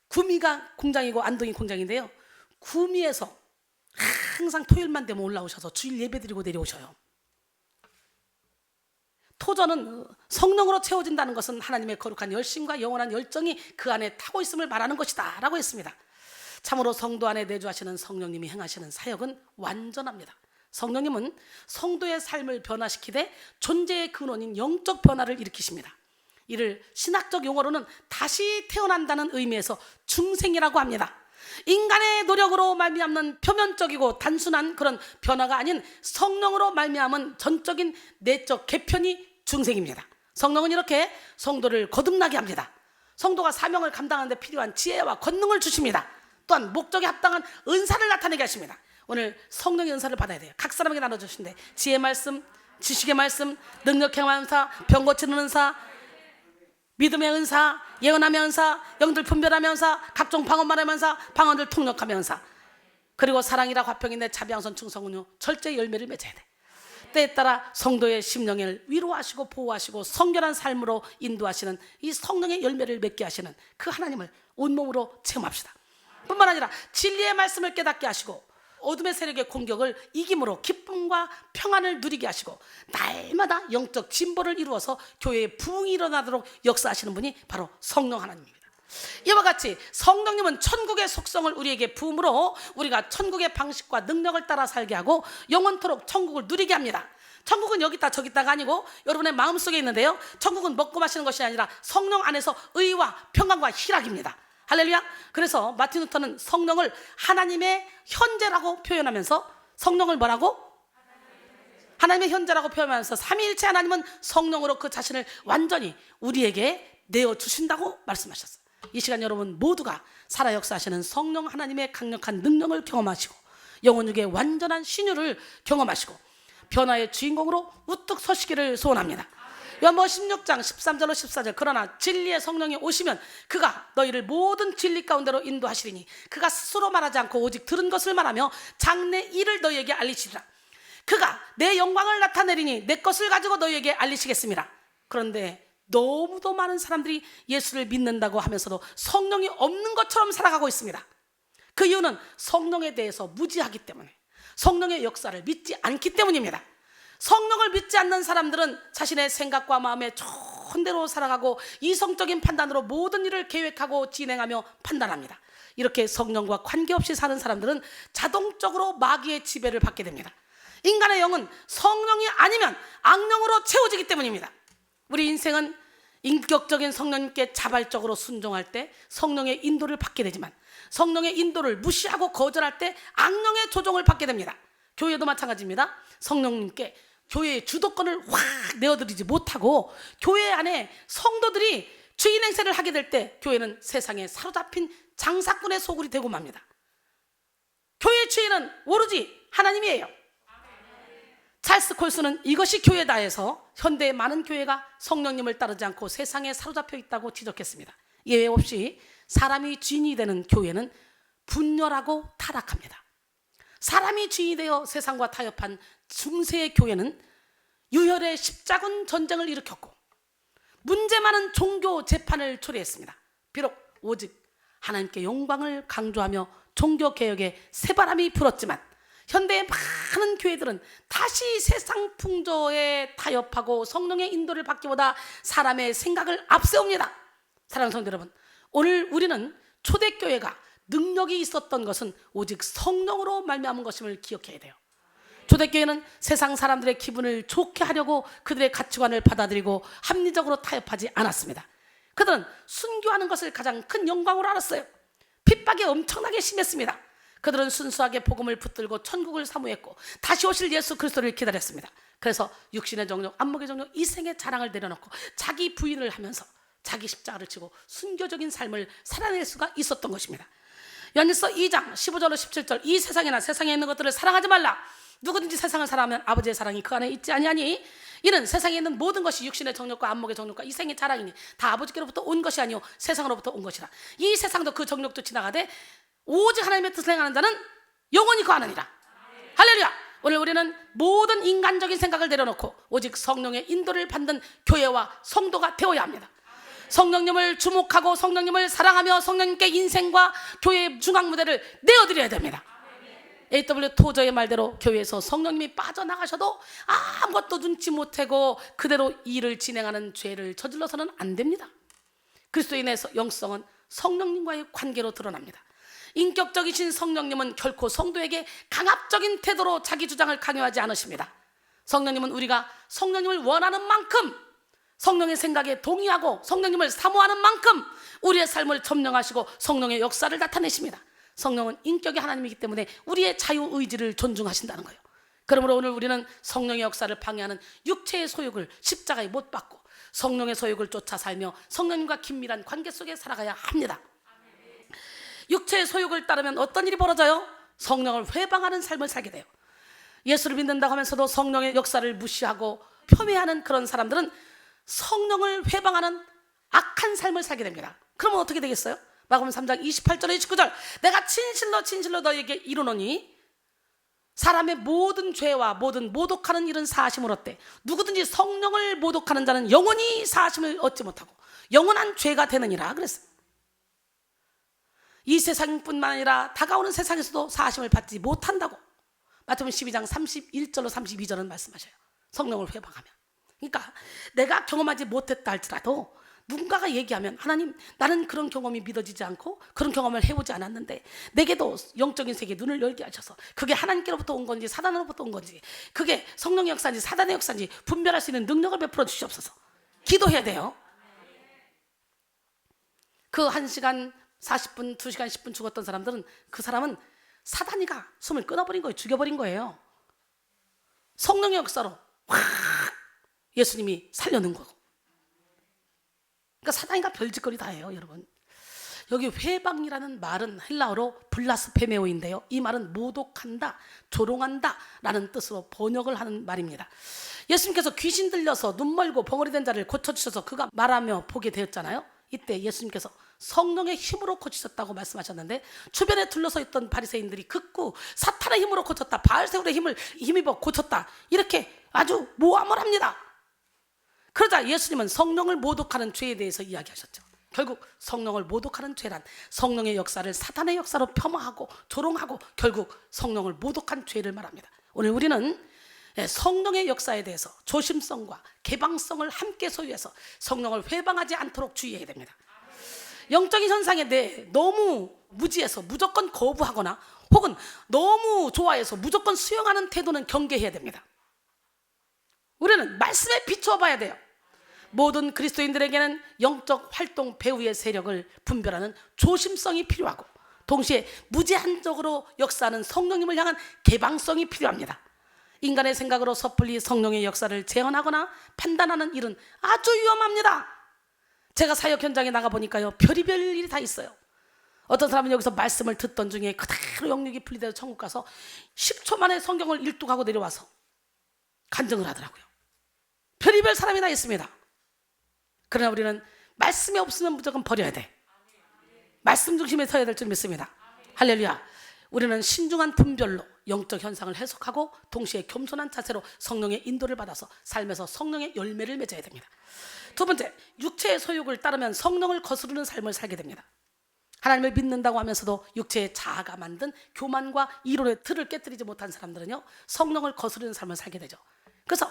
구미가 공장이고 안동이 공장인데요. 구미에서 항상 토요일만 되면 올라오셔서 주일 예배 드리고 내려오셔요. 토저는 성령으로 채워진다는 것은 하나님의 거룩한 열심과 영원한 열정이 그 안에 타고 있음을 말하는 것이다 라고 했습니다. 참으로 성도 안에 내주하시는 성령님이 행하시는 사역은 완전합니다. 성령님은 성도의 삶을 변화시키되 존재의 근원인 영적 변화를 일으키십니다. 이를 신학적 용어로는 다시 태어난다는 의미에서 중생이라고 합니다. 인간의 노력으로 말미암는 표면적이고 단순한 그런 변화가 아닌 성령으로 말미암은 전적인 내적 개편이 중생입니다. 성령은 이렇게 성도를 거듭나게 합니다. 성도가 사명을 감당하는 데 필요한 지혜와 권능을 주십니다. 또한 목적에 합당한 은사를 나타내게 하십니다. 오늘 성령의 은사를 받아야 돼요. 각 사람에게 나눠주신데 지혜 말씀, 지식의 말씀, 능력의 은사, 병 고치는 은사, 믿음의 은사, 예언하며 은사, 영들 분별하며 은사, 각종 방언말하며 은사, 방언들 통역하며 은사, 그리고 사랑이라 화평인데 자비양선 충성은요 절제 열매를 맺어야 돼. 때에 따라 성도의 심령을 위로하시고 보호하시고 성결한 삶으로 인도하시는 이 성령의 열매를 맺게 하시는 그 하나님을 온몸으로 체험합시다. 뿐만 아니라 진리의 말씀을 깨닫게 하시고 어둠의 세력의 공격을 이김으로 기쁨과 평안을 누리게 하시고 날마다 영적 진보를 이루어서 교회의 부흥이 일어나도록 역사하시는 분이 바로 성령 하나님입니다. 이와 같이 성령님은 천국의 속성을 우리에게 부음으로 우리가 천국의 방식과 능력을 따라 살게 하고 영원토록 천국을 누리게 합니다. 천국은 여기 있다 저기 있다가 아니고 여러분의 마음속에 있는데요, 천국은 먹고 마시는 것이 아니라 성령 안에서 의와 평강과 희락입니다. 할렐루야. 그래서 마틴 루터는 성령을 하나님의 현재라고 표현하면서 성령을 뭐라고? 하나님의 현재라고 표현하면서 삼위일체 하나님은 성령으로 그 자신을 완전히 우리에게 내어주신다고 말씀하셨어요. 이 시간 여러분 모두가 살아 역사하시는 성령 하나님의 강력한 능력을 경험하시고 영혼육의 완전한 신유를 경험하시고 변화의 주인공으로 우뚝 서시기를 소원합니다. 요한복음 16장 13절로 14절 그러나 진리의 성령이 오시면 그가 너희를 모든 진리 가운데로 인도하시리니 그가 스스로 말하지 않고 오직 들은 것을 말하며 장래 일을 너희에게 알리시리라. 그가 내 영광을 나타내리니 내 것을 가지고 너희에게 알리시겠습니다. 그런데 너무도 많은 사람들이 예수를 믿는다고 하면서도 성령이 없는 것처럼 살아가고 있습니다. 그 이유는 성령에 대해서 무지하기 때문에, 성령의 역사를 믿지 않기 때문입니다. 성령을 믿지 않는 사람들은 자신의 생각과 마음에 좋은 대로 살아가고 이성적인 판단으로 모든 일을 계획하고 진행하며 판단합니다. 이렇게 성령과 관계없이 사는 사람들은 자동적으로 마귀의 지배를 받게 됩니다. 인간의 영은 성령이 아니면 악령으로 채워지기 때문입니다. 우리 인생은 인격적인 성령님께 자발적으로 순종할 때 성령의 인도를 받게 되지만 성령의 인도를 무시하고 거절할 때 악령의 조종을 받게 됩니다. 교회도 마찬가지입니다. 성령님께 교회의 주도권을 확 내어드리지 못하고 교회 안에 성도들이 주인 행세를 하게 될 때 교회는 세상에 사로잡힌 장사꾼의 소굴이 되고 맙니다. 교회의 주인은 오로지 하나님이에요. 찰스 콜스는 이것이 교회다 해서 현대의 많은 교회가 성령님을 따르지 않고 세상에 사로잡혀 있다고 지적했습니다. 예외 없이 사람이 주인이 되는 교회는 분열하고 타락합니다. 사람이 주인이 되어 세상과 타협한 중세의 교회는 유혈의 십자군 전쟁을 일으켰고 문제 많은 종교 재판을 초래했습니다. 비록 오직 하나님께 영광을 강조하며 종교개혁에 새바람이 불었지만 현대의 많은 교회들은 다시 세상 풍조에 타협하고 성령의 인도를 받기보다 사람의 생각을 앞세웁니다. 사랑하는 성도 여러분, 오늘 우리는 초대교회가 능력이 있었던 것은 오직 성령으로 말미암은 것임을 기억해야 돼요. 초대교회는 세상 사람들의 기분을 좋게 하려고 그들의 가치관을 받아들이고 합리적으로 타협하지 않았습니다. 그들은 순교하는 것을 가장 큰 영광으로 알았어요. 핍박이 엄청나게 심했습니다. 그들은 순수하게 복음을 붙들고 천국을 사모했고 다시 오실 예수 그리스도를 기다렸습니다. 그래서 육신의 정욕, 안목의 정욕, 이생의 자랑을 내려놓고 자기 부인을 하면서 자기 십자가를 지고 순교적인 삶을 살아낼 수가 있었던 것입니다. 요한일서 2장 15절로 17절 이 세상이나 세상에 있는 것들을 사랑하지 말라. 누구든지 세상을 사랑하면 아버지의 사랑이 그 안에 있지 아니하니 이는 세상에 있는 모든 것이 육신의 정욕과 안목의 정욕과 이생의 자랑이니 다 아버지께로부터 온 것이 아니오 세상으로부터 온 것이라. 이 세상도 그 정욕도 지나가되 오직 하나님의 뜻을 행하는 자는 영원히 거하느니라. 할렐루야. 오늘 우리는 모든 인간적인 생각을 내려놓고 오직 성령의 인도를 받는 교회와 성도가 되어야 합니다. 성령님을 주목하고 성령님을 사랑하며 성령님께 인생과 교회의 중앙무대를 내어드려야 됩니다. A.W. 토저의 말대로 교회에서 성령님이 빠져나가셔도 아무것도 눈치 못하고 그대로 일을 진행하는 죄를 저질러서는 안 됩니다. 그리스도인의 영성은 성령님과의 관계로 드러납니다. 인격적이신 성령님은 결코 성도에게 강압적인 태도로 자기 주장을 강요하지 않으십니다. 성령님은 우리가 성령님을 원하는 만큼, 성령의 생각에 동의하고 성령님을 사모하는 만큼 우리의 삶을 점령하시고 성령의 역사를 나타내십니다. 성령은 인격의 하나님이기 때문에 우리의 자유의지를 존중하신다는 거예요. 그러므로 오늘 우리는 성령의 역사를 방해하는 육체의 소욕을 십자가에 못 박고 성령의 소욕을 쫓아 살며 성령님과 긴밀한 관계 속에 살아가야 합니다. 육체의 소욕을 따르면 어떤 일이 벌어져요? 성령을 회방하는 삶을 살게 돼요. 예수를 믿는다고 하면서도 성령의 역사를 무시하고 폄훼하는 그런 사람들은 성령을 회방하는 악한 삶을 살게 됩니다. 그러면 어떻게 되겠어요? 마가복음 3장 28절에 29절, 내가 진실로 너희에게 이르노니 사람의 모든 죄와 모든 모독하는 일은 사하심을 얻되 누구든지 성령을 모독하는 자는 영원히 사하심을 얻지 못하고 영원한 죄가 되느니라 그랬어요. 이 세상뿐만 아니라 다가오는 세상에서도 사하심을 받지 못한다고 마태복음 12장 31절로 32절은 말씀하셔요. 성령을 회방하면. 그러니까 내가 경험하지 못했다 할지라도 누군가가 얘기하면 하나님, 나는 그런 경험이 믿어지지 않고 그런 경험을 해보지 않았는데 내게도 영적인 세계에 눈을 열게 하셔서 그게 하나님께로부터 온 건지 사단으로부터 온 건지 그게 성령의 역사인지 사단의 역사인지 분별할 수 있는 능력을 베풀어 주시옵소서. 기도해야 돼요. 그 1시간 40분, 2시간 10분 죽었던 사람들은 그 사람은 사단이가 숨을 끊어버린 거예요. 죽여버린 거예요. 성령의 역사로 확 예수님이 살려는 거고. 그러니까 사단이가 별짓거리 다 해요, 여러분. 여기 회방이라는 말은 헬라어로 블라스페메오인데요. 이 말은 모독한다, 조롱한다 라는 뜻으로 번역을 하는 말입니다. 예수님께서 귀신 들려서 눈 멀고 벙어리 된 자를 고쳐주셔서 그가 말하며 보게 되었잖아요. 이때 예수님께서 성령의 힘으로 고치셨다고 말씀하셨는데 주변에 둘러서 있던 바리새인들이 극구 사탄의 힘으로 고쳤다, 바알세울의 힘을 힘입어 고쳤다 이렇게 아주 모함을 합니다. 그러자 예수님은 성령을 모독하는 죄에 대해서 이야기하셨죠. 결국 성령을 모독하는 죄란 성령의 역사를 사탄의 역사로 폄하하고 조롱하고 결국 성령을 모독한 죄를 말합니다. 오늘 우리는 성령의 역사에 대해서 조심성과 개방성을 함께 소유해서 성령을 회방하지 않도록 주의해야 됩니다. 영적인 현상에 대해 너무 무지해서 무조건 거부하거나 혹은 너무 좋아해서 무조건 수용하는 태도는 경계해야 됩니다. 우리는 말씀에 비추어 봐야 돼요. 모든 그리스도인들에게는 영적 활동 배후의 세력을 분별하는 조심성이 필요하고 동시에 무제한적으로 역사하는 성령님을 향한 개방성이 필요합니다. 인간의 생각으로 섣불리 성령의 역사를 제한하거나 판단하는 일은 아주 위험합니다. 제가 사역 현장에 나가보니까요, 별의별 일이 다 있어요. 어떤 사람은 여기서 말씀을 듣던 중에 그대로 영육이 풀리대로 천국 가서 10초 만에 성경을 일독하고 내려와서 간증을 하더라고요. 별의별 사람이 다 있습니다. 그러나 우리는 말씀이 없으면 무조건 버려야 돼. 말씀 중심에 서야 될 줄 믿습니다. 할렐루야. 우리는 신중한 분별로 영적 현상을 해석하고 동시에 겸손한 자세로 성령의 인도를 받아서 삶에서 성령의 열매를 맺어야 됩니다. 두 번째, 육체의 소욕을 따르면 성령을 거스르는 삶을 살게 됩니다. 하나님을 믿는다고 하면서도 육체의 자아가 만든 교만과 이론의 틀을 깨뜨리지 못한 사람들은요, 성령을 거스르는 삶을 살게 되죠. 그래서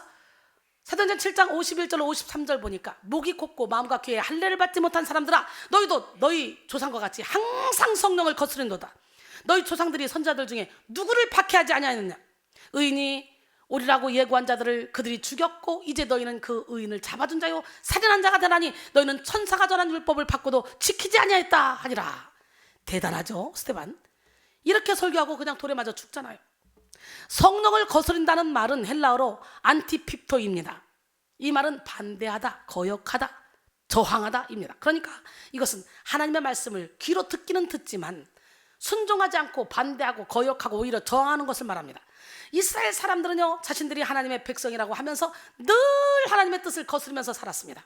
사도행전 7장 51절로 53절 보니까 목이 곱고 마음과 귀에 할례를 받지 못한 사람들아, 너희도 너희 조상과 같이 항상 성령을 거스른도다. 너희 조상들이 선자들 중에 누구를 박해하지 아니하였느냐? 의인이 오리라고 예고한 자들을 그들이 죽였고 이제 너희는 그 의인을 잡아준 자요 살인한 자가 되나니 너희는 천사가 전한 율법을 받고도 지키지 아니하였다 하니라. 대단하죠, 스데반. 이렇게 설교하고 그냥 돌에 맞아 죽잖아요. 성령을 거스른다는 말은 헬라어로 안티피토입니다. 이 말은 반대하다, 거역하다, 저항하다입니다. 그러니까 이것은 하나님의 말씀을 귀로 듣기는 듣지만 순종하지 않고 반대하고 거역하고 오히려 저항하는 것을 말합니다. 이스라엘 사람들은요, 자신들이 하나님의 백성이라고 하면서 늘 하나님의 뜻을 거스르면서 살았습니다.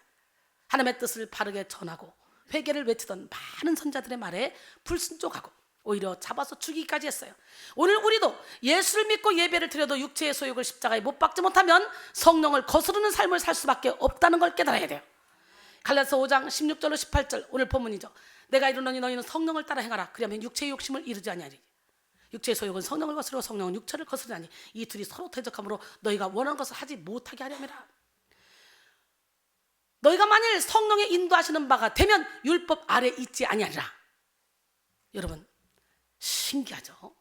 하나님의 뜻을 바르게 전하고 회개를 외치던 많은 선자들의 말에 불순종하고 오히려 잡아서 죽이기까지 했어요. 오늘 우리도 예수를 믿고 예배를 드려도 육체의 소욕을 십자가에 못 박지 못하면 성령을 거스르는 삶을 살 수밖에 없다는 걸 깨달아야 돼요. 갈라디아서 5장 16절로 18절 오늘 본문이죠. 내가 이르노니 너희는 성령을 따라 행하라. 그리하면 육체의 욕심을 이루지 아니하리. 육체의 소욕은 성령을 거스르고 성령은 육체를 거스르니 이 둘이 서로 대적함으로 너희가 원하는 것을 하지 못하게 하려니라. 너희가 만일 성령의 인도하시는 바가 되면 율법 아래 있지 아니하리라. 여러분 신기하죠?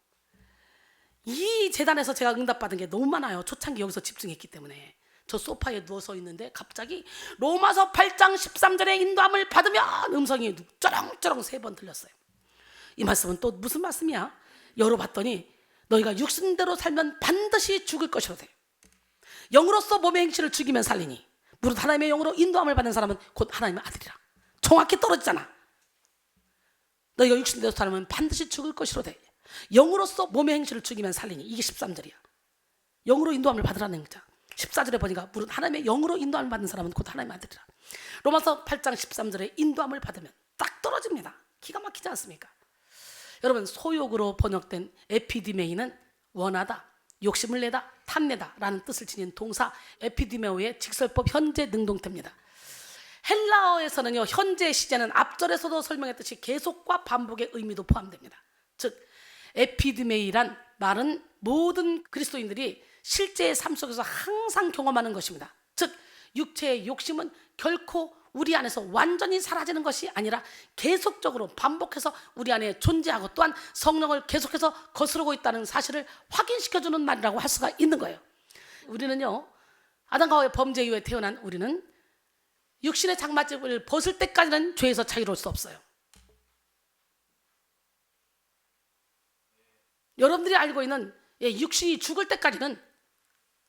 이 재단에서 제가 응답받은 게 너무 많아요. 초창기 여기서 집중했기 때문에. 저 소파에 누워서 있는데 갑자기 로마서 8장 13절의 인도함을 받으면 음성이 쩌렁쩌렁 3번 들렸어요. 이 말씀은 또 무슨 말씀이야? 열어봤더니 너희가 육신대로 살면 반드시 죽을 것이로되 영으로서 몸의 행실을 죽이면 살리니 무릇 하나님의 영으로 인도함을 받는 사람은 곧 하나님의 아들이라. 정확히 떨어지잖아. 너희가 육신대로 살면 반드시 죽을 것이로되 영으로서 몸의 행실을 죽이면 살리니. 이게 13절이야. 영으로 인도함을 받으라는 거죠. 14절에 보니까 무릇 하나님의 영으로 인도함을 받는 사람은 곧 하나님의 아들이라. 로마서 8장 13절에 인도함을 받으면 딱 떨어집니다. 기가 막히지 않습니까? 여러분 소욕으로 번역된 에피디메이는 원하다, 욕심을 내다, 탐내다 라는 뜻을 지닌 동사 에피디메오의 직설법 현재 능동태입니다. 헬라어에서는요 현재 시제는 앞절에서도 설명했듯이 계속과 반복의 의미도 포함됩니다. 즉 에피디메이란 말은 모든 그리스도인들이 실제의 삶 속에서 항상 경험하는 것입니다. 즉 육체의 욕심은 결코 우리 안에서 완전히 사라지는 것이 아니라 계속적으로 반복해서 우리 안에 존재하고 또한 성령을 계속해서 거스르고 있다는 사실을 확인시켜주는 말이라고 할 수가 있는 거예요. 우리는요 아담과 하와의 범죄 이후에 태어난 우리는 육신의 장마집을 벗을 때까지는 죄에서 자유로울 수 없어요. 여러분들이 알고 있는 육신이 죽을 때까지는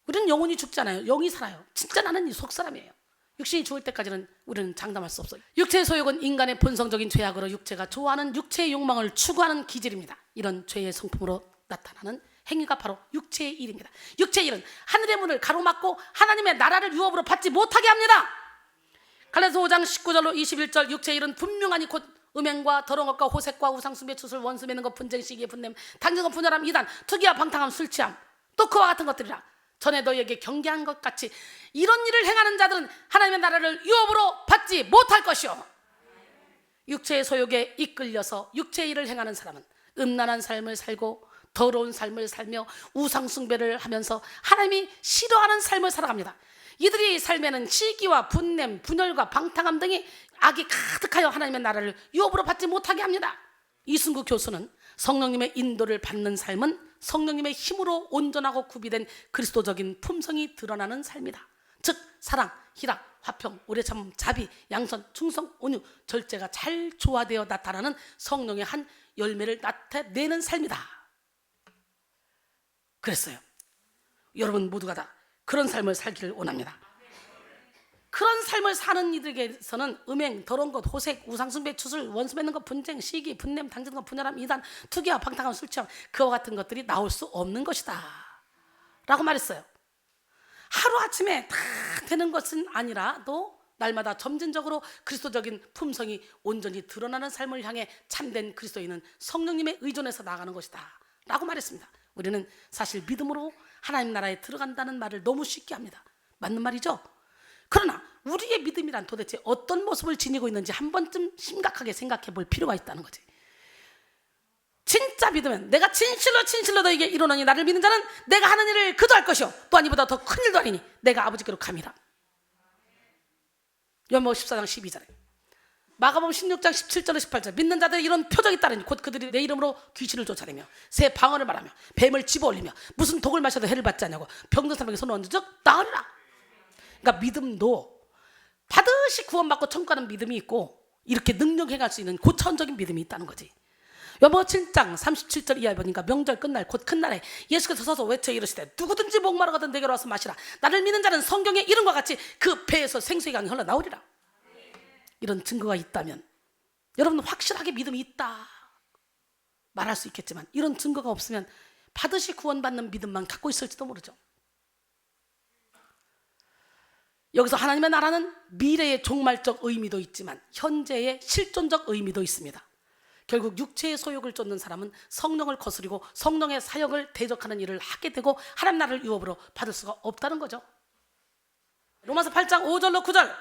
우리는 영혼이 죽잖아요. 영이 살아요. 진짜 나는 이 속사람이에요. 육신이 죽을 때까지는 우리는 장담할 수 없어요. 육체의 소욕은 인간의 본성적인 죄악으로 육체가 좋아하는 육체의 욕망을 추구하는 기질입니다. 이런 죄의 성품으로 나타나는 행위가 바로 육체의 일입니다. 육체의 일은 하늘의 문을 가로막고 하나님의 나라를 유업으로 받지 못하게 합니다. 갈라디아서 5장 19절로 21절 육체의 일은 분명하니 곧 음행과 더러운 것과 호색과 우상숭배 추술 원수 맺는 것 분쟁 시기의 분냄 당정과 분열함 이단 투기와 방탕함 술 취함 또 그와 같은 것들이라. 전에 너희에게 경계한 것 같이 이런 일을 행하는 자들은 하나님의 나라를 유업으로 받지 못할 것이요. 육체의 소욕에 이끌려서 육체의 일을 행하는 사람은 음란한 삶을 살고 더러운 삶을 살며 우상숭배를 하면서 하나님이 싫어하는 삶을 살아갑니다. 이들의 삶에는 시기와 분냄, 분열과 방탕함 등이 악이 가득하여 하나님의 나라를 유업으로 받지 못하게 합니다. 이승구 교수는 성령님의 인도를 받는 삶은 성령님의 힘으로 온전하고 구비된 그리스도적인 품성이 드러나는 삶이다. 즉 사랑, 희락, 화평, 오래참, 자비, 양선, 충성, 온유, 절제가 잘 조화되어 나타나는 성령의 한 열매를 나타내는 삶이다. 그랬어요. 여러분 모두가 다 그런 삶을 살기를 원합니다. 그런 삶을 사는 이들에게서는 음행, 더러운 것, 호색, 우상숭배, 추술, 원수 맺는 것, 분쟁, 시기, 분냄, 당지는 것, 분열함, 이단, 투기와 방탕함, 술 취함 그와 같은 것들이 나올 수 없는 것이다 라고 말했어요. 하루아침에 다 되는 것은 아니라도 날마다 점진적으로 그리스도적인 품성이 온전히 드러나는 삶을 향해 참된 그리스도인은 성령님의 의존에서 나아가는 것이다 라고 말했습니다. 우리는 사실 믿음으로 하나님 나라에 들어간다는 말을 너무 쉽게 합니다. 맞는 말이죠? 그러나 우리의 믿음이란 도대체 어떤 모습을 지니고 있는지 한 번쯤 심각하게 생각해 볼 필요가 있다는 거지. 진짜 믿으면 내가 진실로 너에게 이르노니 나를 믿는 자는 내가 하는 일을 그도 할 것이요 또한 이보다 더 큰 일도 하리니 내가 아버지께로 감이라. 요한복음 14장 12절에 마가복음 16장 17절로 18절 믿는 자들의 이런 표적이 따르니 곧 그들이 내 이름으로 귀신을 쫓아내며 새 방언을 말하며 뱀을 집어올리며 무슨 독을 마셔도 해를 받지 않냐고 병든 사람에게 손을 얹은 즉 나으리라. 그러니까 믿음도 반드시 구원받고 천국 가는 믿음이 있고 이렇게 능력 행할 수 있는 고차원적인 믿음이 있다는 거지. 요한복음 7장 37절 이하에 보니까 명절 끝날 곧 큰 날에 예수께서 서서 외쳐 이르시되 누구든지 목마르거든 내게로 와서 마시라. 나를 믿는 자는 성경의 이름과 같이 그 배에서 생수의 강이 흘러나오리라. 이런 증거가 있다면 여러분 확실하게 믿음이 있다 말할 수 있겠지만 이런 증거가 없으면 반드시 구원받는 믿음만 갖고 있을지도 모르죠. 여기서 하나님의 나라는 미래의 종말적 의미도 있지만 현재의 실존적 의미도 있습니다. 결국 육체의 소욕을 쫓는 사람은 성령을 거스리고 성령의 사역을 대적하는 일을 하게 되고 하나님 나라를 유업으로 받을 수가 없다는 거죠. 로마서 8장 5절로 9절,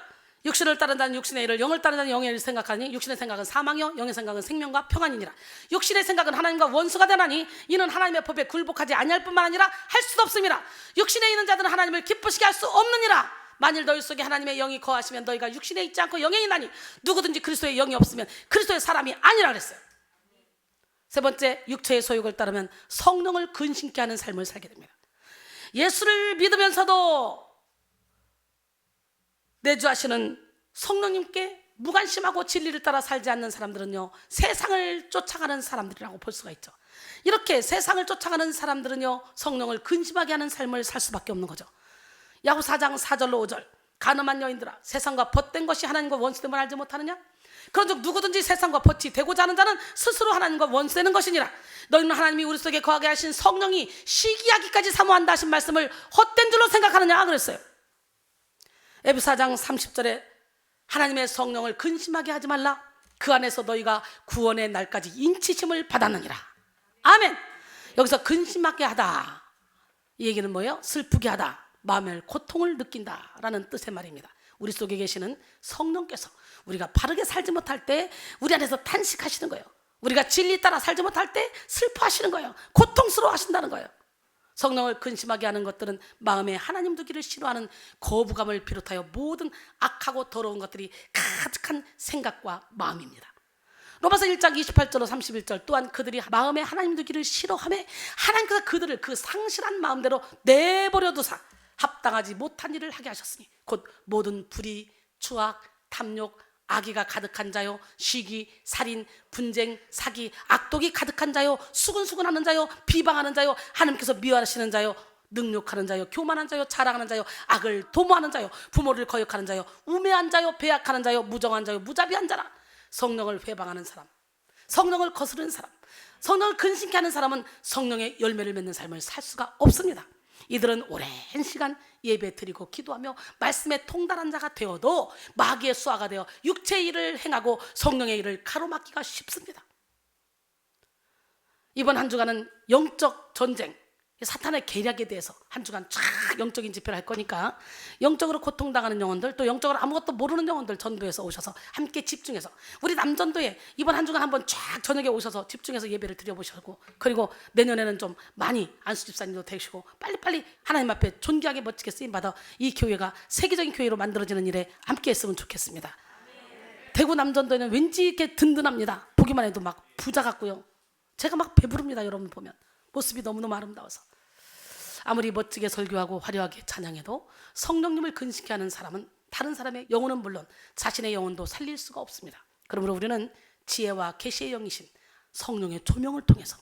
육신을 따른 자는 육신의 일을, 영을 따른 자는 영의 일을 생각하니 육신의 생각은 사망이요 영의 생각은 생명과 평안이니라. 육신의 생각은 하나님과 원수가 되나니 이는 하나님의 법에 굴복하지 아니할 뿐만 아니라 할 수도 없습니다. 육신에 있는 자들은 하나님을 기쁘시게 할 수 없느니라. 만일 너희 속에 하나님의 영이 거하시면 너희가 육신에 있지 않고 영에 있나니 누구든지 그리스도의 영이 없으면 그리스도의 사람이 아니라 그랬어요. 세 번째, 육체의 소욕을 따르면 성령을 근심케 하는 삶을 살게 됩니다. 예수를 믿으면서도 내주하시는 성령님께 무관심하고 진리를 따라 살지 않는 사람들은요, 세상을 쫓아가는 사람들이라고 볼 수가 있죠. 이렇게 세상을 쫓아가는 사람들은요, 성령을 근심하게 하는 삶을 살 수밖에 없는 거죠. 야고 4장 4절로 5절, 간음한 여인들아, 세상과 벗된 것이 하나님과 원수됨을 알지 못하느냐? 그런즉 누구든지 세상과 벗이 되고자 하는 자는 스스로 하나님과 원수되는 것이니라. 너희는 하나님이 우리 속에 거하게 하신 성령이 시기하기까지 사모한다 하신 말씀을 헛된 줄로 생각하느냐 그랬어요. 에베소 4장 30절에 하나님의 성령을 근심하게 하지 말라. 그 안에서 너희가 구원의 날까지 인치심을 받았느니라. 아멘. 여기서 근심하게 하다, 이 얘기는 뭐예요? 슬프게 하다, 마음의 고통을 느낀다라는 뜻의 말입니다. 우리 속에 계시는 성령께서 우리가 바르게 살지 못할 때 우리 안에서 탄식하시는 거예요. 우리가 진리 따라 살지 못할 때 슬퍼하시는 거예요. 고통스러워 하신다는 거예요. 성령을 근심하게 하는 것들은 마음에 하나님 두기를 싫어하는 거부감을 비롯하여 모든 악하고 더러운 것들이 가득한 생각과 마음입니다. 로마서 1장 28절로 31절, 또한 그들이 마음에 하나님 두기를 싫어하며 하나님께서 그들을 그 상실한 마음대로 내버려 두사 합당하지 못한 일을 하게 하셨으니 곧 모든 불의, 추악, 탐욕, 악의가 가득한 자요, 시기, 살인, 분쟁, 사기, 악독이 가득한 자요, 수근수근하는 자요, 비방하는 자요, 하나님께서 미워하시는 자요, 능욕하는 자요, 교만한 자요, 자랑하는 자요, 악을 도모하는 자요, 부모를 거역하는 자요, 우매한 자요, 배약하는 자요, 무정한 자요, 무자비한 자라. 성령을 회방하는 사람, 성령을 거스르는 사람, 성령을 근심케 하는 사람은 성령의 열매를 맺는 삶을 살 수가 없습니다. 이들은 오랜 시간 예배 드리고 기도하며 말씀에 통달한 자가 되어도 마귀의 수하가 되어 육체의 일을 행하고 성령의 일을 가로막기가 쉽습니다. 이번 한 주간은 영적 전쟁, 사탄의 계략에 대해서 한 주간 쫙 영적인 집회를 할 거니까 영적으로 고통당하는 영혼들, 또 영적으로 아무것도 모르는 영혼들 전도에서 오셔서 함께 집중해서, 우리 남전도에 이번 한 주간 한번 쫙 저녁에 오셔서 집중해서 예배를 드려보시고, 그리고 내년에는 좀 많이 안수 집사님도 되시고 빨리빨리 하나님 앞에 존귀하게 멋지게 쓰임받아 이 교회가 세계적인 교회로 만들어지는 일에 함께 했으면 좋겠습니다. 대구 남전도에는 왠지 이렇게 든든합니다. 보기만 해도 막 부자 같고요, 제가 막 배부릅니다. 여러분 보면 모습이 너무너무 아름다워서. 아무리 멋지게 설교하고 화려하게 찬양해도 성령님을 근심케 하는 사람은 다른 사람의 영혼은 물론 자신의 영혼도 살릴 수가 없습니다. 그러므로 우리는 지혜와 계시의 영이신 성령의 조명을 통해서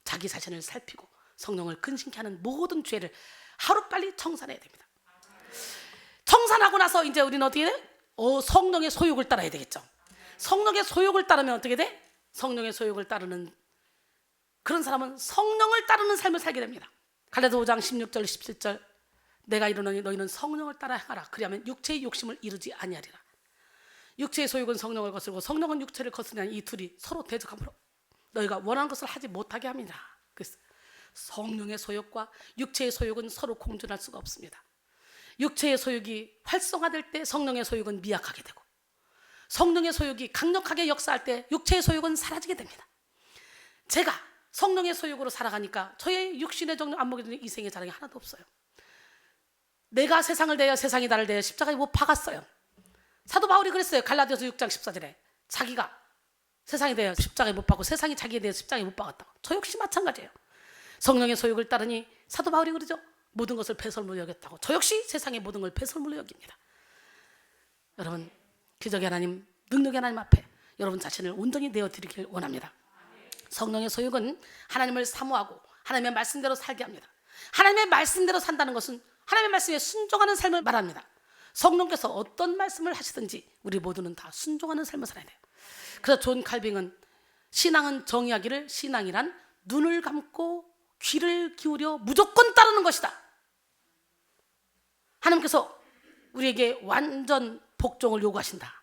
자기 자신을 살피고 성령을 근심케 하는 모든 죄를 하루빨리 청산해야 됩니다. 청산하고 나서 이제 우리는 어떻게 돼? 성령의 소욕을 따라야 되겠죠. 성령의 소욕을 따르면 어떻게 돼? 성령의 소욕을 따르는 그런 사람은 성령을 따르는 삶을 살게 됩니다. 갈라디아 5장 16절 17절, 내가 이르노니 너희는 성령을 따라 행하라. 그리하면 육체의 욕심을 이루지 아니하리라. 육체의 소욕은 성령을 거스르고 성령은 육체를 거스르는 이 둘이 서로 대적함으로 너희가 원하는 것을 하지 못하게 합니다. 그래서 성령의 소욕과 육체의 소욕은 서로 공존할 수가 없습니다. 육체의 소욕이 활성화될 때 성령의 소욕은 미약하게 되고, 성령의 소욕이 강력하게 역사할 때 육체의 소욕은 사라지게 됩니다. 제가 성령의 소욕으로 살아가니까 저의 육신의 정욕 안 먹이는 이생의 자랑이 하나도 없어요. 내가 세상을 대하여 세상이 나를 대하여 십자가에 못 박았어요. 사도 바울이 그랬어요. 갈라디아서 6장 14절에 자기가 세상에 대하여 십자가에 못 박고 세상이 자기에 대해서 십자가에 못 박았다고. 저 역시 마찬가지예요. 성령의 소욕을 따르니 사도 바울이 그러죠. 모든 것을 배설물로 여겼다고. 저 역시 세상의 모든 걸 배설물로 여깁니다. 여러분, 기적의 하나님, 능력의 하나님 앞에 여러분 자신을 온전히 내어드리길 원합니다. 성령의 소욕은 하나님을 사모하고 하나님의 말씀대로 살게 합니다. 하나님의 말씀대로 산다는 것은 하나님의 말씀에 순종하는 삶을 말합니다. 성령께서 어떤 말씀을 하시든지 우리 모두는 다 순종하는 삶을 살아야 돼요. 그래서 존 칼빙은 신앙은 정의하기를 신앙이란 눈을 감고 귀를 기울여 무조건 따르는 것이다. 하나님께서 우리에게 완전 복종을 요구하신다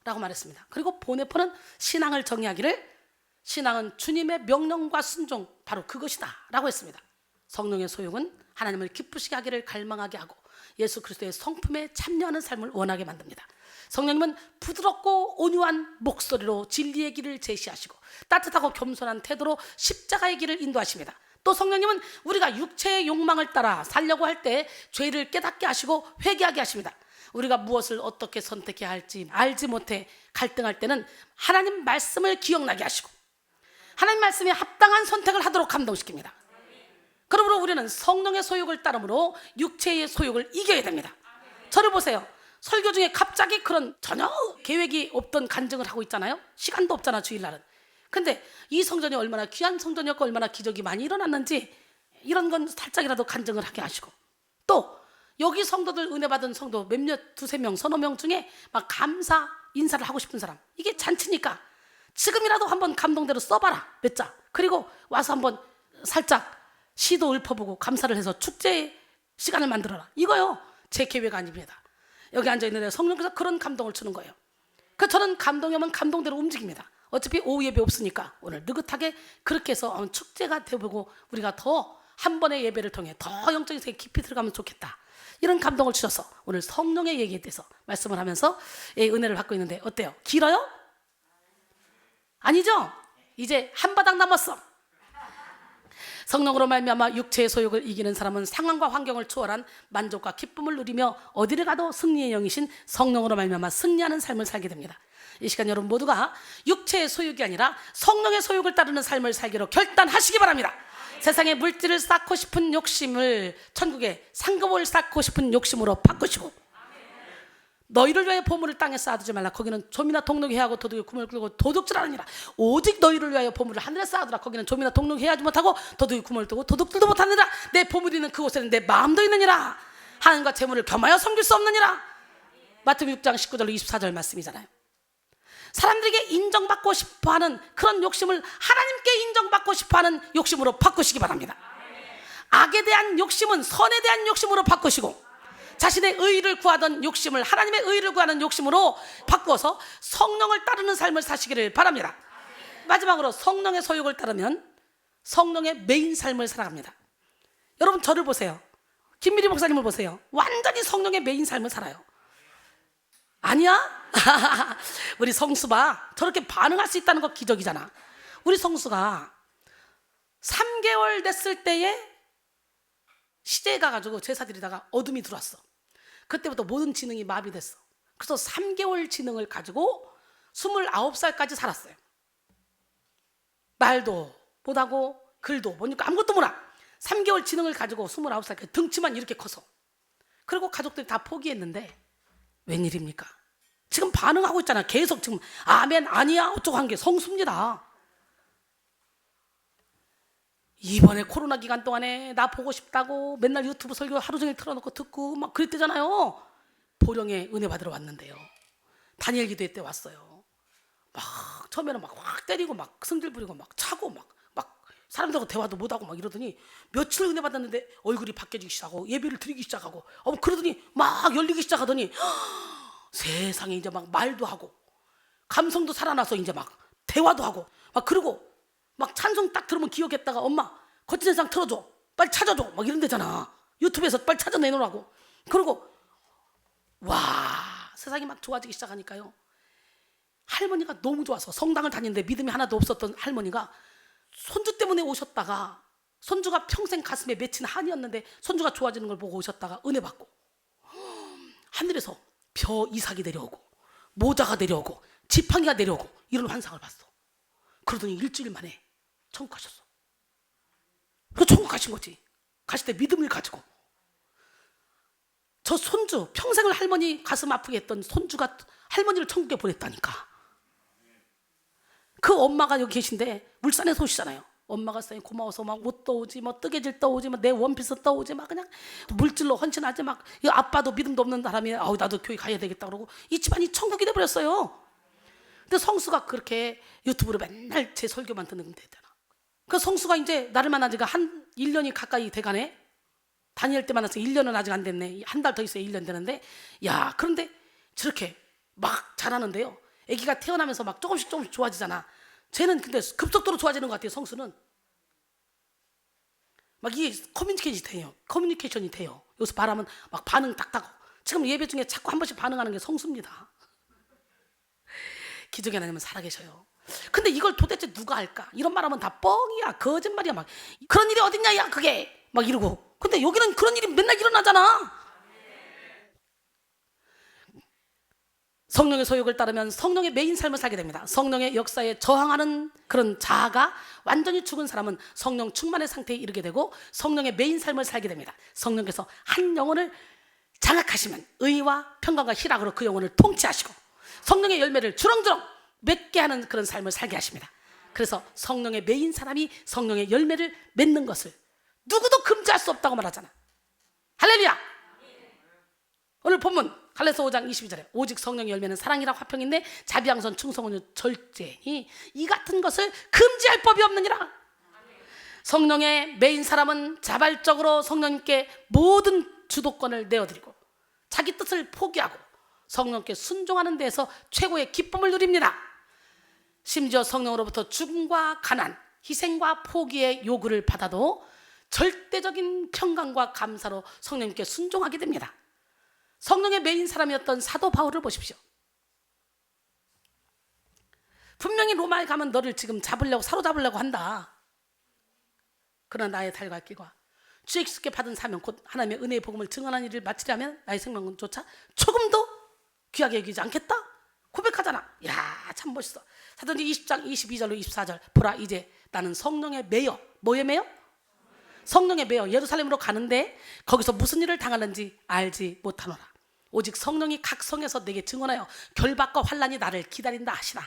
라고 말했습니다. 그리고 보네포는 신앙을 정의하기를 신앙은 주님의 명령과 순종, 바로 그것이다 라고 했습니다. 성령의 소욕은 하나님을 기쁘시게 하기를 갈망하게 하고 예수 그리스도의 성품에 참여하는 삶을 원하게 만듭니다. 성령님은 부드럽고 온유한 목소리로 진리의 길을 제시하시고 따뜻하고 겸손한 태도로 십자가의 길을 인도하십니다. 또 성령님은 우리가 육체의 욕망을 따라 살려고 할 때 죄를 깨닫게 하시고 회개하게 하십니다. 우리가 무엇을 어떻게 선택해야 할지 알지 못해 갈등할 때는 하나님 말씀을 기억나게 하시고 하나님 말씀에 합당한 선택을 하도록 감동시킵니다. 그러므로 우리는 성령의 소욕을 따름으로 육체의 소욕을 이겨야 됩니다. 저를 보세요. 설교 중에 갑자기 그런 전혀 계획이 없던 간증을 하고 있잖아요. 시간도 없잖아, 주일날은. 근데 이 성전이 얼마나 귀한 성전이었고 얼마나 기적이 많이 일어났는지 이런 건 살짝이라도 간증을 하게 하시고, 또 여기 성도들 은혜 받은 성도 몇몇 두세 명 서너 명 중에 막 감사 인사를 하고 싶은 사람, 이게 잔치니까 지금이라도 한번 감동대로 써봐라 몇 자. 그리고 와서 한번 살짝 시도 읊어보고 감사를 해서 축제 시간을 만들어라. 이거요 제 계획 아닙니다. 여기 앉아있는 성령께서 그런 감동을 주는 거예요. 그 저는 감동이 오면 감동대로 움직입니다. 어차피 오후 예배 없으니까 오늘 느긋하게 그렇게 해서 축제가 되고 우리가 더 한 번의 예배를 통해 더 영적인 세계에 깊이 들어가면 좋겠다, 이런 감동을 주셔서 오늘 성령의 얘기에 대해서 말씀을 하면서 은혜를 받고 있는데 어때요? 길어요? 아니죠? 이제 한 바닥 남았어. 성령으로 말미암아 육체의 소욕을 이기는 사람은 상황과 환경을 초월한 만족과 기쁨을 누리며 어디를 가도 승리의 영이신 성령으로 말미암아 승리하는 삶을 살게 됩니다. 이 시간 여러분 모두가 육체의 소욕이 아니라 성령의 소욕을 따르는 삶을 살기로 결단하시기 바랍니다. 세상에 물질을 쌓고 싶은 욕심을 천국에 상급을 쌓고 싶은 욕심으로 바꾸시고, 너희를 위하여 보물을 땅에 쌓아두지 말라. 거기는 좀이나 동록이 해하고 도둑이 구멍을 뚫고 도둑질하느니라. 오직 너희를 위하여 보물을 하늘에 쌓아두라. 거기는 좀이나 동록이 해하지 못하고 도둑이 구멍을 뚫고 도둑질도 못하느니라. 내 보물이 있는 그곳에는 내 마음도 있느니라. 하나님과 재물을 겸하여 섬길 수 없느니라. 마태복음 6장 19절 24절 말씀이잖아요. 사람들에게 인정받고 싶어하는 그런 욕심을 하나님께 인정받고 싶어하는 욕심으로 바꾸시기 바랍니다. 악에 대한 욕심은 선에 대한 욕심으로 바꾸시고, 자신의 의의를 구하던 욕심을 하나님의 의의를 구하는 욕심으로 바꾸어서 성령을 따르는 삶을 사시기를 바랍니다. 마지막으로 성령의 소욕을 따르면 성령의 메인 삶을 살아갑니다. 여러분 저를 보세요. 김미리 목사님을 보세요. 완전히 성령의 메인 삶을 살아요. 아니야? 우리 성수가 저렇게 반응할 수 있다는 거 기적이잖아. 우리 성수가 3개월 됐을 때에 시제에 가가지고 제사 드리다가 어둠이 들어왔어. 그때부터 모든 지능이 마비됐어. 그래서 3개월 지능을 가지고 29살까지 살았어요. 말도 못하고 글도 뭐니까 아무것도 몰라. 3개월 지능을 가지고 29살까지 등치만 이렇게 커서. 그리고 가족들이 다 포기했는데 웬일입니까? 지금 반응하고 있잖아. 계속 지금 아멘 아니야 어쩌고 한 게 성수입니다. 이번에 코로나 기간 동안에 나 보고 싶다고 맨날 유튜브 설교 하루 종일 틀어놓고 듣고 막 그랬대잖아요. 보령에 은혜 받으러 왔는데요. 다니엘 기도회 때 왔어요. 막 처음에는 막 확 때리고 막 승질 부리고 막 차고 막 사람들하고 대화도 못하고 막 이러더니 며칠 은혜 받았는데 얼굴이 바뀌어지기 시작하고 예배를 드리기 시작하고 그러더니 막 열리기 시작하더니 세상에 이제 막 말도 하고 감성도 살아나서 이제 막 대화도 하고 막 그러고 막 찬송 딱 들으면 기억했다가 엄마 거친 세상 틀어줘 빨리 찾아줘 막 이런 데잖아. 유튜브에서 빨리 찾아내놓으라고. 그러고 와 세상이 막 좋아지기 시작하니까요. 할머니가 너무 좋아서 성당을 다니는데 믿음이 하나도 없었던 할머니가 손주 때문에 오셨다가 손주가 평생 가슴에 맺힌 한이었는데 손주가 좋아지는 걸 보고 오셨다가 은혜 받고 하늘에서 벼 이삭이 내려오고 모자가 내려오고 지팡이가 내려오고 이런 환상을 봤어. 그러더니 일주일 만에 천국 가셨어. 그 천국 가신 거지. 가실 때 믿음을 가지고. 저 손주 평생을 할머니 가슴 아프게 했던 손주가 할머니를 천국에 보냈다니까. 그 엄마가 여기 계신데 울산에서 오시잖아요. 엄마가 사이 고마워서 막 옷 떠오지, 뭐 뜨개질 떠오지, 뭐 내 원피스 떠오지, 막 그냥 물질로 헌신하지 막. 이 아빠도 믿음도 없는 사람이 나도 교회 가야 되겠다 그러고 이 집안이 천국이 돼버렸어요. 근데 성수가 그렇게 유튜브로 맨날 제 설교만 듣는 데잖아. 그 성수가 이제 나를 만난 지가 한 1년이 가까이 돼가네. 다니엘 때 만나서 1년은 아직 안 됐네. 한 달 더 있어야 1년 되는데, 야 그런데 저렇게 막 잘하는데요. 아기가 태어나면서 막 조금씩 좋아지잖아. 쟤는 근데 급속도로 좋아지는 것 같아요. 성수는 막 이게 커뮤니케이션이 돼요. 여기서 말하면 막 반응 딱딱. 지금 예배 중에 자꾸 한 번씩 반응하는 게 성수입니다. 기적의 하나님은 살아계셔요. 근데 이걸 도대체 누가 할까? 이런 말하면 다 뻥이야, 거짓말이야. 막 그런 일이 어딨냐, 야 그게 막 이러고. 근데 여기는 그런 일이 맨날 일어나잖아. 성령의 소욕을 따르면 성령의 메인 삶을 살게 됩니다. 성령의 역사에 저항하는 그런 자아가 완전히 죽은 사람은 성령 충만의 상태에 이르게 되고 성령의 메인 삶을 살게 됩니다. 성령께서 한 영혼을 장악하시면 의와 평강과 희락으로 그 영혼을 통치하시고 성령의 열매를 주렁주렁 맺게 하는 그런 삶을 살게 하십니다. 그래서 성령의 메인 사람이 성령의 열매를 맺는 것을 누구도 금지할 수 없다고 말하잖아. 할렐루야. 오늘 본문 갈라디아서 5장 22절에 오직 성령의 열매는 사랑이라 화평인데 자비양선 충성은 절제니 이 같은 것을 금지할 법이 없느니라. 성령의 메인 사람은 자발적으로 성령님께 모든 주도권을 내어드리고 자기 뜻을 포기하고 성령께 순종하는 데에서 최고의 기쁨을 누립니다. 심지어 성령으로부터 죽음과 가난, 희생과 포기의 요구를 받아도 절대적인 평강과 감사로 성령님께 순종하게 됩니다. 성령의 메인 사람이었던 사도 바울을 보십시오. 분명히 로마에 가면 너를 지금 사로잡으려고 한다. 그러나 나의 달과 길과 주의 깊게 받은 사명 곧 하나님의 은혜의 복음을 증언하는 일을 마치려면 나의 생명조차 조금도 귀하게 여기지 않겠다 고백하잖아. 이야 참 멋있어. 사도행전 20장 22절로 24절 보라 이제 나는 성령의 매여. 뭐에 매여? 성령의 매여 예루살렘으로 가는데 거기서 무슨 일을 당하는지 알지 못하노라. 오직 성령이 각 성에서 내게 증언하여 결박과 환난이 나를 기다린다 하시나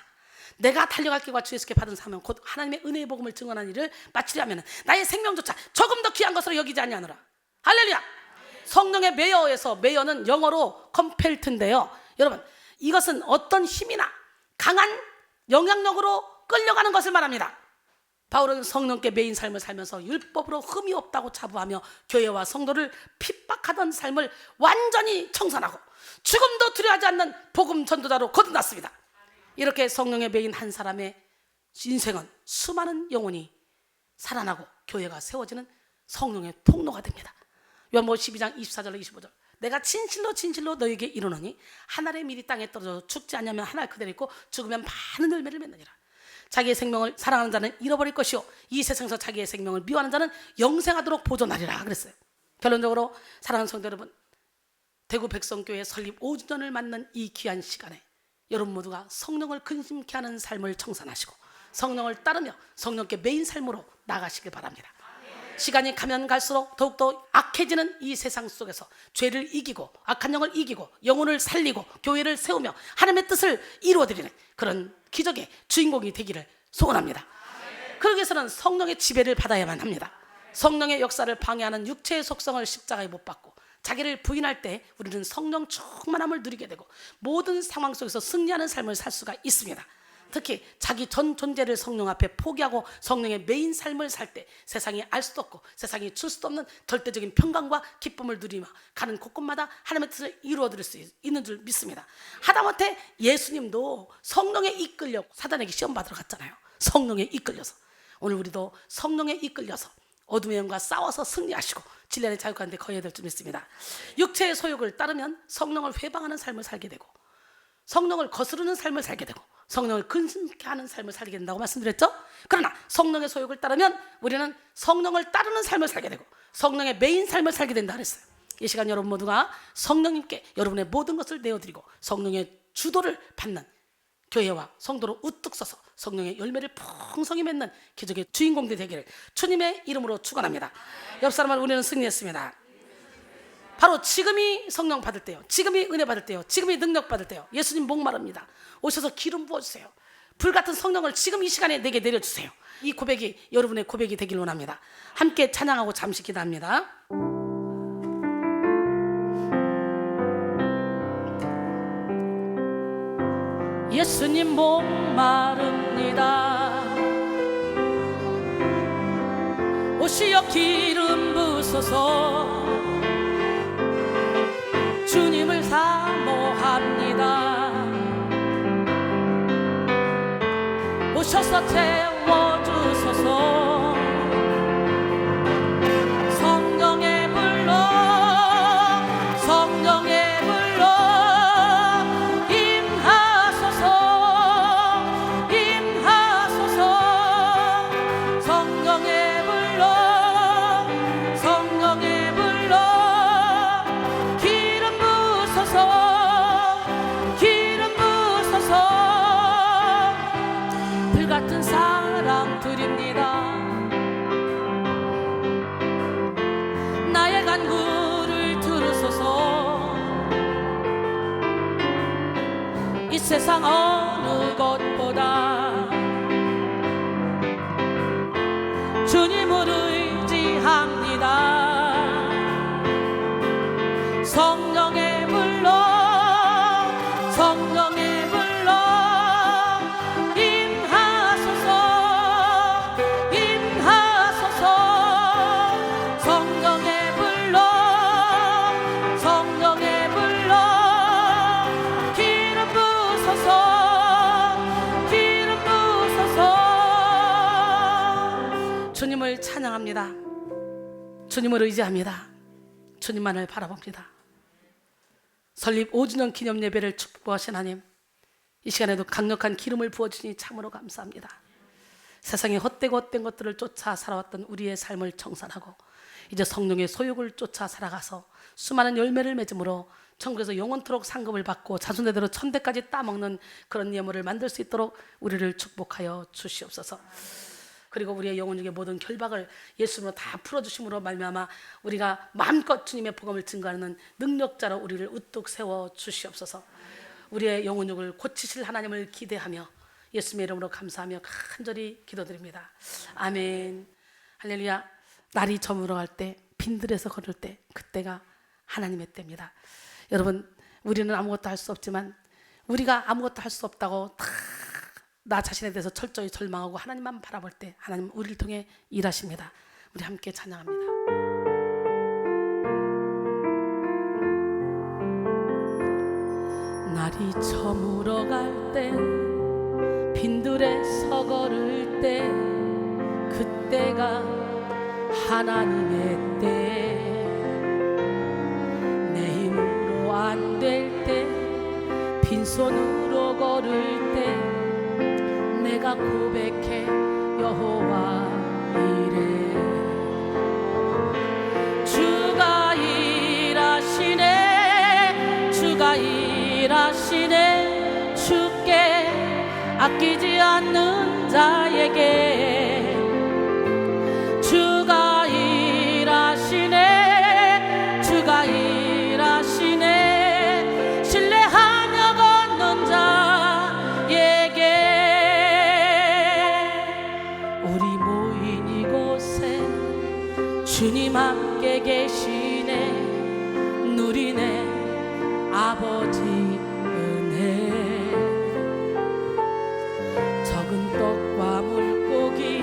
내가 달려갈 길과 주 예수께 받은 사명 곧 하나님의 은혜의 복음을 증언하는 일을 마치려면 나의 생명조차 조금 더 귀한 것으로 여기지 아니하노라. 할렐루야. 성령의 매여에서 매여는 영어로 컴펠트인데요. 여러분 이것은 어떤 힘이나 강한 영향력으로 끌려가는 것을 말합니다. 바울은 성령께 매인 삶을 살면서 율법으로 흠이 없다고 자부하며 교회와 성도를 핍박하던 삶을 완전히 청산하고 죽음도 두려워하지 않는 복음 전도자로 거듭났습니다. 이렇게 성령의 매인 한 사람의 인생은 수많은 영혼이 살아나고 교회가 세워지는 성령의 통로가 됩니다. 요한복음 12장 24절로 25절 내가 진실로 너에게 이르노니 한 알의 밀이 땅에 떨어져 죽지 않으면 한 알 그대로 있고 죽으면 많은 열매를 맺느니라. 자기의 생명을 사랑하는 자는 잃어버릴 것이요 이 세상에서 자기의 생명을 미워하는 자는 영생하도록 보존하리라 그랬어요. 결론적으로 사랑하는 성도 여러분, 대구 백성교회 설립 5주년을 맞는 이 귀한 시간에 여러분 모두가 성령을 근심케 하는 삶을 청산하시고 성령을 따르며 성령께 메인 삶으로 나가시길 바랍니다. 시간이 가면 갈수록 더욱더 악해지는 이 세상 속에서 죄를 이기고 악한 영을 이기고 영혼을 살리고 교회를 세우며 하나님의 뜻을 이루어드리는 그런 기적의 주인공이 되기를 소원합니다. 그러기 위해서는 성령의 지배를 받아야만 합니다. 성령의 역사를 방해하는 육체의 속성을 십자가에 못 박고 자기를 부인할 때 우리는 성령 충만함을 누리게 되고 모든 상황 속에서 승리하는 삶을 살 수가 있습니다. 특히 자기 전 존재를 성령 앞에 포기하고 성령의 메인 삶을 살 때 세상이 알 수도 없고 세상이 줄 수도 없는 절대적인 평강과 기쁨을 누리며 가는 곳곳마다 하나님의 뜻을 이루어드릴 수 있는 줄 믿습니다. 하다못해 예수님도 성령에 이끌려 사단에게 시험 받으러 갔잖아요. 성령에 이끌려서. 오늘 우리도 성령에 이끌려서 어둠의 영과 싸워서 승리하시고 진리의 자유가운데 거해야 될 줄 믿습니다. 육체의 소욕을 따르면 성령을 회방하는 삶을 살게 되고 성령을 거스르는 삶을 살게 되고 성령을 근심케 하는 삶을 살게 된다고 말씀드렸죠. 그러나 성령의 소욕을 따르면 우리는 성령을 따르는 삶을 살게 되고 성령의 메인 삶을 살게 된다 그랬어요. 이 시간 여러분 모두가 성령님께 여러분의 모든 것을 내어드리고 성령의 주도를 받는 교회와 성도로 우뚝 서서 성령의 열매를 풍성히 맺는 기적의 주인공들이 되기를 주님의 이름으로 축원합니다. 옆 사람을 우리는 승리했습니다. 바로 지금이 성령 받을 때요, 지금이 은혜 받을 때요, 지금이 능력 받을 때요. 예수님 목마릅니다. 오셔서 기름 부어주세요. 불같은 성령을 지금 이 시간에 내게 내려주세요. 이 고백이 여러분의 고백이 되길 원합니다. 함께 찬양하고 잠시 기도합니다. 예수님 목마릅니다. 오시어 기름 부으소서. 주님을 사모합니다. 오셔서 채워주소서. 성령의 불로 성령의 불로 임하소서. 임하소서. 성령의 불로 성령의 불로 기름 부으소서. 기름 부으소서. 불같은 사랑 드립니다. 나의 간구를 들으소서. 이 세상 어느 것보다 주님을 의지합니다. 성령의 불로 성령의 불로 임하소서. 임하소서. 성령의 불로 성령의 불로 기름 부으소서. 기름 부으소서. 주님을 찬양합니다. 주님을 의지합니다. 주님만을 바라봅니다. 설립 5주년 기념 예배를 축복하신 하나님, 이 시간에도 강력한 기름을 부어주시니 참으로 감사합니다. 세상에 헛되고 헛된 것들을 쫓아 살아왔던 우리의 삶을 정산하고 이제 성령의 소욕을 쫓아 살아가서 수많은 열매를 맺음으로 천국에서 영원토록 상급을 받고 자손대대로 천대까지 따먹는 그런 예물을 만들 수 있도록 우리를 축복하여 주시옵소서. 그리고 우리의 영혼 중에 모든 결박을 예수님으로 다 풀어주심으로 말미암아 우리가 마음껏 주님의 복음을 증거하는 능력자로 우리를 우뚝 세워 주시옵소서. 우리의 영혼육을 고치실 하나님을 기대하며 예수님의 이름으로 감사하며 간절히 기도드립니다. 아멘. 할렐루야. 날이 저물어갈 때, 빈들에서 걸을 때, 그때가 하나님의 때입니다. 여러분, 우리는 아무것도 할 수 없지만 우리가 아무것도 할 수 없다고 나 자신에 대해서 철저히 절망하고 하나님만 바라볼 때 하나님 우리를 통해 일하십니다. 우리 함께 찬양합니다. 날이 저물어갈 때, 빈들에서 걸을 때, 그때가 하나님의 때. 내 힘으로 안 될 때, 빈손으로 걸을 때 내가 고백해 여호와 이래. 주가 일하시네. 주가 일하시네. 주께 아끼지 않는 자에게. 주가 일하시네. 주가 일하시네. 신뢰하며 걷는 자에게. 우리 모인 이곳에 주님 함께 계시네. 누리네 아버지 은혜. 적은 떡과 물고기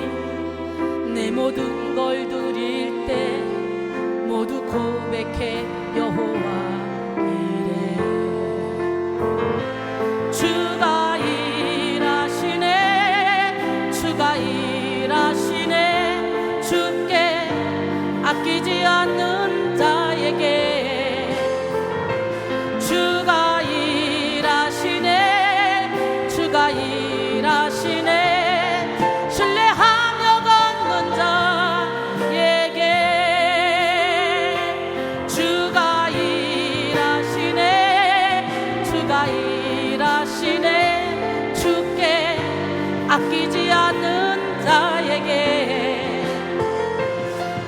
내 모든 걸 드릴 때 모두 고백해 여호와 이래. 주가 일하시네. 주가 일하시네. 주께 아끼지 않는 자에게. 주가 일하시네. 주가 일하시네. 신뢰하며 걷는 자에게. 주가 일하시네. 주가 일하시네. 주께 아끼지 않는 자에게.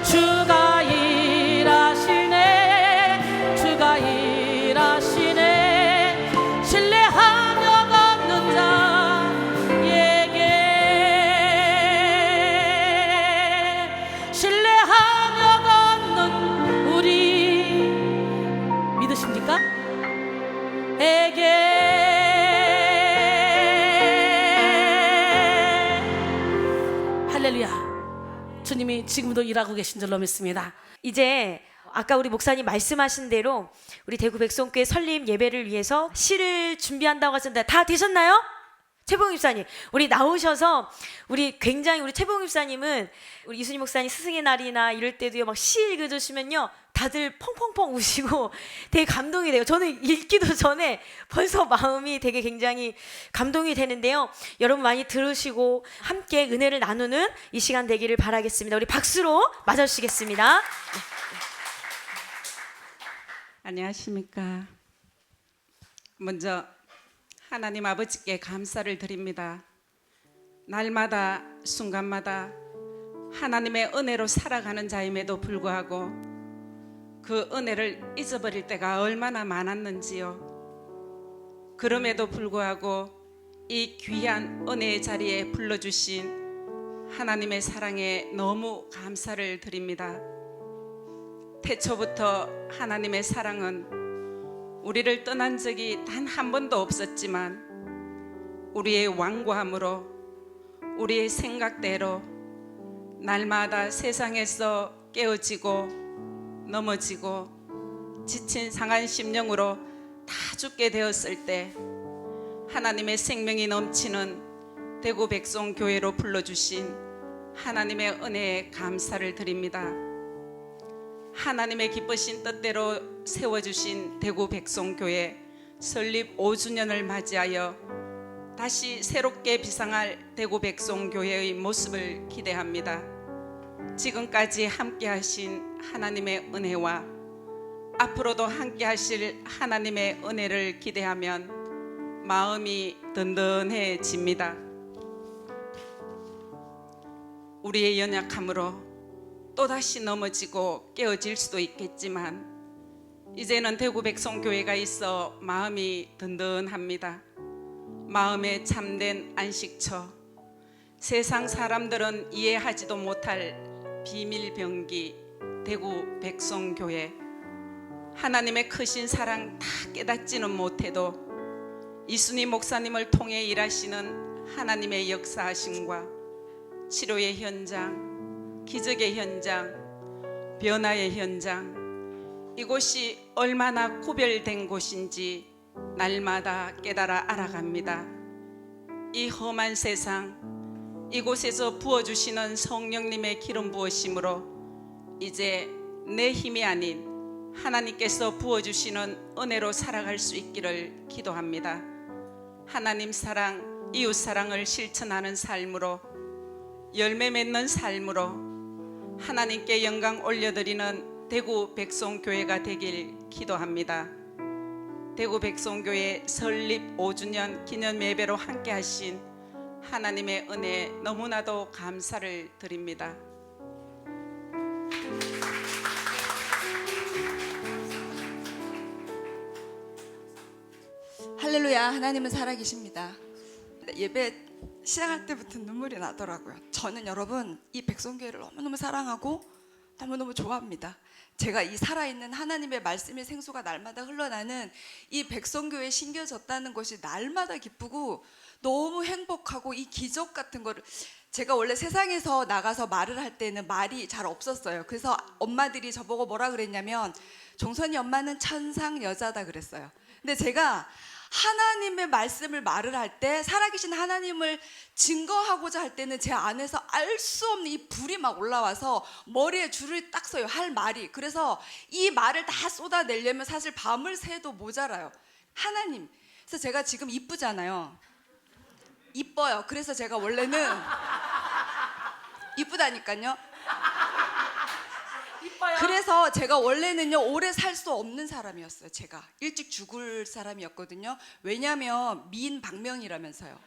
주가 일하시네. 주가 일하시네. 신뢰하며 걷는 자에게. 신뢰하며 걷는 우리 믿으십니까? 에게. 할렐루야. 주님이 지금도 일하고 계신 줄로 믿습니다. 이제 아까 우리 목사님 말씀하신 대로 우리 대구 백성교회 설립 예배를 위해서 시를 준비한다고 하셨는데 다 되셨나요? 최봉 입사님, 우리 나오셔서 우리 굉장히 우리 최봉 입사님은 우리 이순희 목사님 스승의 날이나 이럴 때도요 막 시 읽어주시면요 다들 펑펑펑 우시고 되게 감동이 돼요. 저는 읽기도 전에 벌써 마음이 되게 굉장히 감동이 되는데요. 여러분 많이 들으시고 함께 은혜를 나누는 이 시간 되기를 바라겠습니다. 우리 박수로 맞아주시겠습니다. 안녕하십니까. 먼저 하나님 아버지께 감사를 드립니다. 날마다 순간마다 하나님의 은혜로 살아가는 자임에도 불구하고 그 은혜를 잊어버릴 때가 얼마나 많았는지요. 그럼에도 불구하고 이 귀한 은혜의 자리에 불러주신 하나님의 사랑에 너무 감사를 드립니다. 태초부터 하나님의 사랑은 우리를 떠난 적이 단 한 번도 없었지만 우리의 완고함으로 우리의 생각대로 날마다 세상에서 깨어지고 넘어지고 지친 상한 심령으로 다 죽게 되었을 때 하나님의 생명이 넘치는 대구 백송교회로 불러주신 하나님의 은혜에 감사를 드립니다. 하나님의 기쁘신 뜻대로 세워주신 대구 백송교회 설립 5주년을 맞이하여 다시 새롭게 비상할 대구 백송교회의 모습을 기대합니다. 지금까지 함께하신 하나님의 은혜와 앞으로도 함께하실 하나님의 은혜를 기대하면 마음이 든든해집니다. 우리의 연약함으로 또다시 넘어지고 깨어질 수도 있겠지만 이제는 대구 백송교회가 있어 마음이 든든합니다. 마음의 참된 안식처, 세상 사람들은 이해하지도 못할 비밀병기 대구 백송교회, 하나님의 크신 사랑 다 깨닫지는 못해도 이순희 목사님을 통해 일하시는 하나님의 역사하심과 치료의 현장, 기적의 현장, 변화의 현장, 이곳이 얼마나 구별된 곳인지 날마다 깨달아 알아갑니다. 이 험한 세상, 이곳에서 부어주시는 성령님의 기름 부으심으로 이제 내 힘이 아닌 하나님께서 부어주시는 은혜로 살아갈 수 있기를 기도합니다. 하나님 사랑, 이웃 사랑을 실천하는 삶으로, 열매 맺는 삶으로 하나님께 영광 올려드리는 대구 백송교회가 되길 기도합니다. 대구 백송교회 설립 5주년 기념 예배로 함께 하신 하나님의 은혜 너무나도 감사를 드립니다. 할렐루야, 하나님은 살아계십니다. 예배 시작할 때부터 눈물이 나더라고요. 저는 여러분 이 백성교회를 너무너무 사랑하고 너무너무 좋아합니다. 제가 이 살아있는 하나님의 말씀의 생수가 날마다 흘러나는 이 백성교회에 심겨졌다는 것이 날마다 기쁘고 너무 행복하고, 이 기적 같은 거를 제가 원래 세상에서 나가서 말을 할 때는 말이 잘 없었어요. 그래서 엄마들이 저보고 뭐라 그랬냐면 종선이 엄마는 천상 여자다 그랬어요. 근데 제가 하나님의 말씀을 말을 할 때, 살아계신 하나님을 증거하고자 할 때는 제 안에서 알 수 없는 이 불이 막 올라와서 머리에 줄을 딱 서요, 할 말이. 그래서 이 말을 다 쏟아내려면 사실 밤을 새도 모자라요. 하나님. 그래서 제가 지금 이쁘잖아요. 이뻐요. 그래서 제가 원래는 이쁘다니까요. 그래서 제가 원래는요 오래 살 수 없는 사람이었어요. 제가 일찍 죽을 사람이었거든요. 왜냐하면 미인 박명이라면서요.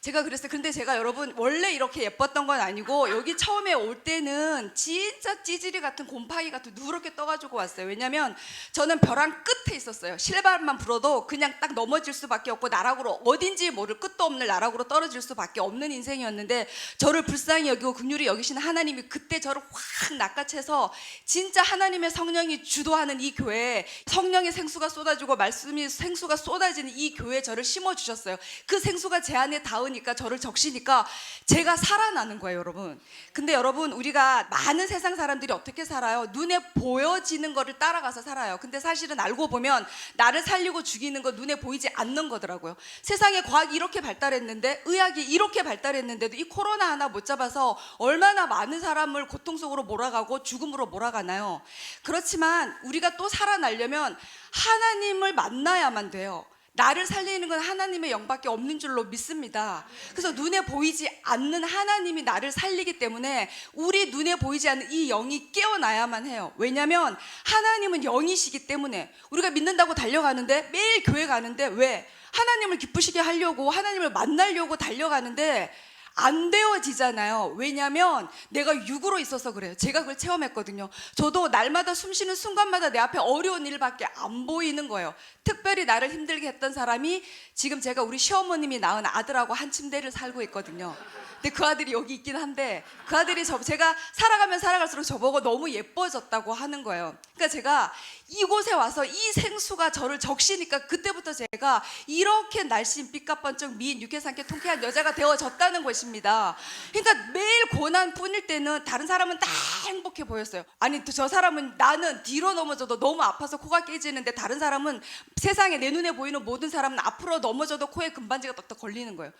제가 그랬어요. 근데 제가 여러분 원래 이렇게 예뻤던 건 아니고 여기 처음에 올 때는 진짜 찌질이 같은 곰팡이 같은 누렇게 떠가지고 왔어요. 왜냐면 저는 벼랑 끝에 있었어요. 실발만 불어도 그냥 딱 넘어질 수밖에 없고 나락으로, 어딘지 모를 끝도 없는 나락으로 떨어질 수밖에 없는 인생이었는데, 저를 불쌍히 여기고 긍휼히 여기시는 하나님이 그때 저를 확 낚아채서 진짜 하나님의 성령이 주도하는 이 교회에 성령의 생수가 쏟아지고 말씀이 생수가 쏟아지는 이 교회에 저를 심어주셨어요. 그 생수가 제 안에 닿으니 나오니까 저를 적시니까 제가 살아나는 거예요, 여러분. 근데 여러분, 우리가 많은 세상 사람들이 어떻게 살아요? 눈에 보여지는 거를 따라가서 살아요. 근데 사실은 알고 보면 나를 살리고 죽이는 거 눈에 보이지 않는 거더라고요. 세상에 과학이 이렇게 발달했는데, 의학이 이렇게 발달했는데도 이 코로나 하나 못 잡아서 얼마나 많은 사람을 고통 속으로 몰아가고 죽음으로 몰아가나요? 그렇지만 우리가 또 살아나려면 하나님을 만나야만 돼요. 나를 살리는 건 하나님의 영밖에 없는 줄로 믿습니다. 그래서 눈에 보이지 않는 하나님이 나를 살리기 때문에 우리 눈에 보이지 않는 이 영이 깨어나야만 해요. 왜냐하면 하나님은 영이시기 때문에. 우리가 믿는다고 달려가는데, 매일 교회 가는데 왜? 하나님을 기쁘시게 하려고, 하나님을 만나려고 달려가는데 안 되어지잖아요. 왜냐하면 내가 육으로 있어서 그래요. 제가 그걸 체험했거든요. 저도 날마다 숨 쉬는 순간마다 내 앞에 어려운 일밖에 안 보이는 거예요. 특별히 나를 힘들게 했던 사람이 지금 제가 우리 시어머님이 낳은 아들하고 한 침대를 살고 있거든요. 근데 그 아들이 여기 있긴 한데, 그 아들이 제가 살아가면 살아갈수록 저보고 너무 예뻐졌다고 하는 거예요. 그러니까 제가 이곳에 와서 이 생수가 저를 적시니까 그때부터 제가 이렇게 날씬 삐까번쩍 미인 유쾌상쾌 통쾌한 여자가 되어졌다는 것입니다. 그러니까 매일 고난 뿐일 때는 다른 사람은 다 행복해 보였어요. 아니 저 사람은, 나는 뒤로 넘어져도 너무 아파서 코가 깨지는데 다른 사람은, 세상에 내 눈에 보이는 모든 사람은 앞으로 넘어져도 코에 금반지가 떡떡 걸리는 거예요.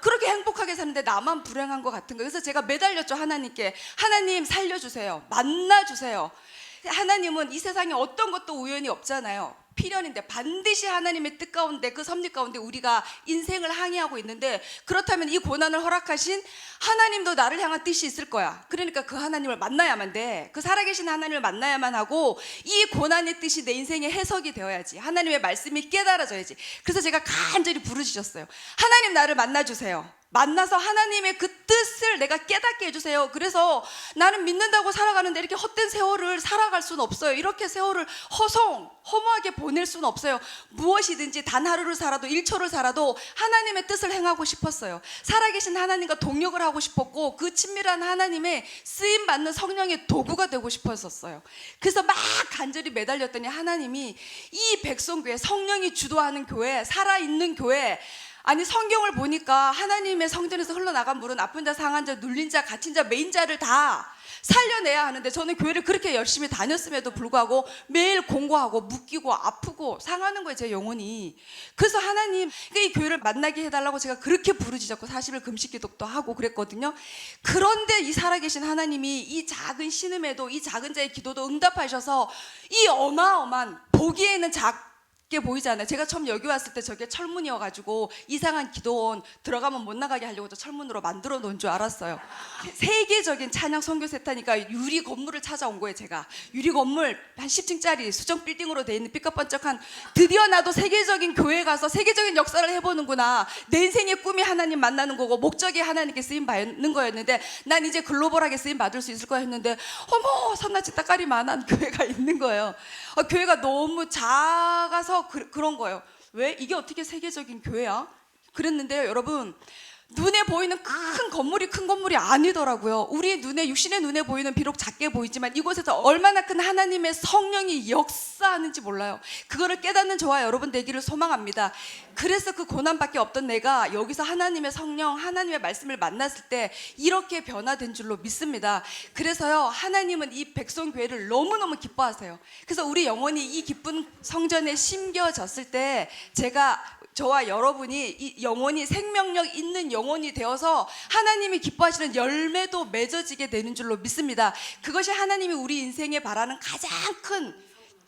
그렇게 행복하게 사는데 나만 불행한 것 같은 거예요. 그래서 제가 매달렸죠, 하나님께. 하나님 살려주세요. 만나주세요. 하나님은 이 세상에 어떤 것도 우연히 없잖아요. 필연인데 반드시 하나님의 뜻 가운데, 그 섭리 가운데 우리가 인생을 항해하고 있는데, 그렇다면 이 고난을 허락하신 하나님도 나를 향한 뜻이 있을 거야. 그러니까 그 하나님을 만나야만 돼. 그 살아계신 하나님을 만나야만 하고, 이 고난의 뜻이 내 인생의 해석이 되어야지. 하나님의 말씀이 깨달아져야지. 그래서 제가 간절히 부르짖었어요. 하나님 나를 만나주세요. 만나서 하나님의 그 뜻을 내가 깨닫게 해주세요. 그래서 나는 믿는다고 살아가는데 이렇게 헛된 세월을 살아갈 수는 없어요. 이렇게 세월을 허무하게 보낼 수는 없어요. 무엇이든지 단 하루를 살아도 1초를 살아도 하나님의 뜻을 행하고 싶었어요. 살아계신 하나님과 동역을 하고 싶었고, 그 친밀한 하나님의 쓰임받는 성령의 도구가 되고 싶었었어요. 그래서 막 간절히 매달렸더니 하나님이 이 백성교회, 성령이 주도하는 교회, 살아있는 교회, 아니 성경을 보니까 하나님의 성전에서 흘러나간 물은 아픈 자, 상한 자, 눌린 자, 갇힌 자, 메인 자를 다 살려내야 하는데, 저는 교회를 그렇게 열심히 다녔음에도 불구하고 매일 공고하고 묶이고 아프고 상하는 거예요, 제 영혼이. 그래서 하나님, 이 교회를 만나게 해달라고 제가 그렇게 부르짖었고 40일 금식 기도도 하고 그랬거든요. 그런데 이 살아계신 하나님이 이 작은 신음에도, 이 작은 자의 기도도 응답하셔서 이 어마어마한, 보기에는 작게 보이잖아요. 제가 처음 여기 왔을 때 저게 철문이어가지고 이상한 기도원, 들어가면 못 나가게 하려고 저 철문으로 만들어 놓은 줄 알았어요. 세계적인 찬양 선교센터니까 유리 건물을 찾아온 거예요. 제가 유리 건물 한 10층짜리 수정 빌딩으로 돼 있는 삐까번쩍한, 드디어 나도 세계적인 교회에 가서 세계적인 역사를 해보는구나. 내 인생의 꿈이 하나님 만나는 거고 목적이 하나님께 쓰임 받는 거였는데, 난 이제 글로벌하게 쓰임 받을 수 있을 거야 했는데, 어머 선나치 따까리만한 교회가 있는 거예요. 교회가 너무 작아서 그런 거예요. 왜? 이게 어떻게 세계적인 교회야? 그랬는데요, 여러분, 눈에 보이는 큰 건물이 아니더라고요. 우리 눈에, 육신의 눈에 보이는, 비록 작게 보이지만 이곳에서 얼마나 큰 하나님의 성령이 역사하는지 몰라요. 그거를 깨닫는 저와 여러분 되기를 소망합니다. 그래서 그 고난밖에 없던 내가 여기서 하나님의 성령, 하나님의 말씀을 만났을 때 이렇게 변화된 줄로 믿습니다. 그래서요, 하나님은 이 백성교회를 너무너무 기뻐하세요. 그래서 우리 영혼이 이 기쁜 성전에 심겨졌을 때, 저와 여러분이 이 영혼이 생명력 있는 영혼이 되어서 하나님이 기뻐하시는 열매도 맺어지게 되는 줄로 믿습니다. 그것이 하나님이 우리 인생에 바라는 가장 큰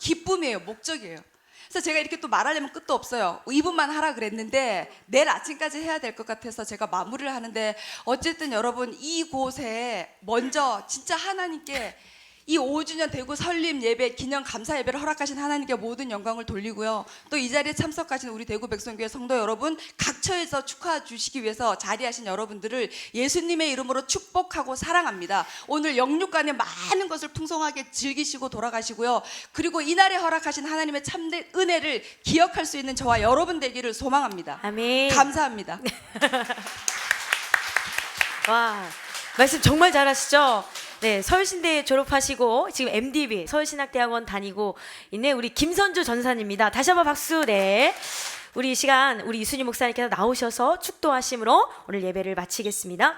기쁨이에요. 목적이에요. 그래서 제가 이렇게 또 말하려면 끝도 없어요. 2분만 하라 그랬는데 내일 아침까지 해야 될 것 같아서 제가 마무리를 하는데, 어쨌든 여러분, 이곳에 먼저 진짜 하나님께 이 5주년 대구 설립 예배 기념 감사 예배를 허락하신 하나님께 모든 영광을 돌리고요. 또 이 자리에 참석하신 우리 대구 백성교회 성도 여러분, 각처에서 축하해 주시기 위해서 자리하신 여러분들을 예수님의 이름으로 축복하고 사랑합니다. 오늘 영육간에 많은 것을 풍성하게 즐기시고 돌아가시고요. 그리고 이날에 허락하신 하나님의 참된 은혜를 기억할 수 있는 저와 여러분 되기를 소망합니다. 아멘. 감사합니다. 와, 말씀 정말 잘하시죠? 네, 서울신대 졸업하시고 지금 MDB 서울신학대학원 다니고 있는 우리 김선주 전사님입니다. 다시 한번 박수. 네. 우리 이 시간 우리 이순희 목사님께서 나오셔서 축도하심으로 오늘 예배를 마치겠습니다.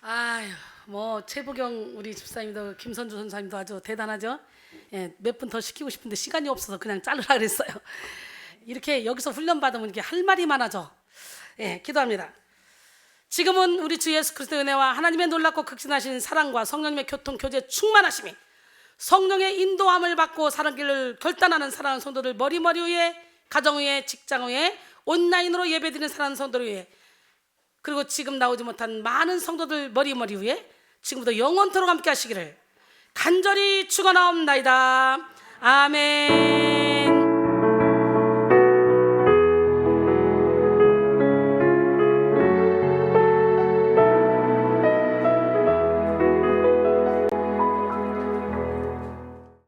아유, 뭐 최부경 우리 집사님도 김선주 선사님도 아주 대단하죠. 예, 몇 분 더 시키고 싶은데 시간이 없어서 그냥 자르라 그랬어요. 이렇게 여기서 훈련 받으면 이렇게 할 말이 많아져. 예, 기도합니다. 지금은 우리 주 예수 그리스도의 은혜와 하나님의 놀랍고 극진하신 사랑과 성령님의 교통 교제 충만하심이 성령의 인도함을 받고 사는 길을 결단하는 사랑하는 성도들 머리머리 위에 가정 위에 직장 위에 온라인으로 예배드리는 사랑하는 성도들 위에 그리고 지금 나오지 못한 많은 성도들 머리머리 위에 지금부터 영원토록 함께 하시기를 간절히 축원하옵나이다. 아멘.